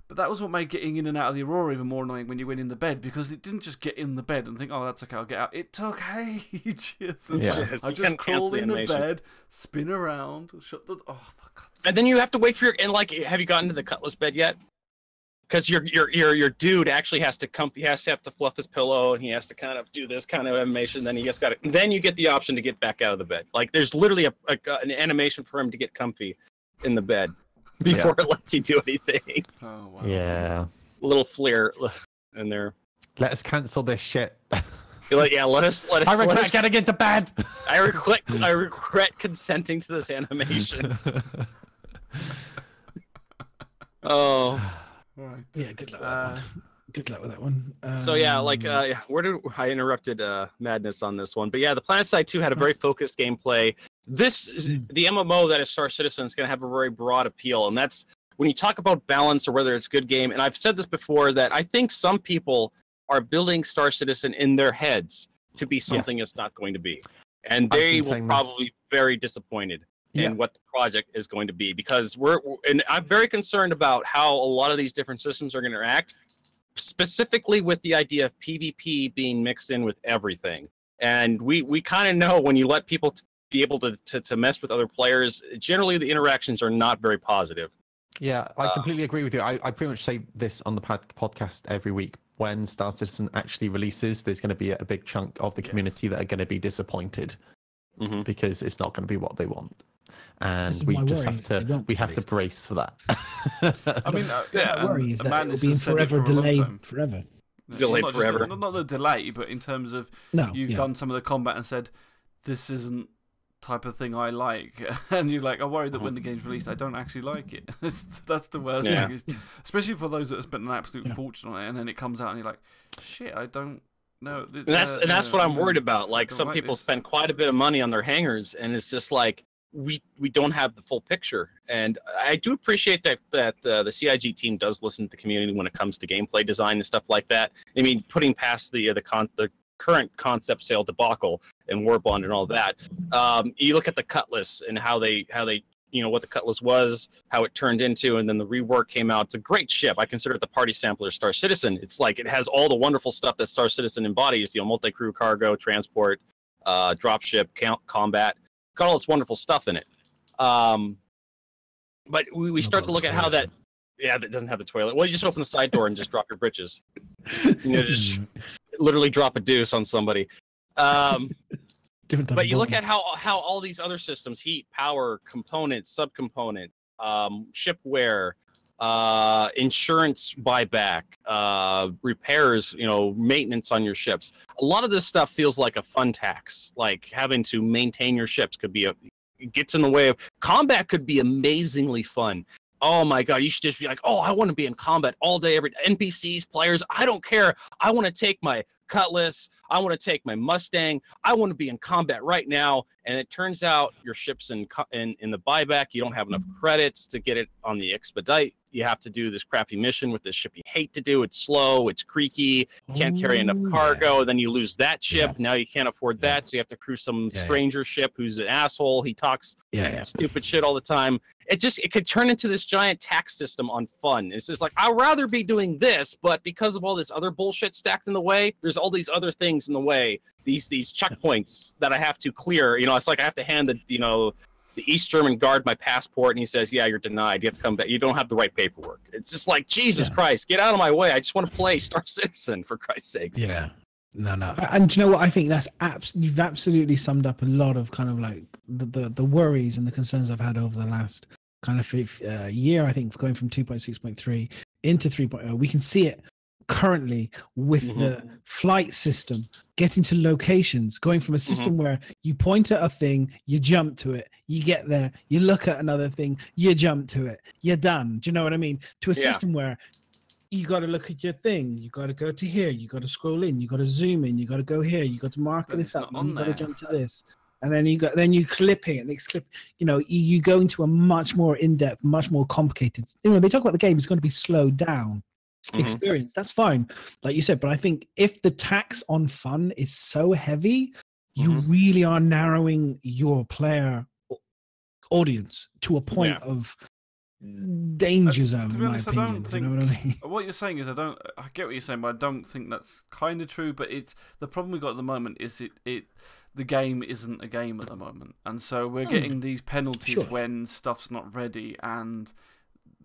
B: the But that was what made getting in and out of the Aurora even more annoying when you went in the bed, because it didn't just get in the bed and think, oh, that's okay, I'll get out. It took ages. I just crawl in the bed, spin around, shut the... Oh, for God's sake.
A: And then you have to wait for your... And, like, have you gotten to the Cutlass bed yet? Because your dude actually has to have to fluff his pillow, and he has to kind of do this kind of animation. Then then you get the option to get back out of the bed. Like, there's literally an animation for him to get comfy in the bed before it lets you do anything.
B: Oh, wow.
D: Yeah.
A: A little flair in there.
D: Let us cancel this shit.
A: You're like, let us.
D: I regret getting into bed.
A: I regret consenting to this animation. Oh.
B: Right.
C: Yeah, good luck with that one. Good luck with that one.
A: So yeah, like where did I interrupted Madness on this one? But yeah, the PlanetSide 2 had a very focused gameplay. The MMO that is Star Citizen is going to have a very broad appeal, and that's when you talk about balance or whether it's good game. And I've said this before, that I think some people are building Star Citizen in their heads to be something it's not going to be, and they will probably be very disappointed in what the project is going to be, because and I'm very concerned about how a lot of these different systems are going to interact, specifically with the idea of PvP being mixed in with everything. And we kind of know when you let people be able to mess with other players, generally the interactions are not very positive.
D: Yeah, I completely agree with you. I pretty much say this on the podcast every week. When Star Citizen actually releases, there's going to be a big chunk of the community that are going to be disappointed because it's not going to be what they want. And we just have to brace for that.
B: I mean,
C: worry is that it'll be forever delayed forever.
A: Delayed forever.
B: Not the delay, but in terms of you've done some of the combat and said, this isn't type of thing I like, and you're like, I'm worried that when the game's released I don't actually like it. That's the worst thing, especially for those that have spent an absolute fortune on it, and then it comes out and you're like, shit, I don't know.
A: And that's what I'm worried about. Like, some people spend quite a bit of money on their hangers, and it's just like, we don't have the full picture. And I do appreciate that the CIG team does listen to the community when it comes to gameplay design and stuff like that. I mean, putting past the current concept sale debacle and Warbond and all that, you look at the Cutlass and how they what the Cutlass was, how it turned into, and then the rework came out. It's a great ship. I consider it the party sampler of Star Citizen. It's like, it has all the wonderful stuff that Star Citizen embodies, multi-crew, cargo, transport, dropship, combat. Got all this wonderful stuff in it. But we start to look at how that doesn't have the toilet. Well, you just open the side door and just drop your britches. Just literally drop a deuce on somebody. But you look at how all these other systems, heat, power, component, subcomponent, shipware, insurance buyback, repairs, maintenance on your ships. A lot of this stuff feels like a fun tax. Like, having to maintain your ships it gets in the way of combat. Could be amazingly fun. Oh my God, you should just be like, oh, I want to be in combat all day, every day. NPCs, players, I don't care. I want to take my Cutlass. I want to take my Mustang. I want to be in combat right now. And it turns out your ship's in the buyback. You don't have enough credits to get it on the expedite. You have to do this crappy mission with this ship you hate to do. It's slow. It's creaky. You can't carry enough cargo. Then you lose that ship. Now you can't afford that. So you have to crew some stranger ship who's an asshole. He talks stupid shit all the time. It could turn into this giant tax system on fun. It's just like, I'd rather be doing this, but because of all this other bullshit stacked in the way, there's all these other things in the way. These checkpoints that I have to clear. It's like I have to hand the East German guard my passport, and he says, yeah, you're denied. You have to come back. You don't have the right paperwork. It's just like, Jesus Christ, get out of my way. I just want to play Star Citizen, for Christ's sakes.
C: Yeah. No. And do you know what? I think you've absolutely summed up a lot of kind of like the worries and the concerns I've had over the last kind of year. I think going from 2.6.3 into 3.0, we can see it currently with the flight system, getting to locations, going from a system where you point at a thing, you jump to it, you get there, you look at another thing, you jump to it, you're done. Do you know what I mean? To a system where you got to look at your thing, you got to go to here, you got to scroll in, you got to zoom in, you got to go here, you got to mark this up, and you got to jump to this. And then you clipping it, next clip, you go into a much more in-depth, much more complicated. They talk about the game is going to be slowed down experience. That's fine, like you said. But I think if the tax on fun is so heavy, you really are narrowing your player audience to a point of danger zone.
B: To
C: in
B: be
C: my
B: honest,
C: opinion,
B: I don't think
C: you know what I mean?
B: what you're saying is I get what you're saying, but I don't think that's kind of true. But it's the problem we got at the moment is the game isn't a game at the moment, and so we're getting these penalties when stuff's not ready and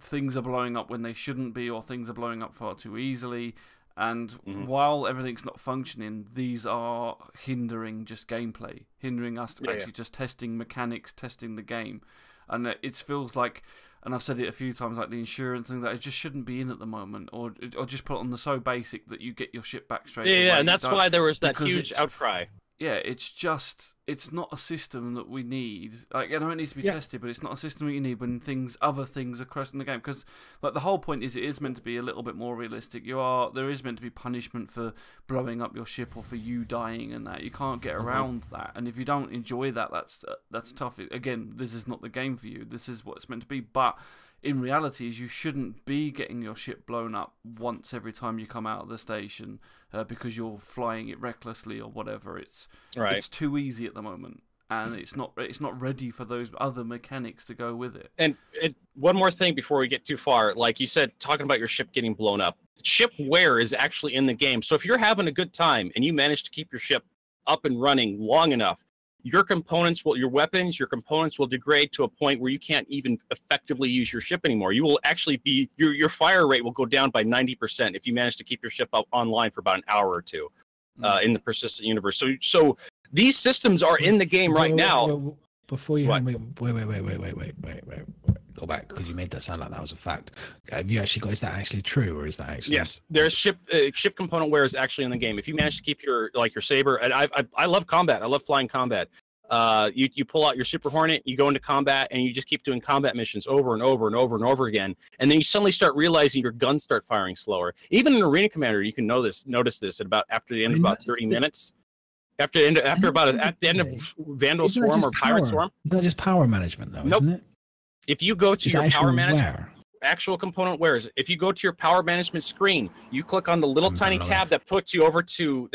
B: things are blowing up when they shouldn't be, or things are blowing up far too easily. And while everything's not functioning, these are hindering just gameplay, hindering us actually just testing mechanics, testing the game. And it feels like, and I've said it a few times, like the insurance thing, that it just shouldn't be in at the moment, or just put it on the so basic that you get your shit back straight away.
A: Yeah, and that's why there was that huge outcry.
B: Yeah, it's not a system that we need. Like, I know it needs to be tested, but it's not a system that you need when other things are crashing the game. Because, like, the whole point is it is meant to be a little bit more realistic. There is meant to be punishment for blowing up your ship or for you dying and that. You can't get around that. And if you don't enjoy that, that's tough. Again, this is not the game for you. This is what it's meant to be. But in reality, you shouldn't be getting your ship blown up once every time you come out of the station because you're flying it recklessly or whatever. It's too easy at the moment, and it's not ready for those other mechanics to go with it.
A: And one more thing before we get too far, like you said, talking about your ship getting blown up, ship wear is actually in the game. So if you're having a good time and you manage to keep your ship up and running long enough, your weapons, your components will degrade to a point where you can't even effectively use your ship anymore. You will actually be, your fire rate will go down by 90% if you manage to keep your ship up online for about an hour or two in the persistent universe. So these systems are in the game right now.
C: Before you wait, go back, because you made that sound like that was a fact. Have you actually got? Is that actually true, or is that actually?
A: Yes, there's ship component wear is actually in the game. If you manage to keep your saber, and I love combat. I love flying combat. You pull out your Super Hornet, you go into combat, and you just keep doing combat missions over and over and over and over again. And then you suddenly start realizing your guns start firing slower. Even in Arena Commander, you can notice this after the end of about 30 minutes. At the end of Vandal Swarm or Pirate Swarm.
C: It's not just power management, though, isn't it?
A: If you go to your power management, actual component wears. If you go to your power management screen, you click on the little tiny tab that clicks you over to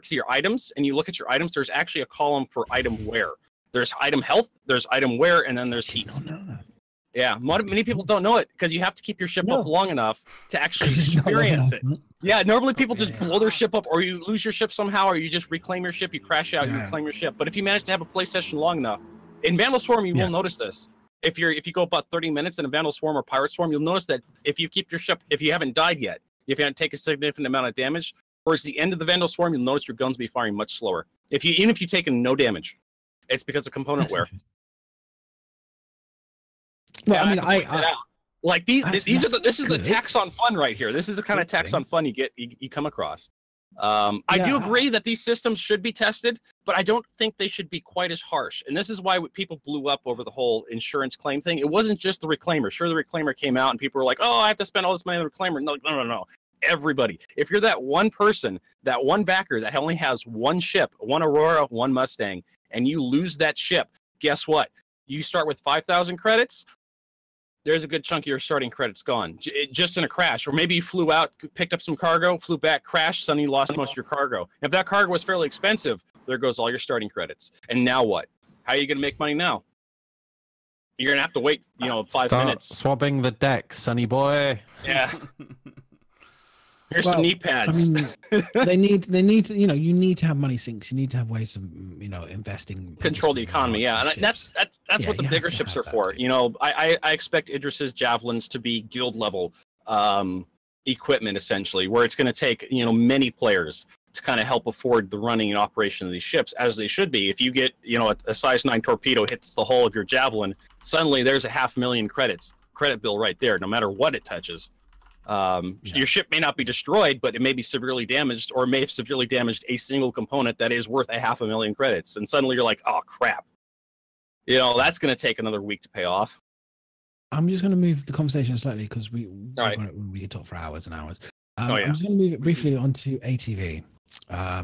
A: your items, and you look at your items. There's actually a column for item wear. There's item health, there's item wear, and then there's heat. I don't know that. Yeah, many people don't know it because you have to keep your ship up long enough to actually experience it. Yeah, normally people just blow their ship up, or you lose your ship somehow, or you just reclaim your ship, you crash out, you reclaim your ship. But if you manage to have a play session long enough, in Vandal Swarm, you will notice this. If you go about 30 minutes in a Vandal Swarm or Pirate Swarm, you'll notice that if you keep your ship, if you haven't died yet, if you haven't taken a significant amount of damage, towards the end of the Vandal Swarm, you'll notice your guns be firing much slower. Even if you've taken no damage, it's because of component wear.
C: Well, I mean,
A: this is the tax on fun right here. This is the kind of tax on fun you come across. I do agree that these systems should be tested, but I don't think they should be quite as harsh. And this is why people blew up over the whole insurance claim thing. It wasn't just the Reclaimer. Sure, the Reclaimer came out and people were like, oh, I have to spend all this money on the Reclaimer. No. Everybody. If you're that one person, that one backer that only has one ship, one Aurora, one Mustang, and you lose that ship, guess what? You start with 5,000 credits. There's a good chunk of your starting credits gone, just in a crash. Or maybe you flew out, picked up some cargo, flew back, crashed, suddenly you lost most of your cargo. If that cargo was fairly expensive, there goes all your starting credits. And now what? How are you going to make money now? You're going to have to wait, 5 minutes.
D: Swabbing the deck, sonny boy.
A: Yeah. Here's some knee pads.
C: I mean, they need to, you need to have money sinks. You need to have ways of, investing.
A: Control the economy, yeah. And that's what the bigger ships are for. I expect Idris's Javelins to be guild level equipment, essentially, where it's going to take, many players to kind of help afford the running and operation of these ships, as they should be. If you get, a size 9 torpedo hits the hull of your Javelin, suddenly there's a 500,000 credit bill right there, no matter what it touches. Your ship may not be destroyed, but it may be severely damaged, or may have severely damaged a single component that is worth 500,000 credits. And suddenly you're like, oh crap, that's going to take another week to pay off.
C: I'm just going to move the conversation slightly because we can talk for hours and hours. I'm just going to move it briefly onto ATV.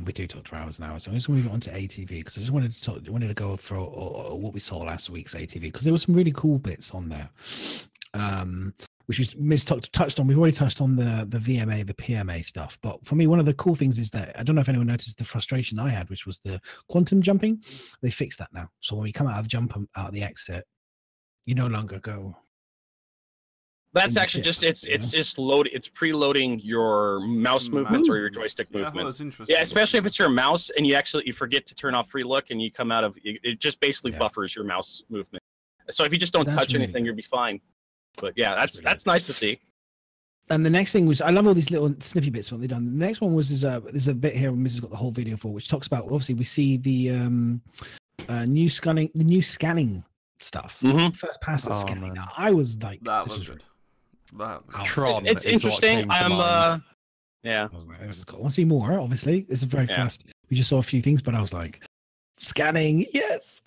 C: We do talk for hours and hours, so I'm just going to move it onto ATV because I just wanted to go through what we saw last week's ATV, because there were some really cool bits on there. Which was touched on. We've already touched on the VMA, the PMA stuff. But for me, one of the cool things is that, I don't know if anyone noticed the frustration I had, which was the quantum jumping. They fixed that now. So when we come out of the exit, you no longer go
A: That's actually just it's just load. It's preloading your mouse movements or your joystick movements. Yeah, especially if it's your mouse and you forget to turn off free look and you come out of it. Just buffers your mouse movement. So if you just don't touch anything, you'll be fine. But yeah, that's nice to see.
C: And the next thing was, I love all these little snippy bits what they've done. The next one was there's a bit here Mrs. has got the whole video for, which talks about, obviously we see the new scanning stuff. First pass at scanning.
D: Man.
C: I was like,
B: that was good.
A: It's interesting. Yeah.
C: I was like, this is cool. I want to see more. Obviously, it's a very fast. We just saw a few things, but I was like, scanning, yes.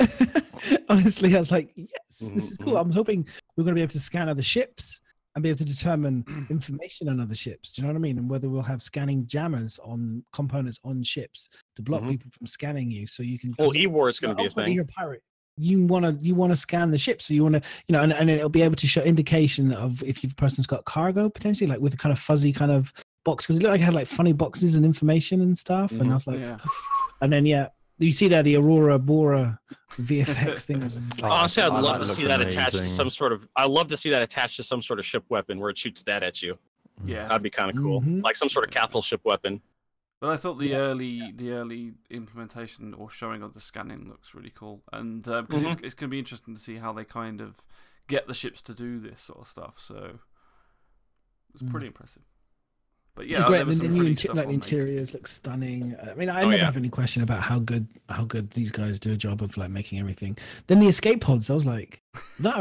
C: Honestly, I was like, yes, this is cool. I'm hoping we're going to be able to scan other ships and be able to determine information on other ships. Do you know what I mean? And whether we'll have scanning jammers on components on ships to block people from scanning you, so you can.
A: Well, E-War is going to be a thing.
C: You're a pirate. You want to scan the ship, so you want to, and it'll be able to show indication of if your person's got cargo potentially, like with a kind of fuzzy kind of box, because it looked like it had like funny boxes and information and stuff. And I was like, and then you see there the Aurora Bora VFX thing.
A: Honestly, I'd love to see that attached to some sort of. I'd love to see that attached to some sort of ship weapon where it shoots that at you.
B: Yeah,
A: that'd be kind of cool, like some sort of capital ship weapon.
B: But I thought the early implementation or showing of the scanning looks really cool, and because it's going to be interesting to see how they kind of get the ships to do this sort of stuff. So it's pretty impressive. But yeah,
C: great. The new interiors look stunning. I mean, I never have any question about how good these guys do a job of like making everything. Then the escape pods, I was like, that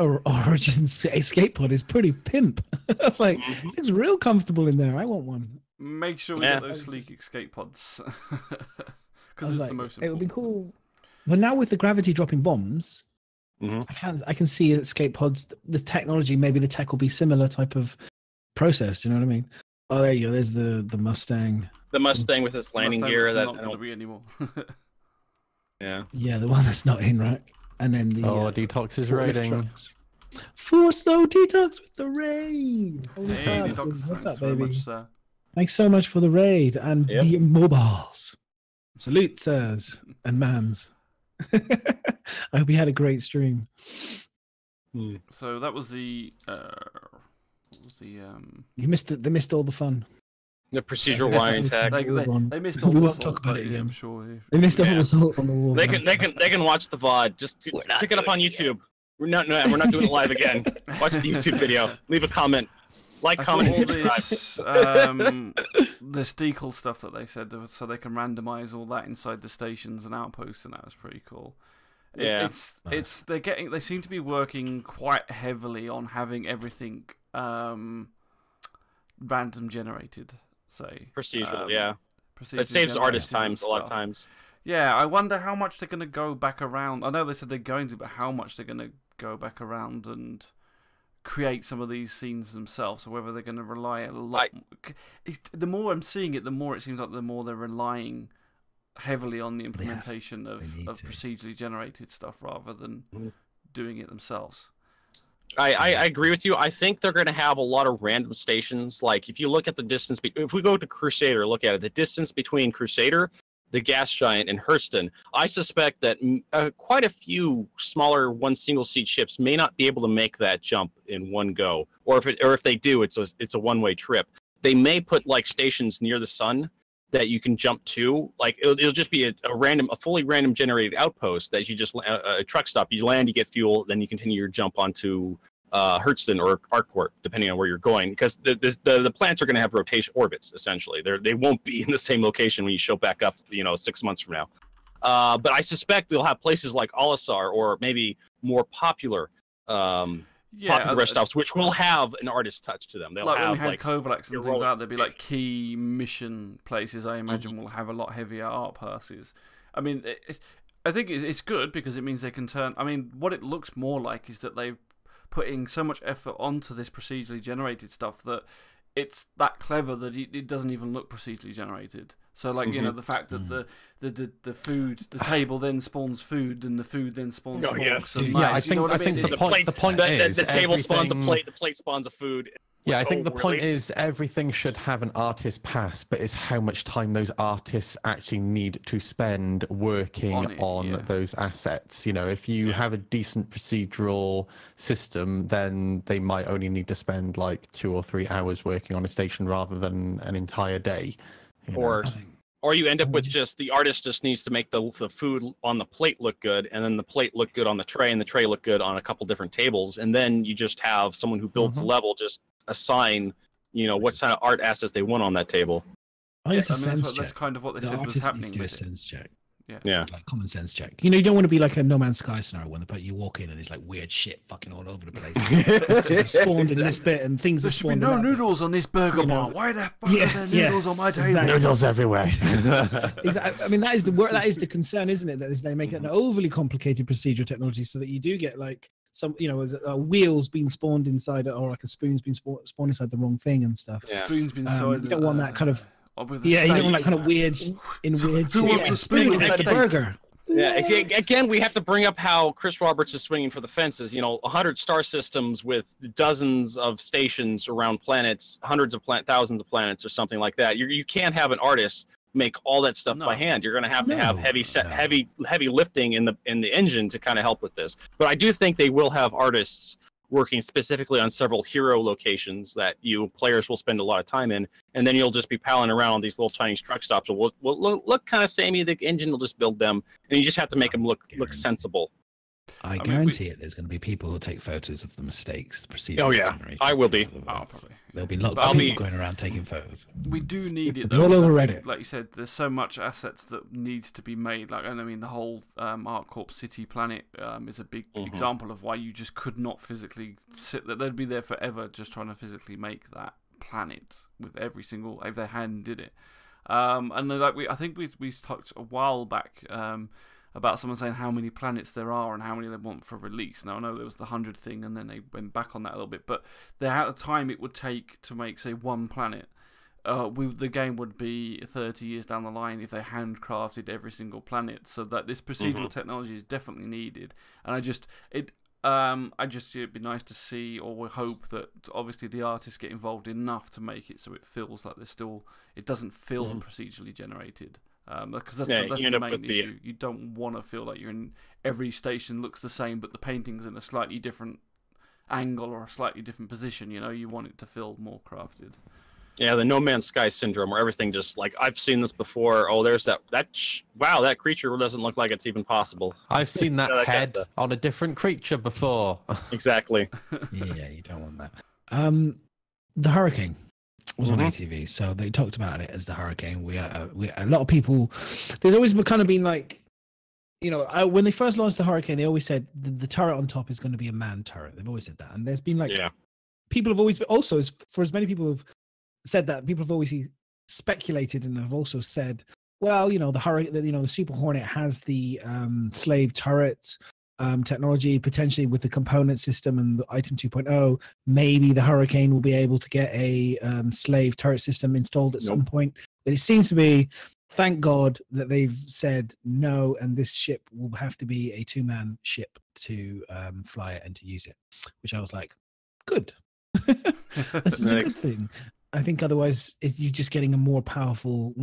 C: Origins escape pod is pretty pimp. I was like, it's real comfortable in there. I want one.
B: Make sure we get those sleek escape pods. Because it's the most important.
C: It would be cool. But now with the gravity dropping bombs, I can see escape pods. The technology, maybe the tech will be similar type of process. Do you know what I mean? Oh, there you go. There's the Mustang.
A: The Mustang with its landing gear. That
B: not going to be anymore.
A: Yeah,
C: the one that's not in, right? And then the
D: Detox is raiding.
C: Force slow Detox with the raid.
B: Hey, Detox,
C: what's up, baby?
B: Much,
C: thanks so much for the raid and the immobiles. Salute, sirs and ma'ams. I hope you had a great stream.
B: So that was the.
C: They missed all the fun.
A: The procedural wiring tag.
B: They missed all.
C: We won't talk about it again.
B: I'm sure.
C: They missed all the salt on the wall.
A: They can watch the VOD. Just pick it up on YouTube. We're not doing it live again. Watch the YouTube video. Leave a comment. Comment, and subscribe.
B: This decal stuff that they said, so they can randomize all that inside the stations and outposts, and that was pretty cool.
A: Yeah,
B: they seem to be working quite heavily on having everything random generated. Say
A: procedural, It saves artist times a lot of times.
B: Yeah, I wonder how much they're going to go back around. I know they said they're going to, but how much they're going to go back around and create some of these scenes themselves, or whether they're going to rely a lot. The more I'm seeing it, the more it seems like the more they're relying heavily on the implementation of procedurally generated stuff rather than doing it themselves.
A: I agree with you. I think they're going to have a lot of random stations. Like if you look at the distance, if we go to Crusader, look at it, the distance between Crusader, the Gas Giant, and Hurston, I suspect that quite a few smaller single seat ships may not be able to make that jump in one go, or if they do, it's a one-way trip. They may put like stations near the sun that you can jump to. Like it'll just be a fully random generated outpost that you just a truck stop. You land, you get fuel, then you continue your jump onto Hurston or Arcourt, depending on where you're going. Because the planets are going to have rotation orbits essentially. They won't be in the same location when you show back up, 6 months from now. But I suspect they'll have places like Olisar or maybe more popular. Popular rest stops, which will have an artist touch to them. They'll have
B: when we had Kovalax and things out, there'd be like key mission places. I imagine will have a lot heavier art passes. I mean, I think it's good because it means they can turn. I mean, what it looks more like is that they've putting so much effort onto this procedurally generated stuff that it's that clever that it doesn't even look procedurally generated. So, like, the fact that the food, the table then spawns food, and the food then spawns.
D: I think the point is
A: the table spawns a plate, the plate spawns a food.
D: Yeah,
A: Like,
D: I think
A: oh,
D: the point
A: really?
D: is everything should have an artist pass, but it's how much time those artists actually need to spend working on those assets. You know, if you have a decent procedural system, then they might only need to spend like 2 or 3 hours working on a station rather than an entire day.
A: Or you end up with just the artist just needs to make the food on the plate look good, and then the plate look good on the tray, and the tray look good on a couple different tables, and then you just have someone who builds the level just assign, you know, what kind of art assets they want on that table.
C: It's a sense check.
B: That's kind of what they said was happening.
C: Needs to do a sense check.
B: Yeah.
C: Like common sense check. You know, you don't want to be like a No Man's Sky scenario when you walk in and it's like weird shit fucking all over the place. It's spawned in this bit and things are spawned.
B: There should be no noodles on this burger bar. Why the fuck are there noodles on my table?
C: Exactly.
D: Noodles everywhere.
C: Exactly. I mean, that is the concern, isn't it? That is they make it an overly complicated procedural technology so that you do get like some, you know, wheels being spawned inside it, or like a spoon's been spawned inside the wrong thing and stuff.
B: Yeah. Spoon's been inside.
C: You don't want that kind of.
B: You
C: don't want that kind of weird
B: spoon
C: inside the burger.
A: Yeah, again, we have to bring up how Chris Roberts is swinging for the fences. You know, 100 star systems with dozens of stations around planets, thousands of planets, or something like that. You can't have an artist make all that stuff by hand. You're going to have heavy lifting in the engine to kind of help with this. But I do think they will have artists working specifically on several hero locations that players will spend a lot of time in, and then you'll just be palling around on these little Chinese truck stops. Will look kind of samey. The engine will just build them, and you just have to make them look sensible.
C: I guarantee it. There's going to be people who take photos of the mistakes, the procedure.
A: Oh yeah, I will be.
C: Probably. There'll be lots of people going around taking photos.
B: We do need it.
C: All over Reddit.
B: Like you said, there's so much assets that needs to be made. Like, and I mean, the whole ArtCorp City planet is a big example of why you just could not physically sit there. They'd be there forever just trying to physically make that planet with every single if their hand did it. And like I think we talked a while back. About someone saying how many planets there are and how many they want for release. Now, I know there was the 100 thing, and then they went back on that a little bit, but the amount of time it would take to make, say, one planet, the game would be 30 years down the line if they handcrafted every single planet. So that this procedural technology is definitely needed, and it'd be nice to see, or we hope that obviously the artists get involved enough to make it so it feels like it doesn't feel procedurally generated. Because that's the main issue. You don't want to feel like you're in every station looks the same, but the painting's in a slightly different angle or a slightly different position. You know, you want it to feel more crafted.
A: Yeah, the No Man's Sky syndrome, where everything just like I've seen this before. Oh, there's wow, that creature doesn't look like it's even possible.
D: I've seen that head on a different creature before.
A: Exactly.
C: Yeah, you don't want that. The Hurricane was on ATV, so they talked about it as the Hurricane. We a lot of people. There's always been like, you know, when they first launched the Hurricane, they always said the turret on top is going to be a manned turret. They've always said that, and there's been like, people have always also for as many people have said that, people have always speculated and have also said, well, you know, the Hurricane, you know, the Super Hornet has the slave turret technology, potentially with the component system and the item 2.0, maybe the Hurricane will be able to get a slave turret system installed at some point. But it seems to be, thank God that they've said no, and this ship will have to be a 2-man ship to fly it and to use it, which I was like, good. That's a good thing. I think otherwise you're just getting a more powerful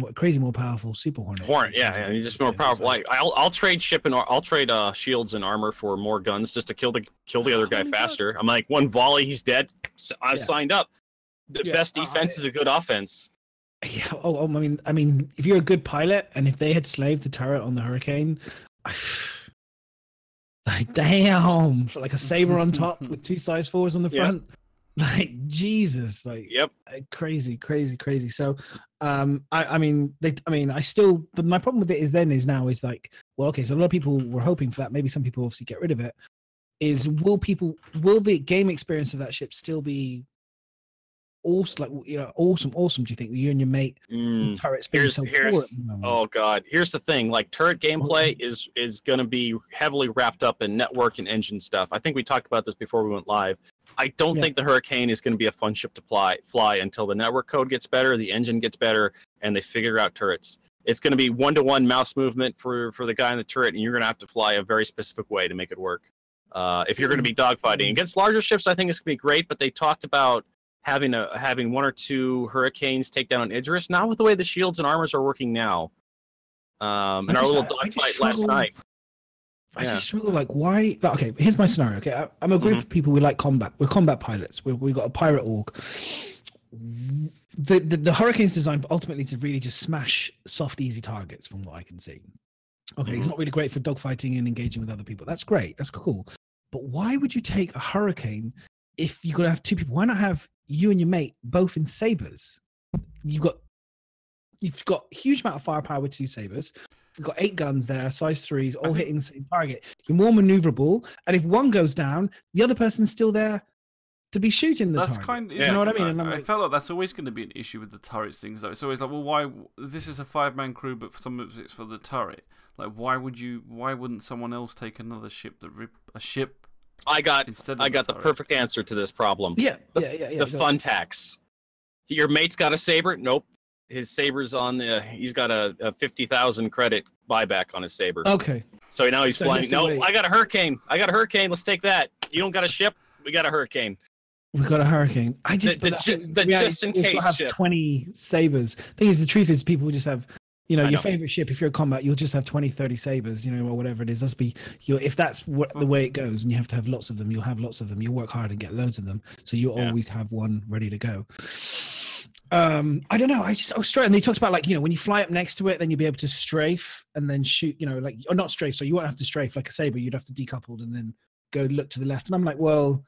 C: Super Hornet.
A: Yeah, you're just more powerful. Like I'll trade I'll trade shields and armor for more guns just to kill the other guy faster. I'm like, one volley, he's dead. I signed up. The best defense is a good offense.
C: Yeah. I mean, if you're a good pilot, and if they had slaved the turret on the Hurricane, like damn, like a saber on top with 2 size 4s on the front. Like Jesus, like crazy. So, but my problem with it is like, well, okay, so a lot of people were hoping for that. Maybe some people obviously get rid of it. Will the game experience of that ship still be awesome? Like, you know, awesome. Do you think you and your mate turrets being so poor?
A: Oh God, here's the thing. Like turret gameplay is going to be heavily wrapped up in network and engine stuff. I think we talked about this before we went live. I don't think the Hurricane is going to be a fun ship to fly until the network code gets better, the engine gets better, and they figure out turrets. It's going to be 1-to-1 mouse movement for the guy in the turret, and you're going to have to fly a very specific way to make it work. If you're going to be dogfighting against larger ships, I think it's going to be great. But they talked about having one or two Hurricanes take down an Idris. Not with the way the shields and armors are working now. In our little dogfight last night.
C: I just struggle, like, why? Like, okay, here's my scenario. Okay, I'm a group of people. We like combat. We're combat pilots. We got a pirate org. The Hurricane's designed ultimately to really just smash soft, easy targets, from what I can see. Okay, it's not really great for dogfighting and engaging with other people. That's great. That's cool. But why would you take a Hurricane if you're gonna have two people? Why not have you and your mate both in sabers? You've got a huge amount of firepower with 2 sabers. You've got 8 guns there, size 3s, all hitting the same target. You're more maneuverable, and if one goes down, the other person's still there to be shooting the target. You know what I mean? And
B: I felt like that's always going to be an issue with the turrets things, though. It's always like, well, why? This is a 5-man crew, but for some of it's for the turret. Like, why wouldn't someone else take another ship
A: I got the perfect answer to this problem. The fun tax. Your mate's got a saber? Nope. His saber's on the. He's got a 50,000 credit buyback on his saber.
C: Okay.
A: So now he's flying. No, I got a Hurricane. Let's take that. You don't got a ship? We got a Hurricane.
C: We got a Hurricane. I just
A: the just in case
C: have
A: ship.
C: 20 sabers. The truth is, people just have. Your favorite ship, if you're a combat, you'll just have 20, 30 sabers, or whatever it is. That's if that's the way it goes, and you have to have lots of them, you'll have lots of them. You'll work hard and get loads of them. So you'll always have one ready to go. I don't know. I was straight. And they talked about, like, when you fly up next to it, then you'll be able to strafe and then shoot, or not strafe. So you won't have to strafe like a saber. You'd have to decouple and then go look to the left. And I'm like, well,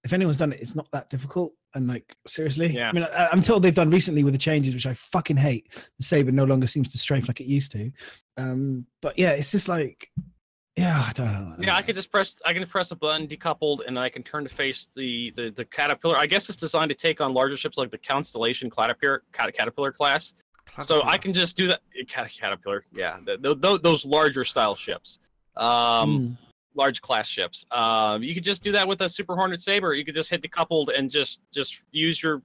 C: if anyone's done it, it's not that difficult. And, like, seriously,
A: yeah.
C: I mean, I'm told they've done recently with the changes, which I fucking hate. The saber no longer seems to strafe like it used to. But yeah, it's just like, I don't know.
A: Yeah, I can press a button, decoupled, and I can turn to face the caterpillar. I guess it's designed to take on larger ships like the Constellation caterpillar class. So I can just do that. Caterpillar, yeah, those larger style ships. Large class ships. You could just do that with a Super Hornet Saber. You could just hit decoupled and just use your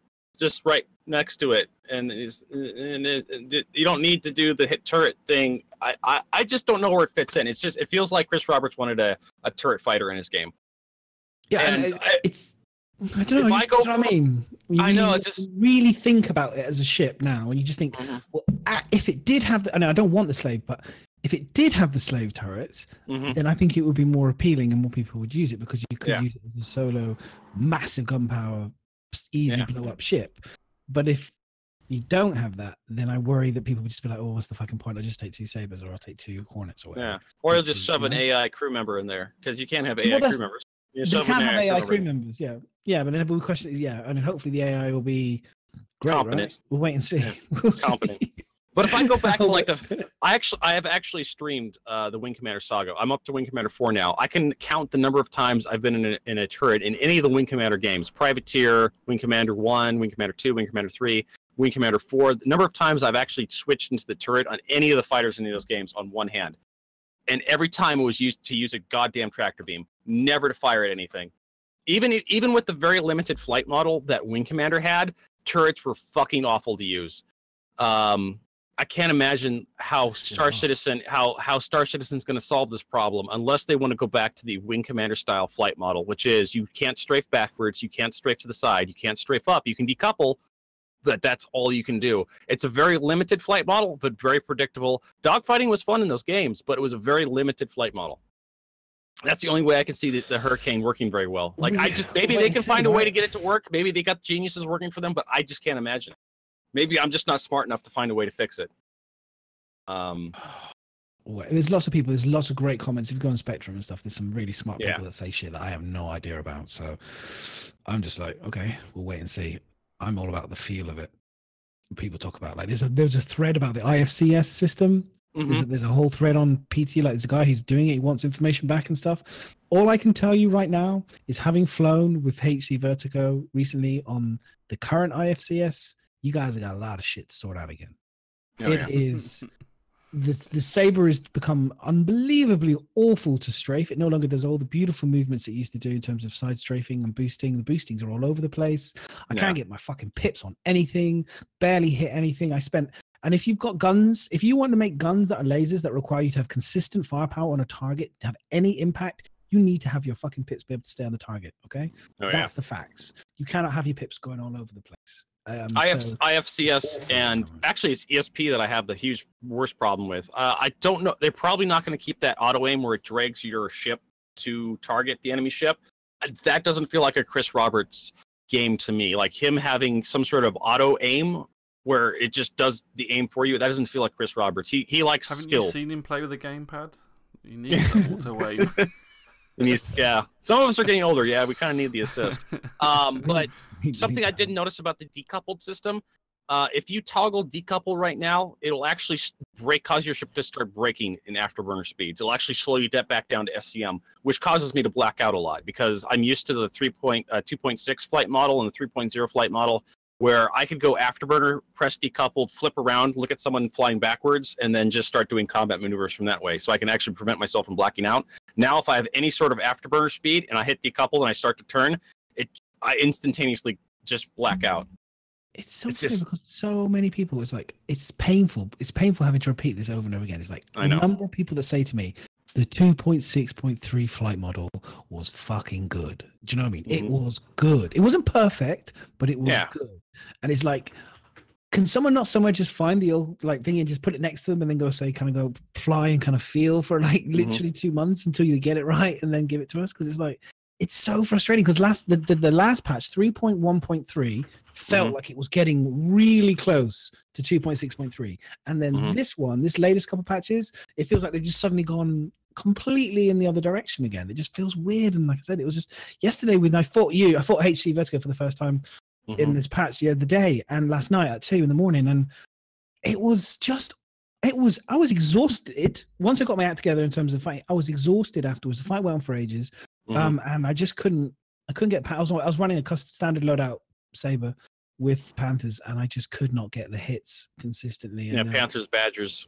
A: right next to it, and you don't need to do the hit turret thing. I just don't know where it fits in. It feels like Chris Roberts wanted a turret fighter in his game.
C: Yeah, and I don't know. What I mean?
A: I know. Just
C: really think about it as a ship now, and you just think, well, if it did have I don't want the slave, but if it did have the slave turrets, then I think it would be more appealing and more people would use it, because you could use it as a solo, massive gunpower, easy blow up ship. But if you don't have that, then I worry that people would just be like, oh, what's the fucking point? I'll just take 2 sabers, or I'll take 2 Hornets, or whatever.
A: Yeah, or you'll just shove an AI crew member in there, because you can't have AI crew members.
C: You can have AI crew members, yeah. But then the question is, I mean, hopefully the AI will be great, competent. Right? We'll wait and see.
A: Yeah.
C: We'll
A: competent. See. But if I go back to, like, I have actually streamed the Wing Commander Saga. I'm up to Wing Commander 4 now. I can count the number of times I've been in a turret in any of the Wing Commander games: Privateer, Wing Commander 1, Wing Commander 2, Wing Commander 3, Wing Commander 4. The number of times I've actually switched into the turret on any of the fighters in any of those games on one hand, and every time it was used to use a goddamn tractor beam, never to fire at anything. Even with the very limited flight model that Wing Commander had, turrets were fucking awful to use. I can't imagine how Star Citizen's going to solve this problem unless they want to go back to the Wing Commander style flight model, which is you can't strafe backwards, you can't strafe to the side, you can't strafe up, you can decouple, but that's all you can do. It's a very limited flight model, but very predictable. Dogfighting was fun in those games, but it was a very limited flight model. That's the only way I can see the Hurricane working very well. Like, maybe they can find a way to get it to work. Maybe they got geniuses working for them, but I just can't imagine. Maybe I'm just not smart enough to find a way to fix it.
C: There's lots of people. There's lots of great comments. If you go on Spectrum and stuff, there's some really smart people that say shit that I have no idea about. So I'm just like, okay, we'll wait and see. I'm all about the feel of it. People talk about, like, there's a thread about the IFCS system. There's a whole thread on PT. Like, there's a guy who's doing it. He wants information back and stuff. All I can tell you right now is, having flown with HCVertigo recently on the current IFCS, you guys have got a lot of shit to sort out again. It is the Saber has become unbelievably awful to strafe. It no longer does all the beautiful movements it used to do in terms of side strafing and boosting. The boostings are all over the place. I can't get my fucking pips on anything, barely hit anything. And if you've got guns, if you want to make guns that are lasers that require you to have consistent firepower on a target to have any impact, you need to have your fucking pips be able to stay on the target. Okay,
A: Oh,
C: that's the facts. You cannot have your pips going all over the place.
A: IFCS and actually it's ESP that I have the worst problem with. I don't know. They're probably not going to keep that auto aim where it drags your ship to target the enemy ship. That doesn't feel like a Chris Roberts game to me. Like him having some sort of auto aim where it just does the aim for you. That doesn't feel like Chris Roberts. He likes skill.
B: Haven't you seen him play with a gamepad? You need that auto aim.
A: Yeah, some of us are getting older. Yeah, we kind of need the assist. But something I didn't notice about the decoupled system, if you toggle decouple right now, it'll actually cause your ship to start braking in afterburner speeds. It'll actually slow you back down to SCM, which causes me to black out a lot because I'm used to the 2.6 flight model and the 3.0 flight model, where I could go afterburner, press decoupled, flip around, look at someone flying backwards, and then just start doing combat maneuvers from that way. So I can actually prevent myself from blacking out. Now, if I have any sort of afterburner speed and I hit decoupled and I start to turn, I instantaneously just black out.
C: It's so funny because so many people, it's painful. It's painful having to repeat this over and over again. It's like the number of people that say to me, the 2.6.3 flight model was fucking good. Do you know what I mean? It was good. It wasn't perfect, but it was good. And it's like, can someone not somewhere just find the old thing and just put it next to them and then go fly and kind of feel for literally 2 months until you get it right and then give it to us? Because it's so frustrating because the last patch 3.1.3 felt like it was getting really close to 2.6.3, and then this latest couple patches, it feels like they've just suddenly gone completely in the other direction again. It just feels weird. And like I said, it was just yesterday when I fought HCVertigo for the first time in this patch the other day, and last night at 2 a.m, and I was exhausted once I got my act together in terms of fighting. I was exhausted afterwards. The fight went on for ages. And I just couldn't get. I was running a custom standard loadout Saber with Panthers, and I just could not get the hits consistently.
A: Yeah, Panthers, Badgers.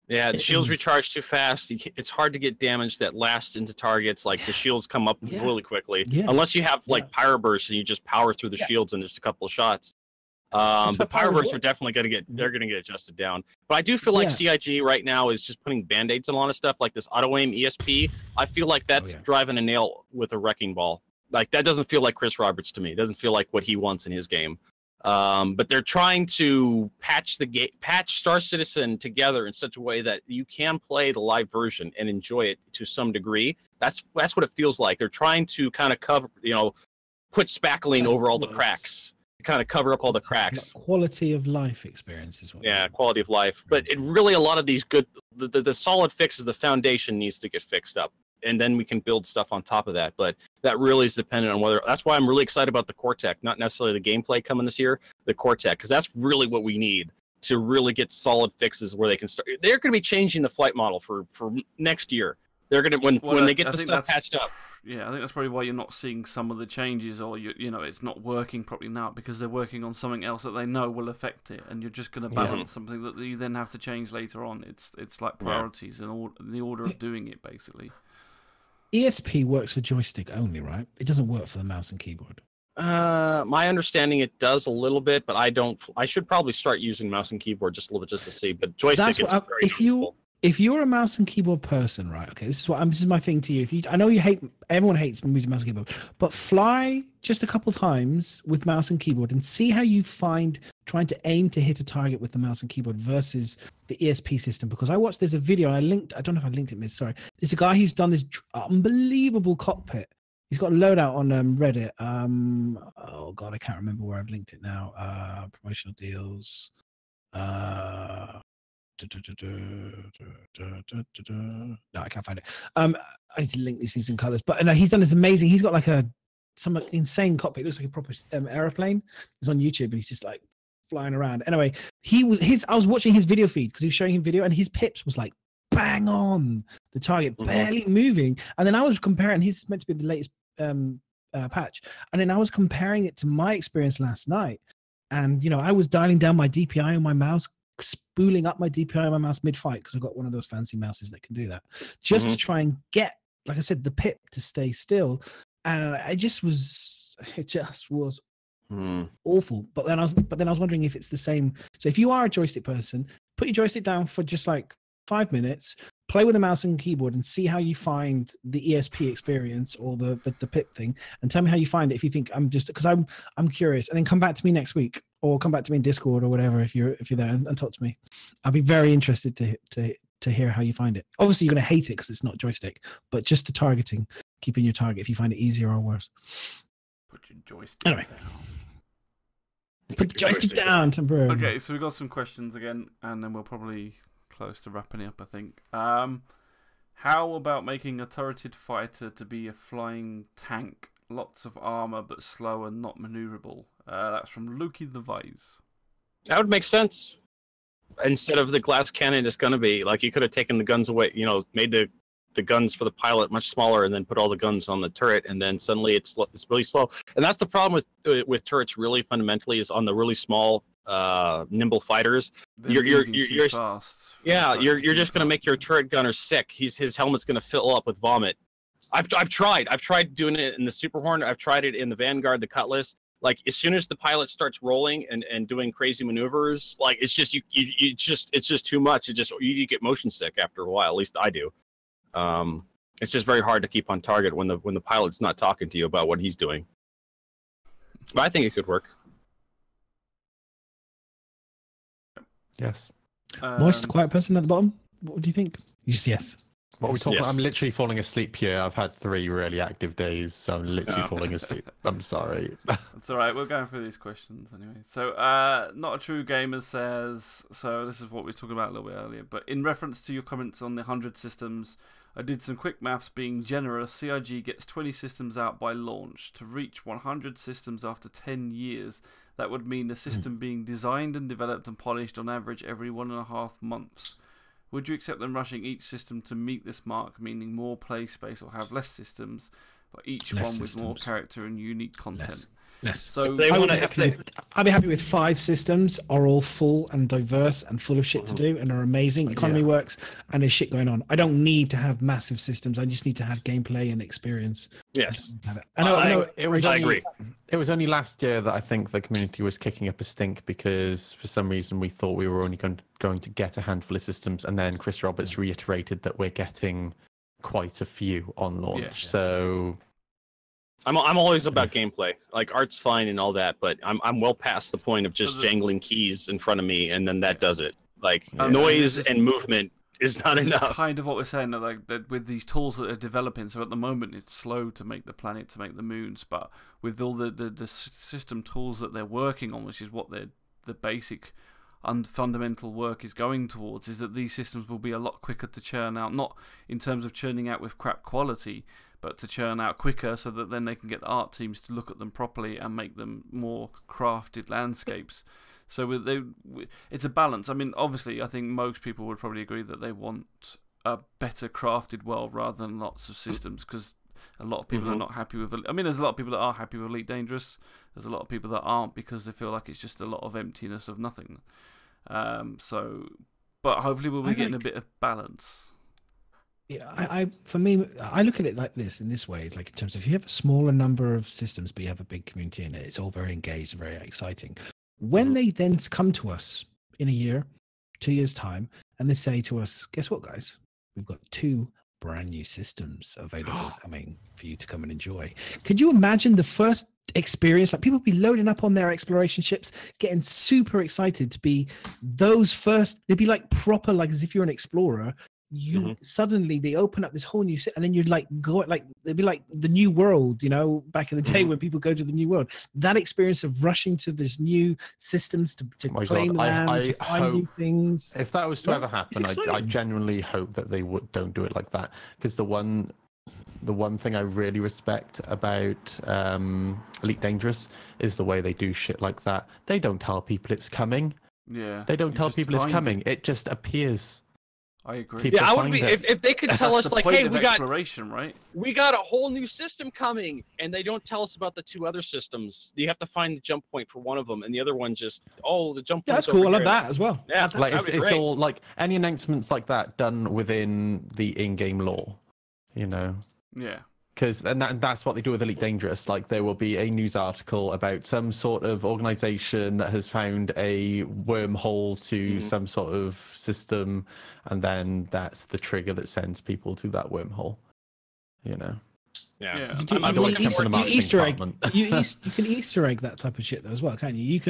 A: Yeah, the shields recharge too fast. It's hard to get damage that lasts into targets. Like the shields come up really quickly, unless you have pyro bursts and you just power through the shields in just a couple of shots. The pyro bursts are definitely going to get adjusted down. But I do feel like CIG right now is just putting band-aids on a lot of stuff, like this auto aim ESP. I feel like that's driving a nail with a wrecking ball. Like that doesn't feel like Chris Roberts to me. It doesn't feel like what he wants in his game. But they're trying to patch Star Citizen together in such a way that you can play the live version and enjoy it to some degree. That's what it feels like. They're trying to kind of cover, put spackling over all the cracks. Kind of cover up all the cracks.
C: Quality of life experience is what.
A: Yeah, quality of life. But it really, a lot of these good, the solid fixes, the foundation needs to get fixed up, and then we can build stuff on top of that. But that really is dependent on whether. That's why I'm really excited about the core tech, not necessarily the gameplay coming this year, the core tech, because that's really what we need to really get solid fixes where they can start. They're going to be changing the flight model for next year. They're going to when they get the stuff patched up.
B: Yeah, I think that's probably why you're not seeing some of the changes, or it's not working properly now, because they're working on something else that they know will affect it, and you're just going to balance something that you then have to change later on. It's like priorities and the order of doing it, basically.
C: ESP works for joystick only, right? It doesn't work for the mouse and keyboard.
A: My understanding, it does a little bit, but I don't. I should probably start using mouse and keyboard just a little bit just to see. But joystick is very useful.
C: If you're a mouse and keyboard person, right? Okay, this is my thing to you. I know everyone hates using mouse and keyboard, but fly just a couple times with mouse and keyboard and see how you find trying to aim to hit a target with the mouse and keyboard versus the ESP system. Because there's a video, and I don't know if I linked it, sorry. There's a guy who's done this unbelievable cockpit. He's got a loadout on Reddit. Oh God, I can't remember where I've linked it now. Promotional deals. No, I can't find it. I need to link these things in colors. But no, he's done this amazing. He's got some insane cockpit. It looks like a proper airplane. It's on YouTube, and he's just like flying around. Anyway, I was watching his video feed because he was showing him video, and his pips was like bang on the target, barely moving. And then I was comparing. He's meant to be the latest patch, and then I was comparing it to my experience last night. And I was dialing down my DPI on my mouse, spooling up my DPI on my mouse mid-fight because I've got one of those fancy mouses that can do that, just to try and get, like I said, the pip to stay still. And it just was awful. But then I was wondering if it's the same. So if you are a joystick person, put your joystick down for just like 5 minutes, play with a mouse and keyboard and see how you find the ESP experience or the pip thing, and tell me how you find it. If you think because I'm curious, and then come back to me next week or come back to me in Discord or whatever if you're there and talk to me. I'll be very interested to hear how you find it. Obviously, you're going to hate it because it's not joystick, but just the targeting, keeping your target, if you find it easier or worse.
B: Put your joystick.
C: Anyway. Put the joystick down, Tim Brew.
B: Okay, so we've got some questions again, and then we'll probably close to wrapping up, I think. How about making a turreted fighter to be a flying tank? Lots of armor, but slow and not maneuverable. That's from Lukey the Vise.
A: That would make sense. Instead of the glass cannon, it's going to be like you could have taken the guns away, made the guns for the pilot much smaller and then put all the guns on the turret, and then suddenly it's really slow. And that's the problem with turrets really fundamentally is on the really small nimble fighters. You're
B: fast.
A: Yeah, you're just going to make your turret gunner sick. His helmet's going to fill up with vomit. I've tried doing it in the Super Horn. I've tried it in the Vanguard, the Cutlass. Like as soon as the pilot starts rolling and doing crazy maneuvers, like it's just too much. You get motion sick after a while. At least I do. It's just very hard to keep on target when the pilot's not talking to you about what he's doing. But I think it could work.
D: Yes.
C: Moist, quiet person at the bottom. What do you think? Yes.
D: What are we talking
A: Yes.
D: about? I'm literally falling asleep here. I've had 3 really active days, so I'm literally falling asleep. I'm sorry.
B: That's all right. We're going through these questions anyway. So, Not a True Gamer says, so this is what we were talking about a little bit earlier, but in reference to your comments on the 100 systems, I did some quick maths. Being generous, CIG gets 20 systems out by launch. To reach 100 systems after 10 years, that would mean the system being designed and developed and polished on average every 1.5 months. Would you accept them rushing each system to meet this mark, meaning more play space or have less systems, but each one with more character and unique content?
C: Less.
B: So
C: I'd be happy with 5 systems are all full and diverse and full of shit to do and are amazing. Economy works and there's shit going on. I don't need to have massive systems. I just need to have gameplay and experience.
A: Yes.
D: I agree. It was only last year that I think the community was kicking up a stink because for some reason we thought we were only going to get a handful of systems, and then Chris Roberts reiterated that we're getting quite a few on launch. So
A: I'm always about gameplay. Like art's fine and all that, but I'm well past the point of just jangling keys in front of me and then that does it. Like noise and movement is not enough.
B: Kind of what we're saying, that with these tools that are developing. So at the moment, it's slow to make the planet, to make the moons, but with all the system tools that they're working on, which is what the basic and fundamental work is going towards, is that these systems will be a lot quicker to churn out. Not in terms of churning out with crap quality, but to churn out quicker, so that then they can get the art teams to look at them properly and make them more crafted landscapes. So it's a balance. I mean, obviously, I think most people would probably agree that they want a better crafted world rather than lots of systems, because a lot of people are not happy with. I mean, there's a lot of people that are happy with Elite Dangerous. There's a lot of people that aren't because they feel like it's just a lot of emptiness of nothing. But hopefully we'll be getting a bit of balance.
C: Yeah, for me, I look at it like this, in this way. It's like in terms of, if you have a smaller number of systems, but you have a big community in it, it's all very engaged, very exciting. When they then come to us in a year, 2 years' time, and they say to us, guess what, guys? We've got 2 brand new systems available coming for you to come and enjoy. Could you imagine the first experience? Like, people be loading up on their exploration ships, getting super excited to be those first. They'd be like proper, like as if you're an explorer. You suddenly they open up this whole new and then you'd like go like they'd be like the new world, back in the day when people go to the new world. That experience of rushing to this new systems to claim land, to find new things.
D: If that was to ever happen, I genuinely hope that they don't do it like that, because the one thing I really respect about Elite Dangerous is the way they do shit like that. They don't tell people it's coming.
B: Yeah.
D: They don't tell people it's coming. It just appears.
B: I agree.
A: People I would be if they could tell us like, hey, we got
B: exploration, right?
A: We got a whole new system coming, and they don't tell us about the 2 other systems. You have to find the jump point for one of them, and the other one just the jump point.
C: Yeah, that's cool. I love that as well.
A: Yeah,
D: like it's all like any announcements like that done within the in-game lore,
B: Yeah.
D: because that's what they do with Elite Dangerous. Like there will be a news article about some sort of organization that has found a wormhole to some sort of system, and then that's the trigger that sends people to that wormhole. You know.
A: Yeah.
D: I don't want to come from the marketing department.
C: You can Easter egg that type of shit though as well, can't you? You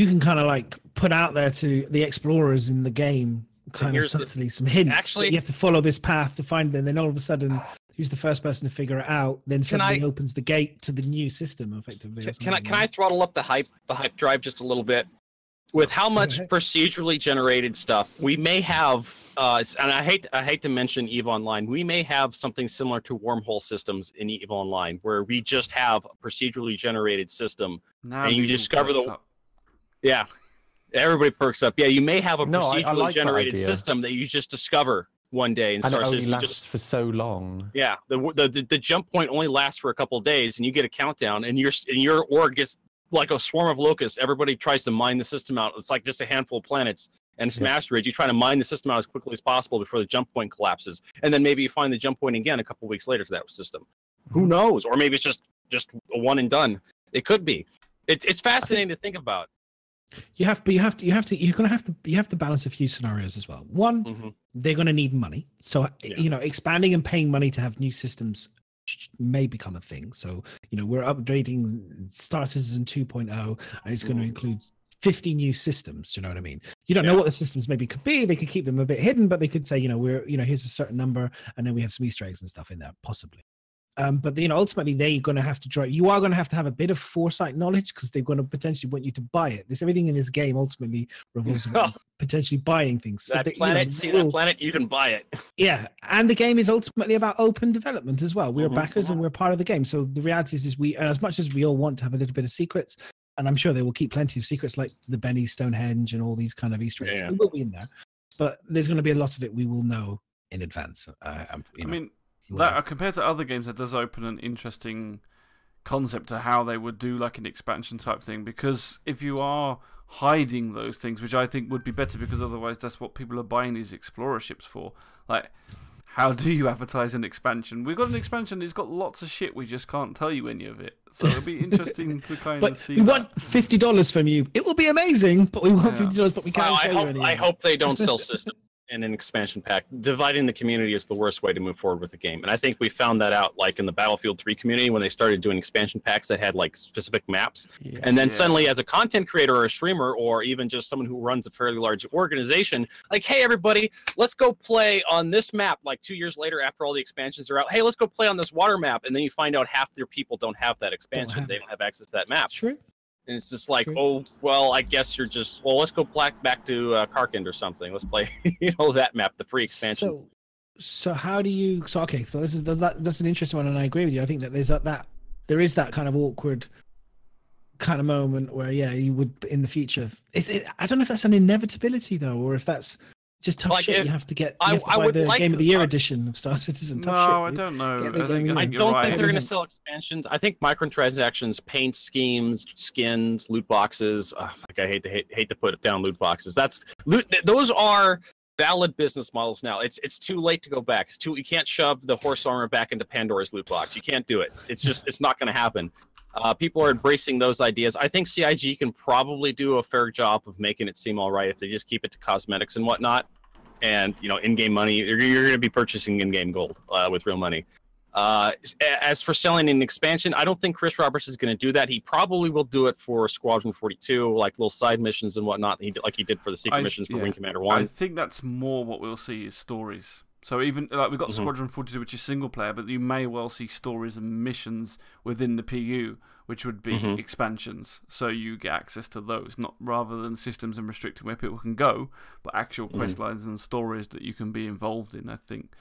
C: can kind of like put out there to the explorers in the game kind of subtly some hints. Actually, you have to follow this path to find them. Then all of a sudden, who's the first person to figure it out? Then suddenly opens the gate to the new system, effectively.
A: Can I throttle up the hype drive just a little bit? With how much procedurally generated stuff we may have, and I hate to mention EVE Online, we may have something similar to wormhole systems in EVE Online, where we just have a procedurally generated system, and you discover everybody perks up. Yeah, you may have a procedurally generated system that you just discover one day and
D: it only lasts for so long.
A: Yeah, the jump point only lasts for a couple of days, and you get a countdown, and your org gets like a swarm of locusts. Everybody tries to mine the system out. It's like just a handful of planets and some asteroids. You try to mine the system out as quickly as possible before the jump point collapses, and then maybe you find the jump point again a couple of weeks later to that system. Who knows? Or maybe it's just a one and done. It could be. It's fascinating to think about.
C: You have to balance a few scenarios as well. One, they're going to need money, so expanding and paying money to have new systems may become a thing. So we're upgrading Star Citizen 2.0, and it's going to include 50 new systems. Do you know what I mean? You don't know what the systems maybe could be. They could keep them a bit hidden, but they could say here's a certain number, and then we have some Easter eggs and stuff in there, possibly. But ultimately they're going to have to drive. You are going to have a bit of foresight knowledge, because they're going to potentially want you to buy it. Everything in this game ultimately revolves around potentially buying things.
A: That planet, you can buy it.
C: Yeah, and the game is ultimately about open development as well. We're backers and we're part of the game. So the reality is and as much as we all want to have a little bit of secrets, and I'm sure they will keep plenty of secrets like the Benny Stonehenge and all these kind of Easter eggs. They will be in there, but there's going to be a lot of it we will know in advance.
B: That compared to other games, that does open an interesting concept to how they would do like an expansion type thing. Because if you are hiding those things, which I think would be better, because otherwise that's what people are buying these explorer ships for. Like, how do you advertise an expansion? We've got an expansion. It's got lots of shit. We just can't tell you any of it. So it'll be interesting to kind of see.
C: We want $50 from you. It will be amazing, but we want $50, but we can't show you anything.
A: I hope they don't sell systems in an expansion pack. Dividing the community is the worst way to move forward with the game, and I think we found that out like in the Battlefield 3 community when they started doing expansion packs that had like specific maps, and then suddenly as a content creator or a streamer or even just someone who runs a fairly large organization, like, hey everybody, let's go play on this map. Like 2 years later after all the expansions are out, hey, let's go play on this water map, and then you find out half their people don't have that expansion. They don't have access to that map.
C: That's true.
A: And it's just like, oh, well, I guess you're just, let's go back to Karkand or something. Let's play, that map, the free expansion.
C: So how do you? So okay, so that's an interesting one, and I agree with you. I think that there is that kind of awkward kind of moment where you would in the future. I don't know if that's an inevitability though, or if that's just tough shit. You have to get. You have to buy the Game of the Year edition of Star Citizen. Tough shit.
B: I don't know.
A: I don't think they're going to sell expansions. I think microtransactions, paint schemes, skins, loot boxes. I hate to put it down. Loot boxes. Those are valid business models now. It's too late to go back. You can't shove the horse armor back into Pandora's loot box. You can't do it. It's not going to happen. People are embracing those ideas. I think CIG can probably do a fair job of making it seem all right if they just keep it to cosmetics and whatnot. And, in-game money, you're going to be purchasing in-game gold with real money. As for selling an expansion, I don't think Chris Roberts is going to do that. He probably will do it for Squadron 42, like little side missions and whatnot, like he did for the secret missions for Wing Commander 1.
B: I think that's more what we'll see is stories. So even like we've got Squadron 42, which is single player, but you may well see stories and missions within the PU, which would be expansions. So you get access to those, not rather than systems and restricting where people can go, but actual quest lines and stories that you can be involved in. I think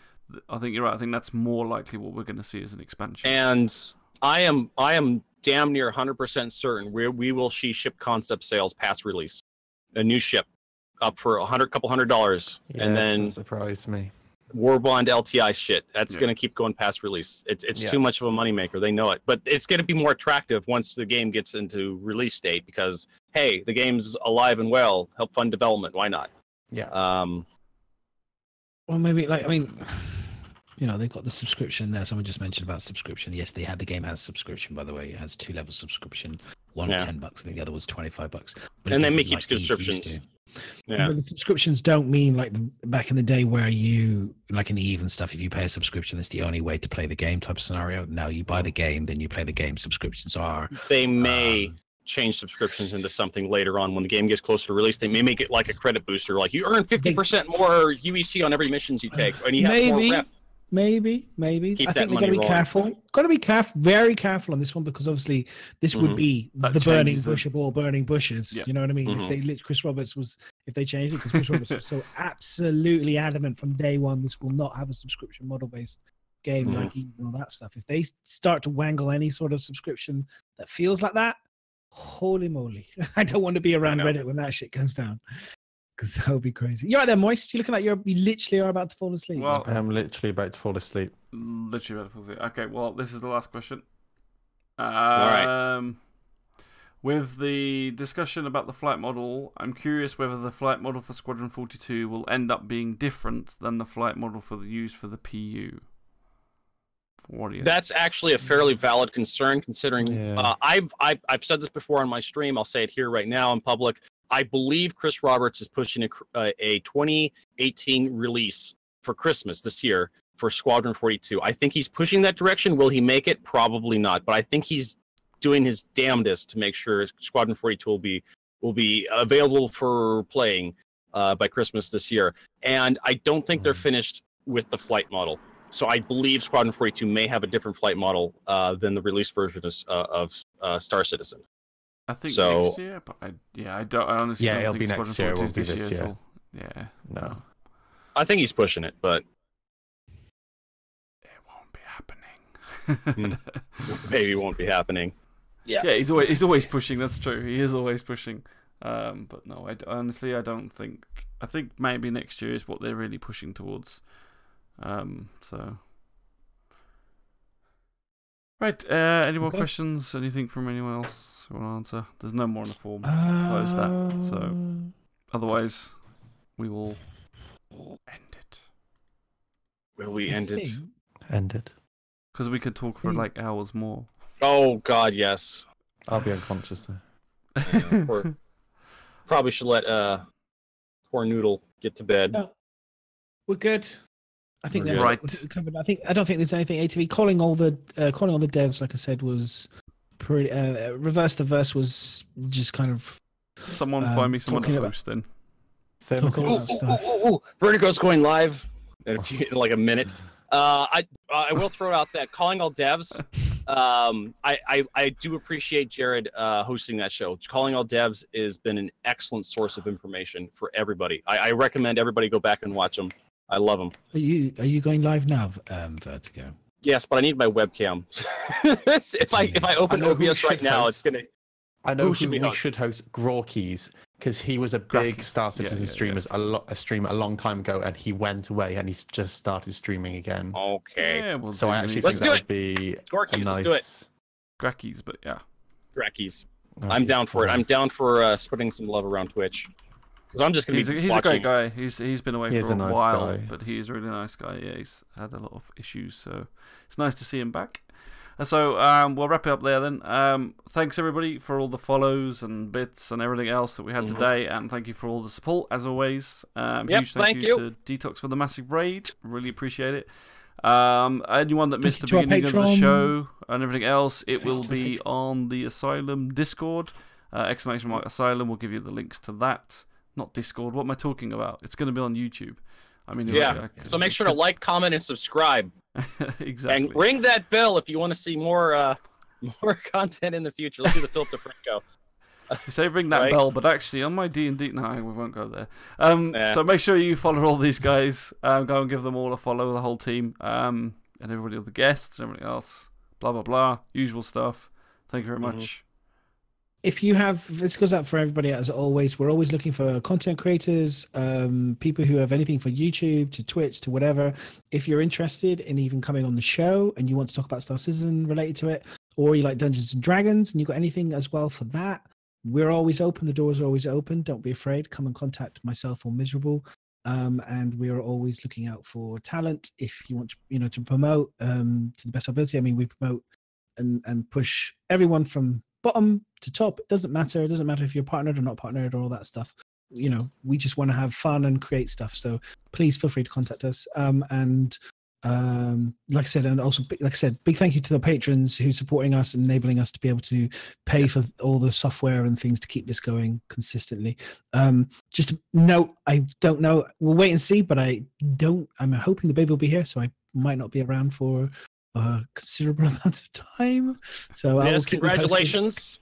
B: you're right. I think that's more likely what we're going to see as an expansion.
A: And I am damn near 100% certain we will see ship concept sales past release, a new ship up for couple $100, and then
D: surprise me.
A: Warbond LTI shit. That's going to keep going past release. It's too much of a moneymaker. They know it. But it's going to be more attractive once the game gets into release state because, hey, the game's alive and well. Help fund development. Why not?
C: Well, maybe, you know, they've got the subscription there. Someone just mentioned about subscription. Yes, they had, the game has subscription, by the way. It has 2 levels subscription. One was $10. I think the other was $25. But
A: and they make each subscriptions.
C: Yeah. But the subscriptions don't mean like back in the day where you, like in Eve and stuff, if you pay a subscription, it's the only way to play the game type of scenario. No, you buy the game, then you play the game. Subscriptions are...
A: They may change subscriptions into something later on when the game gets closer to release. They may make it like a credit booster, like you earn 50% more UEC on every missions you take, and you have more rep.
C: Maybe.
A: Keep
C: I
A: that
C: think they've got to be
A: money
C: careful. Got to be very careful on this one, because obviously this would be
B: That
C: the burning
B: changes
C: bush of all burning bushes.
B: Yeah.
C: You know what I mean? If Chris Roberts was, if they changed it, because Chris Roberts was so absolutely adamant from day one, this will not have a subscription model based game like Eve and all that stuff. If they start to wangle any sort of subscription that feels like that, holy moly! I don't want to be around Reddit when that shit goes down. Because that would be crazy. You're right there, Moist. You're looking like you literally are about to fall asleep.
B: Well,
D: I'm literally about to fall asleep.
B: Literally about to fall asleep. Okay, well, this is the last question.
A: All right.
B: With the discussion about the flight model, I'm curious whether the flight model for Squadron 42 will end up being different than the flight model used for the PU.
A: That's actually a fairly valid concern, considering I've said this before on my stream. I'll say it here right now in public. I believe Chris Roberts is pushing a 2018 release for Christmas this year for Squadron 42. I think he's pushing that direction. Will he make it? Probably not. But I think he's doing his damnedest to make sure Squadron 42 will be available for playing by Christmas this year. And I don't think they're finished with the flight model. So I believe Squadron 42 may have a different flight model than the release version of Star Citizen.
B: I think next year, but I honestly don't
D: it'll
B: think
D: be next year. It won't be this year.
B: Yeah,
D: no.
A: I think he's pushing it, but
B: it won't be happening.
A: Maybe it won't be happening.
B: Yeah, he's always pushing. That's true. He is always pushing. But no, honestly, I don't think. I think maybe next year is what they're really pushing towards. So. Right. Any more questions? Anything from anyone else? Answer. There's no more on the form. Close that. So, otherwise, we will end it.
A: Will we end it?
D: End it.
B: Because we could talk for like hours more.
A: Oh God, yes.
D: I'll be unconscious there.
A: Probably should let poor Noodle get to bed.
C: No, we're good. I think that's
B: right.
C: Covered. I don't think there's anything ATV calling all the devs. Like I said, was pretty. Reverse the verse was just kind of.
B: Someone find me someone to host then.
A: Vertigo's going live in like a minute. I will throw out that calling all devs. I do appreciate Jared hosting that show. Calling all devs has been an excellent source of information for everybody. I recommend everybody go back and watch them. I love them. Are
C: you going live now, Vertigo?
A: Yes, but I need my webcam. if I open OBS right now, it's gonna.
D: I know who we should host. Grawkeys, because he was a big Star Citizen streamer a long time ago, and he went away, and he's just started streaming again.
A: Okay.
B: Yeah, we'll
D: so I actually think that would be
A: Grawkeys,
D: nice.
A: Let's do it.
B: Grawkeys, but yeah.
A: Grawkeys. I'm down for it. I'm down for spreading some love around Twitch. Because I'm just gonna be.
B: He's a great guy. He's been away for a
D: nice
B: while,
D: guy.
B: but he's a really nice guy. Yeah, he's had a lot of issues, so it's nice to see him back. So we'll wrap it up there then. Thanks everybody for all the follows and bits and everything else that we had today, and thank you for all the support as always. Huge thank you to Detox for the massive raid. Really appreciate it. Anyone that missed the beginning of the show and everything else, it will be on the Asylum Discord. !Asylum will give you the links to that. Not Discord. What am I talking about? It's going to be on YouTube. I mean,
A: so make sure to like, comment, and subscribe.
B: Exactly.
A: And ring that bell if you want to see more content in the future. Let's do the Philip DeFranco.
B: You say ring that bell, but actually on my D&D, no, we won't go there. So make sure you follow all these guys. Go and give them all a follow, the whole team, and everybody, all the guests, everything else. Blah blah blah. Usual stuff. Thank you very much.
C: If you have, this goes out for everybody as always. We're always looking for content creators, people who have anything for YouTube to Twitch to whatever. If you're interested in even coming on the show and you want to talk about Star Citizen related to it, or you like Dungeons and Dragons and you've got anything as well for that, we're always open. The doors are always open. Don't be afraid. Come and contact myself or Miserable. And we are always looking out for talent. If you want to, to promote to the best ability. I mean, we promote and push everyone from bottom to top. It doesn't matter. It doesn't matter if you're partnered or not partnered or all that stuff. We just want to have fun and create stuff. So please feel free to contact us. Like I said, and also like I said, big thank you to the patrons who are supporting us and enabling us to be able to pay for all the software and things to keep this going consistently. Just a note, I don't know, we'll wait and see, but I'm hoping the baby will be here, so I might not be around for a considerable amount of time. So
A: yes, congratulations.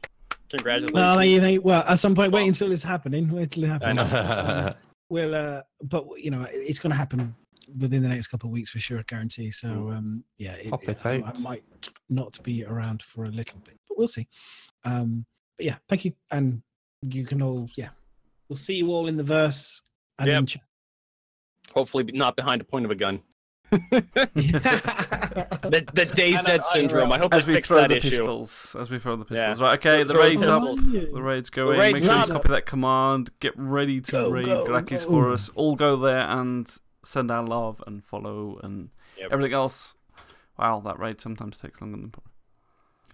A: Congratulations.
C: Well, at some point, wait until it's happening. Wait till it happens. But it's going to happen within the next couple of weeks for sure, I guarantee. So I might not be around for a little bit, but we'll see. But yeah, thank you, and you can all we'll see you all in the verse and in chat.
A: Hopefully not behind a point of a gun. the DayZ syndrome. I hope they fix that issue.
B: As we throw the pistols, right? Okay, the raid's up. The raid's going. Make sure you copy that command. Get ready to raid Glackies for us. All go there and send our love and follow and everything else. Wow, that raid sometimes takes longer than.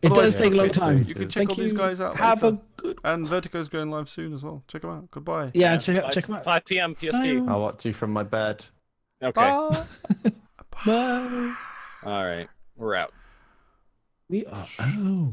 C: It does take a long time.
B: You can check all these guys out.
C: Have a good.
B: And Vertigo's going live soon as well. Check them out. Goodbye.
C: Yeah, check them out.
A: 5 p.m. PST.
D: I'll watch you from my bed.
A: Okay.
C: Bye.
A: All right, we're out.
C: We are. Oh.